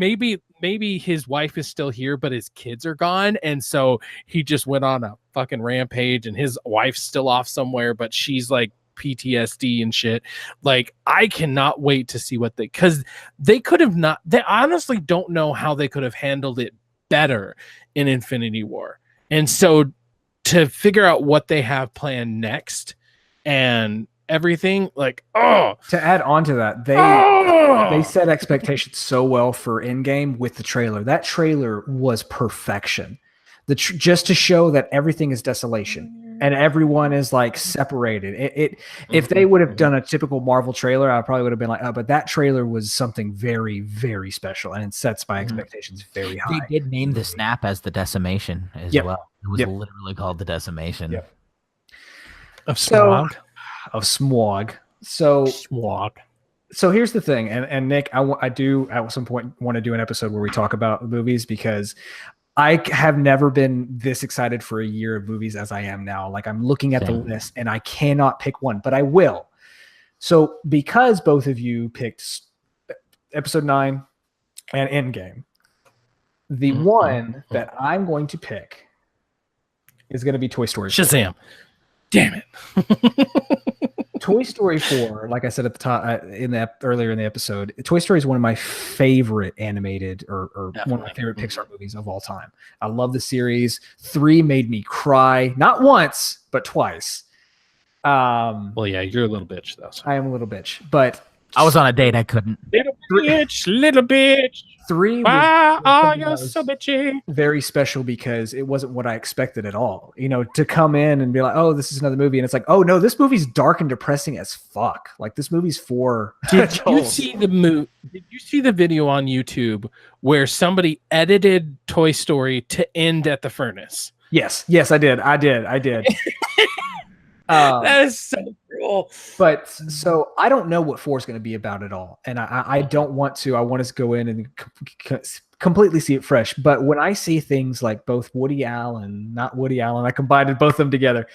his wife is still here but his kids are gone, and so he just went on a fucking rampage and his wife's still off somewhere but she's like PTSD and shit. Like, I cannot wait to see what because they could have not, they honestly don't know how they could have handled it better in Infinity War. And so to figure out what they have planned next and everything, like, to add on to that, they set expectations so well for Endgame with the trailer. That trailer was perfection. Just to show that everything is desolation and everyone is like separated. If they would have done a typical Marvel trailer, I probably would have been like, but that trailer was something very, very special, and it sets my expectations very high. They did name the snap as the decimation as well. It was literally called the decimation. Of smog. Of smog. So here's the thing, and Nick, I do at some point want to do an episode where we talk about movies because I have never been this excited for a year of movies as I am now. Like, I'm looking at the list and I cannot pick one, but I will. So because both of you picked episode 9 and Endgame, the one that I'm going to pick is going to be Toy Story 4. Shazam. Damn it. Toy Story 4, like I said at the top earlier in the episode, Toy Story is one of my favorite animated or one of my favorite Pixar movies of all time. I love the series. 3 made me cry, not once, but twice. Well, yeah, you're a little bitch though. So. I am a little bitch, but I was on a date. I couldn't. Little bitch. 3 Why you so bitchy? Very special because it wasn't what I expected at all. You know, to come in and be like, "Oh, this is another movie," and it's like, "Oh no, this movie's dark and depressing as fuck." Like this movie's for. Did you see the Did you see the video on YouTube where somebody edited Toy Story to end at the furnace? Yes, I did. That is so cool. But so I don't know what 4 is going to be about at all, and I don't want to. I want us to go in and completely see it fresh. But when I see things like both Woody Allen, not Woody Allen, I combined both of them together.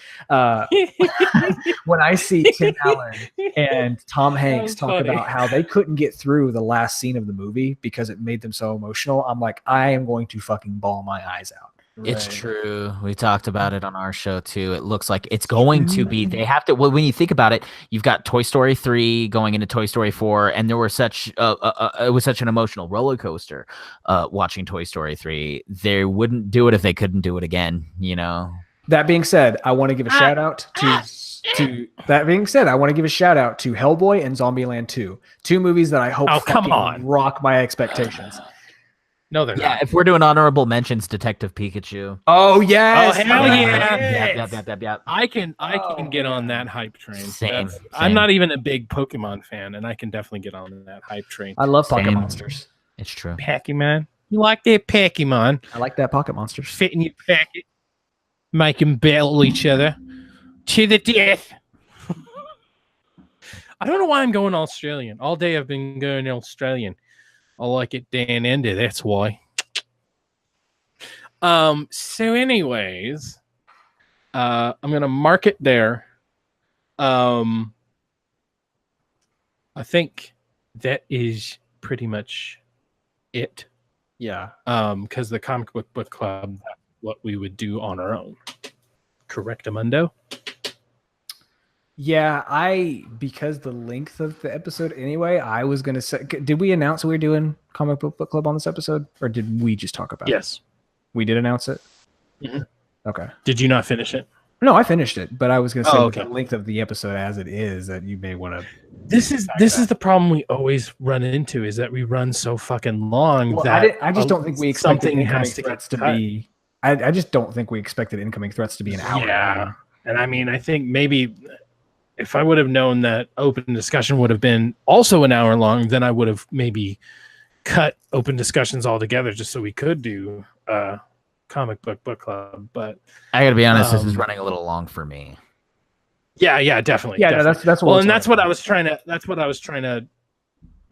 When I see Tim Allen and Tom Hanks talk about how they couldn't get through the last scene of the movie because it made them so emotional, I'm like, I am going to fucking bawl my eyes out. It's true. We talked about it on our show too. It looks like it's going to be. They have to. Well, when you think about it, you've got Toy Story 3 going into Toy Story 4, and there were such. It was such an emotional roller coaster. Watching Toy Story 3, they wouldn't do it if they couldn't do it again. You know. That being said, I want to give a shout out to. That being said, I want to give a shout out to Hellboy and Zombieland 2, 2 movies that I hope rock my expectations. No, they're not. If we're doing honorable mentions, Detective Pikachu. Oh yes! Oh hell yeah! Yep. I can get on that hype train. Same. I'm not even a big Pokemon fan, and I can definitely get on that hype train. I love Pocket Monsters. It's true. Pokemon. You like that Pokemon? I like that Pocket Monsters. Fit in your pocket, make them battle each other to the death. I don't know why I'm going Australian. All day I've been going Australian. I like it down under, that's why. So anyways, I'm gonna mark it there. I think that is pretty much it. Yeah. Because the comic book club, that's what we would do on our own. Correct, Amundo? Yeah, because the length of the episode anyway, I was going to say, did we announce we were doing comic book club on this episode, or did we just talk about it? Yes. We did announce it? Mm-hmm. Okay. Did you not finish it? No, I finished it, but I was going to say the length of the episode as it is that you may want to. This is the problem we always run into, is that we run so fucking long that I just don't think we expected incoming threats to be. I just don't think we expected incoming threats to be an hour. Yeah, and I mean, I think maybe if I would have known that open discussion would have been also an hour long, then I would have maybe cut open discussions altogether just so we could do comic book club. But I gotta be honest, this is running a little long for me. Yeah, definitely. Yeah, definitely. that's well, and that's what I was trying to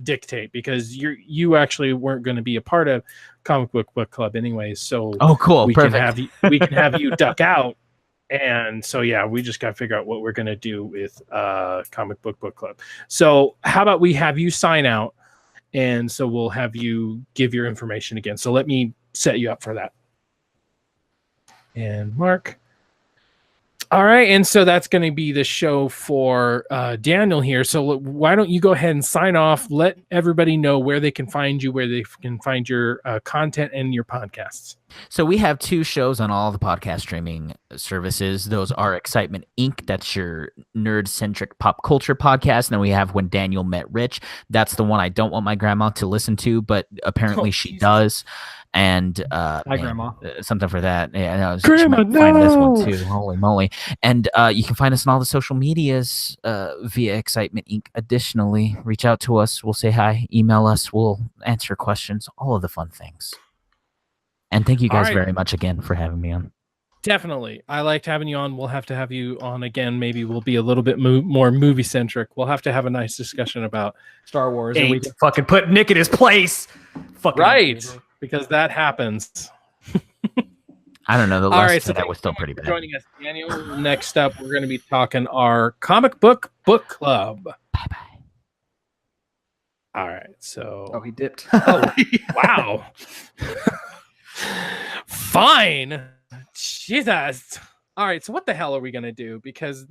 dictate, because you actually weren't going to be a part of comic book club anyways. So cool, we perfect. We can have you duck out. And so, yeah, we just got to figure out what we're going to do with comic book club. So how about we have you sign out? And so we'll have you give your information again. So let me set you up for that. And Mark. All right. And so that's going to be the show for Daniel here. So why don't you go ahead and sign off? Let everybody know where they can find you, where they can find your content and your podcasts. So we have 2 shows on all the podcast streaming services. Those are Excitement Inc. That's your nerd-centric pop culture podcast. And then we have When Daniel Met Rich. That's the one I don't want my grandma to listen to, but apparently she does. And hi, Grandma. Something for that. Yeah, Grandma, no. Find this one too. Holy moly! And you can find us on all the social medias via Excitement Inc. Additionally, reach out to us. We'll say hi. Email us. We'll answer questions. All of the fun things. And thank you guys very much again for having me on. Definitely. I liked having you on. We'll have to have you on again. Maybe we'll be a little bit more movie centric. We'll have to have a nice discussion about Star Wars. And we can fucking put Nick in his place. Fucking right. Because that happens. I don't know. The last that was still pretty bad. Joining us, Daniel. Next up, we're going to be talking our comic book club. Bye-bye. All right. So. He dipped. Wow. Fine. Jesus. All right. So what the hell are we going to do? Because